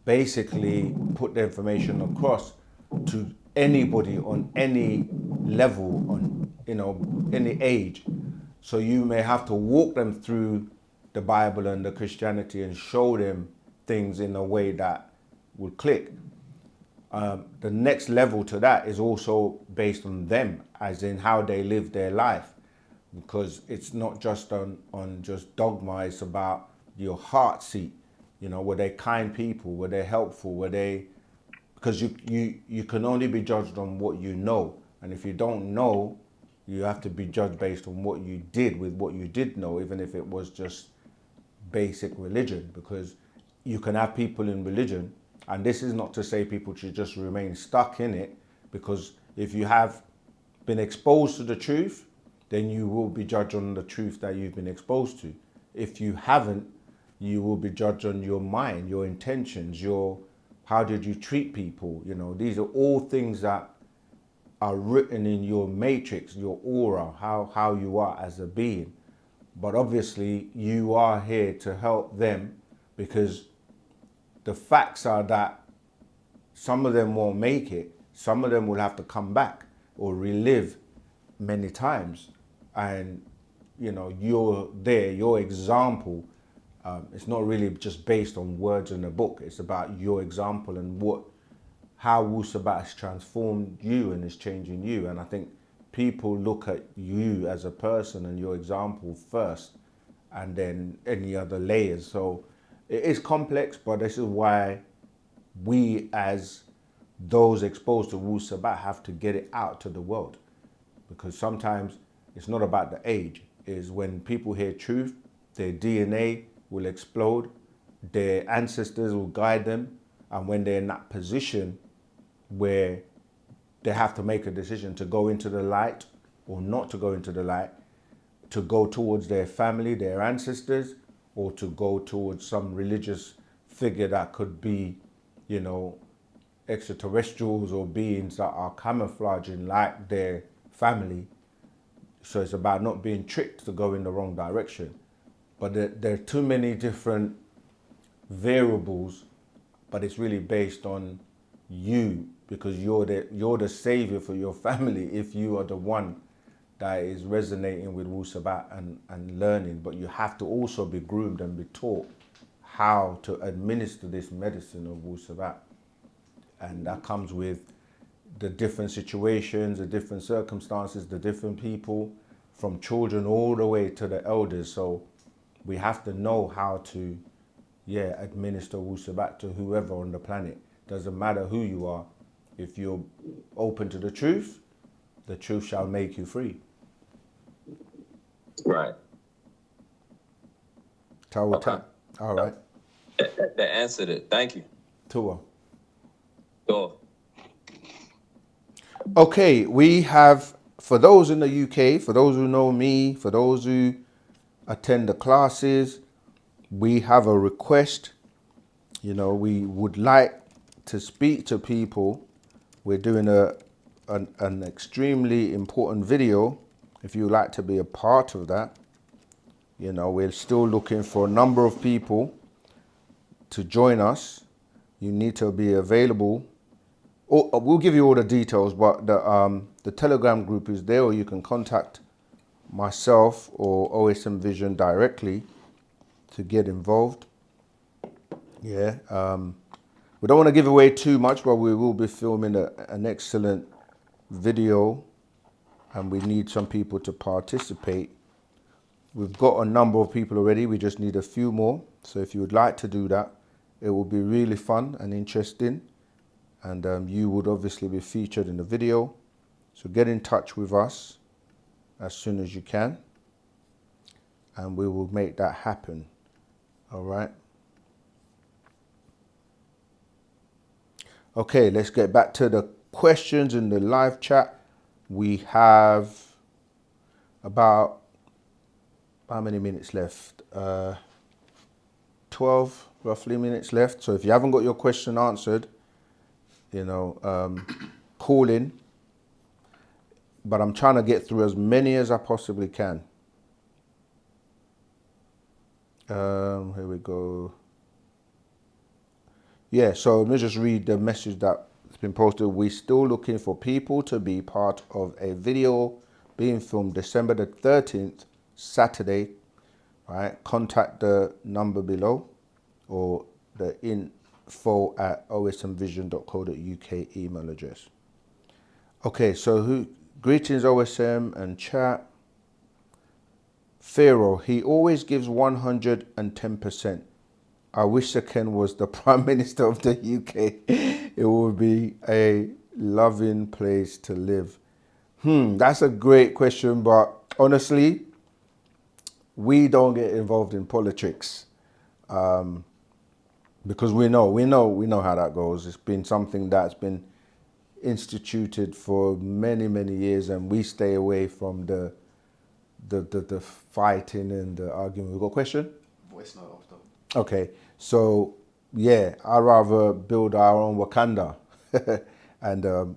basically put the information across to anybody on any level, on any age. So you may have to walk them through the Bible and the Christianity and show them things in a way that will click. The next level to that is also based on them, as in how they live their life, because it's not just on just dogma. It's about your heart seat. Were they kind people? Were they helpful? Were they? Because you can only be judged on what you know, and if you don't know, you have to be judged based on what you did with what you did know, even if it was just basic religion. Because you can have people in religion, and this is not to say people should just remain stuck in it, because if you have been exposed to the truth, then you will be judged on the truth that you've been exposed to. If you haven't, You will be judged on your mind, your intentions, your how did you treat people. You know, these are all things that are written in your matrix, your aura, how you are as a being. But obviously you are here to help them, because the facts are that some of them won't make it. Some of them will have to come back or relive many times. And, you know, you're there, your example, it's not really just based on words in a book. It's about your example and how Wu-Sabat has transformed you and is changing you. And I think people look at you as a person and your example first, and then any other layers. So it is complex, but this is why we as those exposed to Wu-Sabat have to get it out to the world. Because sometimes it's not about the age. It's when people hear truth, their DNA will explode, their ancestors will guide them, and when they're in that position where they have to make a decision to go into the light or not to go into the light, to go towards their family, their ancestors, or to go towards some religious figure that could be, you know, extraterrestrials or beings that are camouflaging like their family. So it's about not being tricked to go in the wrong direction. But there are too many different variables, but it's really based on you, because you're the savior for your family if you are the one that is resonating with Wu-Sabat and learning. But you have to also be groomed and be taught how to administer this medicine of Wu-Sabat. And that comes with the different situations, the different circumstances, the different people, from children all the way to the elders. So we have to know how to, administer Wu-Sabat to whoever on the planet. Doesn't matter who you are. If you're open to the truth shall make you free. Right. Tawata. Okay. All right. That answered it. Thank you. Tua. Go. Okay, we have, for those in the UK, for those who know me, for those who attend the classes, we have a request. You know, we would like to speak to people. We're doing an extremely important video. If you'd like to be a part of that, you know, we're still looking for a number of people to join us. You need to be available. We'll give you all the details, but the Telegram group is there, or you can contact myself or OSM Vision directly to get involved. Yeah. We don't want to give away too much, but we will be filming an excellent video, and we need some people to participate. We've got a number of people already. We just need a few more. So if you would like to do that, it will be really fun and interesting. And you would obviously be featured in the video. So get in touch with us as soon as you can, and we will make that happen. All right. Okay, let's get back to the questions in the live chat. We have about, how many minutes left? 12 roughly minutes left. So if you haven't got your question answered, you know, call in. But I'm trying to get through as many as I possibly can. Here we go. Yeah, so let me just read the message that's been posted. We're still looking for people to be part of a video being filmed December the 13th, Saturday. All right, contact the number below or the info@osmvision.co.uk email address. Okay, so greetings OSM and chat. Pharaoh, he always gives 110%. I wish Ken was the Prime Minister of the UK. It would be a loving place to live. That's a great question, but honestly, we don't get involved in politics because we know how that goes. It's been something that's been instituted for many, many years, and we stay away from the fighting and the argument. We got a question? Voice note off though. Okay, so yeah, I'd rather build our own Wakanda, and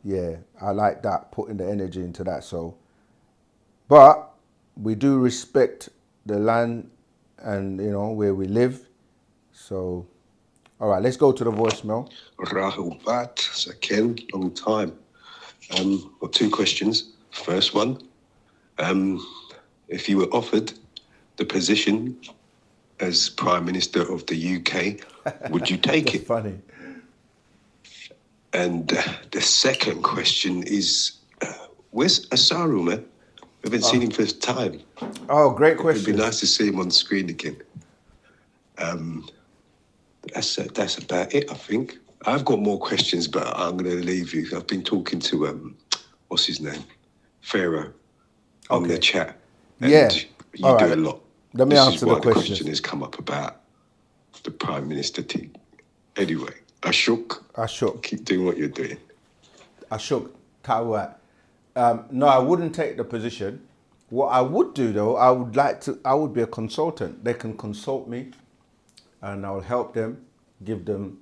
yeah, I like that, putting the energy into that. So, but we do respect the land and where we live. So, all right, let's go to the voicemail. Rahul Bhatt, so Ken, long time. Got two questions. First one, if you were offered the position as Prime Minister of the UK, would you take That's it? funny. And the second question is, where's Asaru, man? We haven't seen him for time. Oh, great It'd be question. nice to see him on screen again. That's about it, I think. I've got more questions, but I'm going to leave you. I've been talking to, what's his name? Pharaoh on the Okay. chat. And Yeah. you All do right. a lot. Let me This answer is the why the questions. question has come up about the Prime Minister thing. Anyway, Ashok, keep doing what you're doing. Ashok Tawat. No, I wouldn't take the position. What I would do though, I would be a consultant. They can consult me and I'll help them, give them,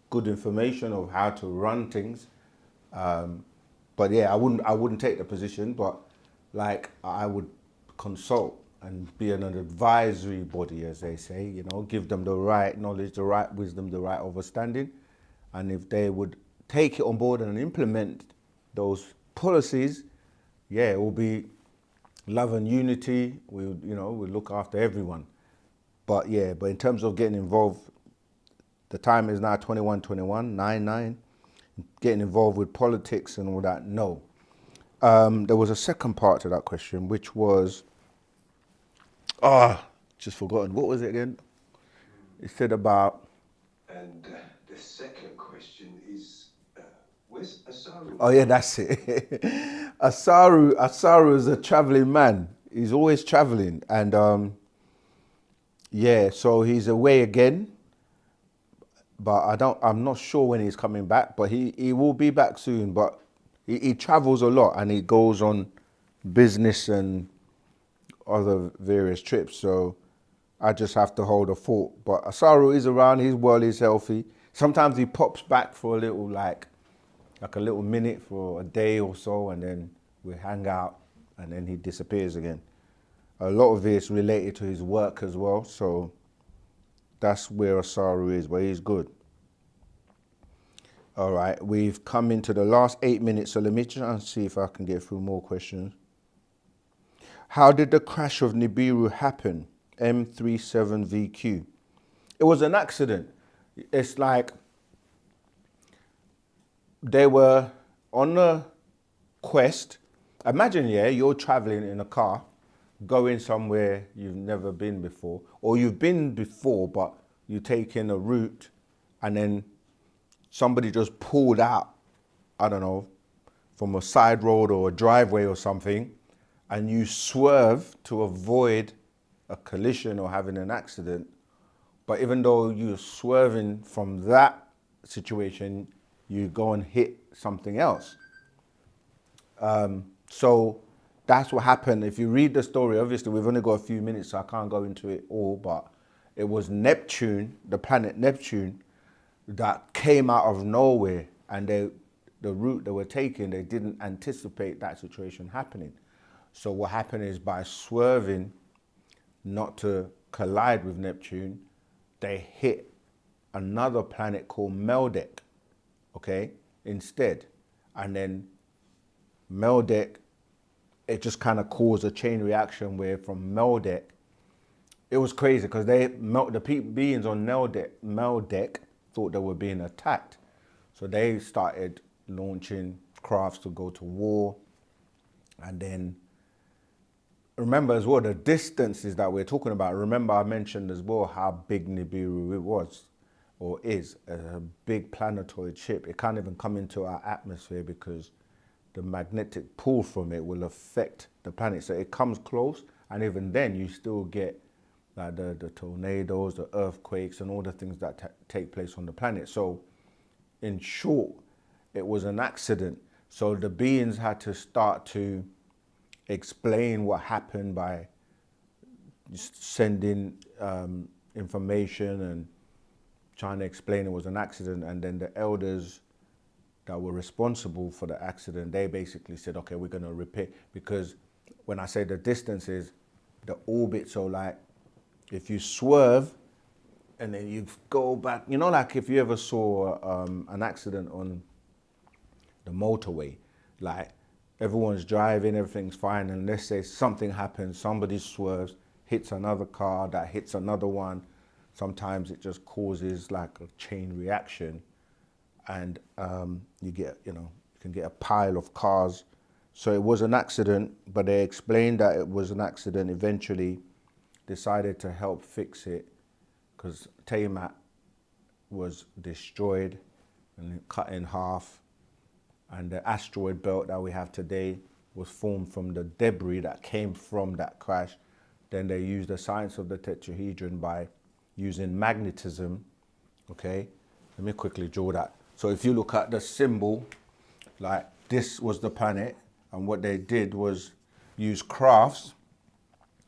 good information of how to run things. But yeah, I wouldn't take the position, but like I would consult and be an advisory body, as they say, give them the right knowledge, the right wisdom, the right understanding. And if they would take it on board and implement those policies, yeah, it will be love and unity. We look after everyone. But yeah, but in terms of getting involved, the time is now 21:21, 9:09. Getting involved with politics and all that, no. There was a second part to that question, which was, just forgotten. What was it again? It said about. And the second question is, where's Asaru? Oh yeah, that's it. Asaru is a traveling man. He's always traveling, and yeah, so he's away again. But I'm not sure when he's coming back, but he will be back soon. But he travels a lot and he goes on business and other various trips. So I just have to hold a fort. But Asaru is around, he's well, he's healthy. Sometimes he pops back for a little, like a little minute for a day or so, and then we hang out and then he disappears again. A lot of it's related to his work as well. So that's where Asaru is, but he's good. All right, we've come into the last 8 minutes, so let me try and see if I can get through more questions. How did the crash of Nibiru happen? M37VQ. It was an accident. It's like they were on a quest. Imagine, yeah, you're traveling in a car, going somewhere you've never been before, or you've been before, but you take in a route and then somebody just pulled out, I don't know, from a side road or a driveway or something, and you swerve to avoid a collision or having an accident. But even though you're swerving from that situation, you go and hit something else. So that's what happened. If you read the story, obviously we've only got a few minutes, so I can't go into it all, but it was Neptune, the planet Neptune, that came out of nowhere, and the route they were taking, they didn't anticipate that situation happening. So what happened is, by swerving not to collide with Neptune, they hit another planet called Meldek, okay, instead. And then Meldek, it just kind of caused a chain reaction where from Meldek, it was crazy because the beings on Meldek thought they were being attacked. So they started launching crafts to go to war. And then remember as well, the distances that we're talking about. Remember I mentioned as well how big Nibiru it was, or is, a big planetoid ship. It can't even come into our atmosphere because the magnetic pull from it will affect the planet. So it comes close, and even then you still get like the tornadoes, the earthquakes, and all the things that take place on the planet. So in short, it was an accident. So the beings had to start to explain what happened by sending information and trying to explain it was an accident. And then the elders that were responsible for the accident, they basically said, okay, we're going to repair, because when I say the distance is the orbit, so like if you swerve and then you go back, you know, like if you ever saw an accident on the motorway, like everyone's driving, everything's fine, and let's say something happens, somebody swerves, hits another car, that hits another one. Sometimes it just causes like a chain reaction, and you get, you can get a pile of cars. So it was an accident, but they explained that it was an accident, eventually decided to help fix it, because Taymat was destroyed and cut in half, and the asteroid belt that we have today was formed from the debris that came from that crash. Then they used the science of the tetrahedron by using magnetism. Okay, let me quickly draw that. So if you look at the symbol, like this was the planet, and what they did was use crafts,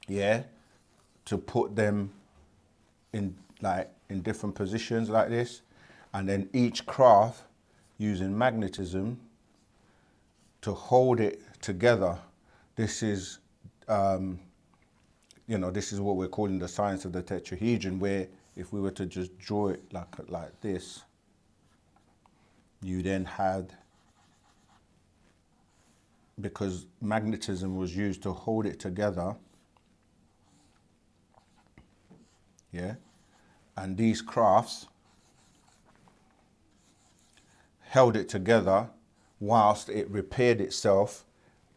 yeah, to put them in different positions like this, and then each craft using magnetism to hold it together. This is this is what we're calling the science of the tetrahedron, where if we were to just draw it like this, you then had, because magnetism was used to hold it together, yeah, and these crafts held it together whilst it repaired itself,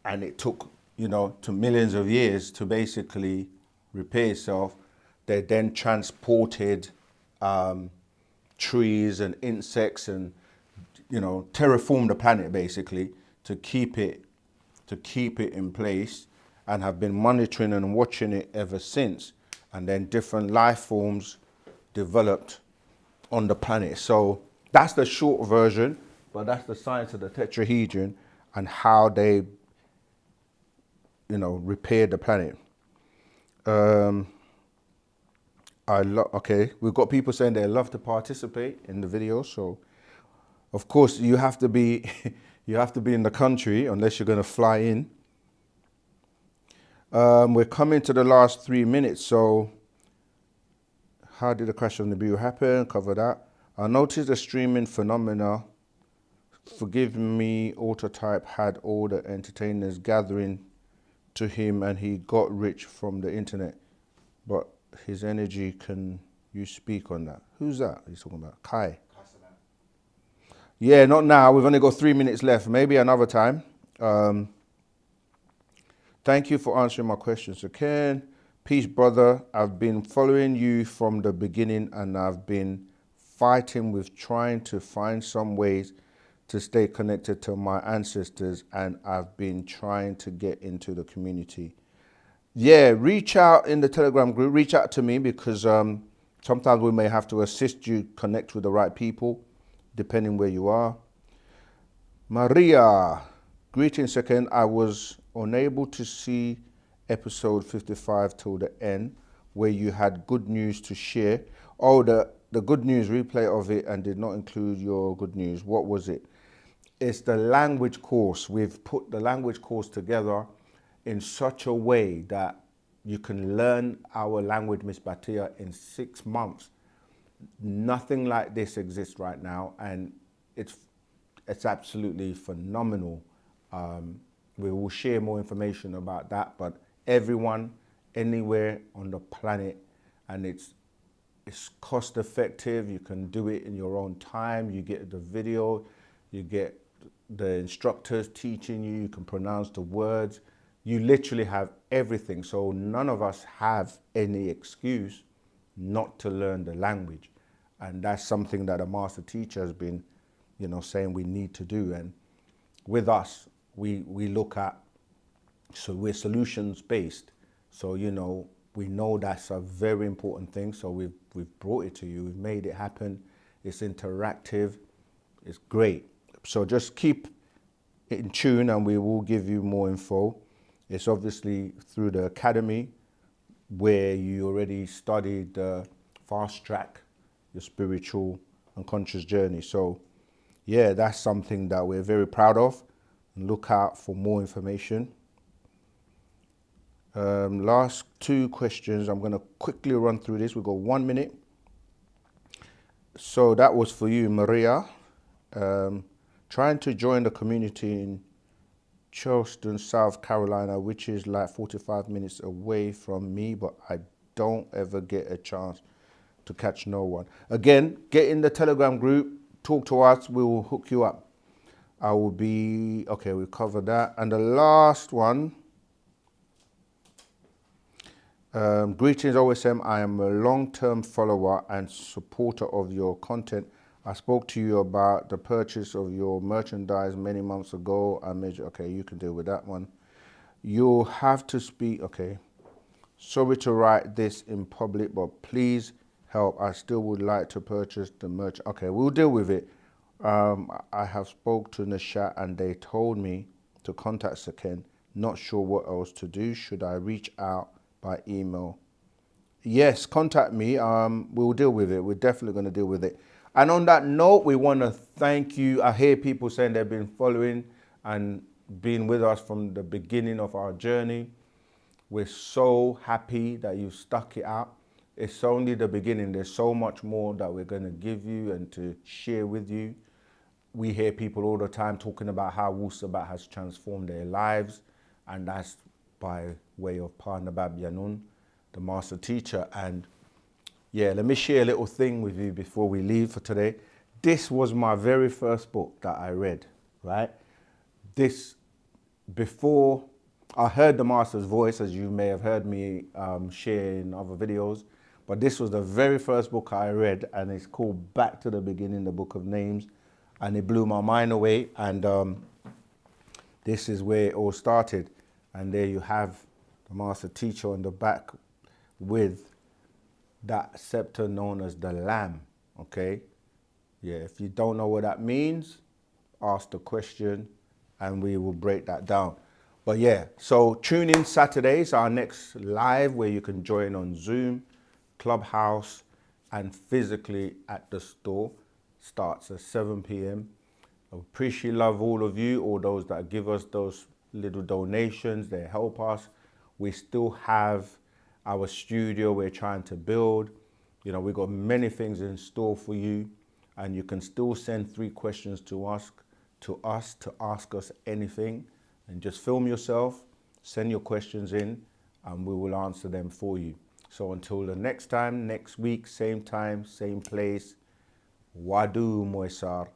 and it took, to millions of years to basically repair itself. They then transported trees and insects and, terraformed the planet basically to keep it in place, and have been monitoring and watching it ever since. And then different life forms developed on the planet. So that's the short version, but that's the science of the tetrahedron and how they, repaired the planet. Okay, we've got people saying they love to participate in the video. So of course you have to be, you have to be in the country unless you're going to fly in. We're coming to the last 3 minutes. So how did the crash of Nibiru happen? Cover that. I noticed the streaming phenomena. Forgive me, Autotype had all the entertainers gathering to him and he got rich from the internet. But his energy, can you speak on that? Who's that he's talking about? Kai. Yeah, not now. We've only got 3 minutes left. Maybe another time. Thank you for answering my questions again. Peace, brother. I've been following you from the beginning and I've been fighting with trying to find some ways to stay connected to my ancestors, and I've been trying to get into the community. Yeah, reach out in the Telegram group. Reach out to me, because sometimes we may have to assist you connect with the right people, depending where you are. Maria, greetings second. I was unable to see episode 55 till the end, where you had good news to share. Oh, the good news replay of it, and did not include your good news. What was it? It's the language course. We've put the language course together in such a way that you can learn our language, Miss Batia, in 6 months. Nothing like this exists right now, and it's absolutely phenomenal. We will share more information about that, but everyone, anywhere on the planet, and it's cost effective. You can do it in your own time. You get the video, you get the instructors teaching you, you can pronounce the words. You literally have everything. So none of us have any excuse not to learn the language. And that's something that a master teacher has been, saying we need to do. And with us, we look at, so we're solutions based. So, we know that's a very important thing. So we've brought it to you. We've made it happen. It's interactive. It's great. So just keep in tune and we will give you more info. It's obviously through the academy, where you already studied the fast track your spiritual and conscious journey. So yeah, that's something that we're very proud of, and look out for more information. Last two questions, I'm going to quickly run through this. We've got 1 minute. So that was for you, Maria. Trying to join the community in Charleston, South Carolina, which is like 45 minutes away from me, but I don't ever get a chance to catch no one. Again, get in the Telegram group, talk to us, we will hook you up. I will be, okay, we covered that. And the last one, greetings OSM, I am a long-term follower and supporter of your content. I spoke to you about the purchase of your merchandise many months ago. Okay, you can deal with that one. You'll have to speak, okay. Sorry to write this in public, but please help. I still would like to purchase the merch. Okay, we'll deal with it. I have spoke to Nishat and they told me to contact Saken. Not sure what else to do. Should I reach out by email? Yes, contact me. We'll deal with it. We're definitely going to deal with it. And on that note, we want to thank you. I hear people saying they've been following and been with us from the beginning of our journey. We're so happy that you stuck it out. It's only the beginning. There's so much more that we're going to give you and to share with you. We hear people all the time talking about how Wu-Sabat has transformed their lives, and that's by way of Pa Nabab Yanun, the master teacher. And yeah, let me share a little thing with you before we leave for today. This was my very first book that I read, right? This, before I heard the master's voice, as you may have heard me share in other videos, but this was the very first book I read, and it's called Back to the Beginning, the Book of Names, and it blew my mind away. And this is where it all started. And there you have the master teacher on the back with that scepter known as the Lamb, okay? Yeah, if you don't know what that means, ask the question and we will break that down. But yeah, so tune in Saturdays, our next live, where you can join on Zoom, Clubhouse, and physically at the store. Starts at 7 p.m. I appreciate, love all of you, all those that give us those little donations, they help us. We still have our studio we're trying to build. You know, we've got many things in store for you, and you can still send 3 questions to ask us anything, and just film yourself, send your questions in, and we will answer them for you. So until the next time, next week, same time, same place, Wadu Moisar.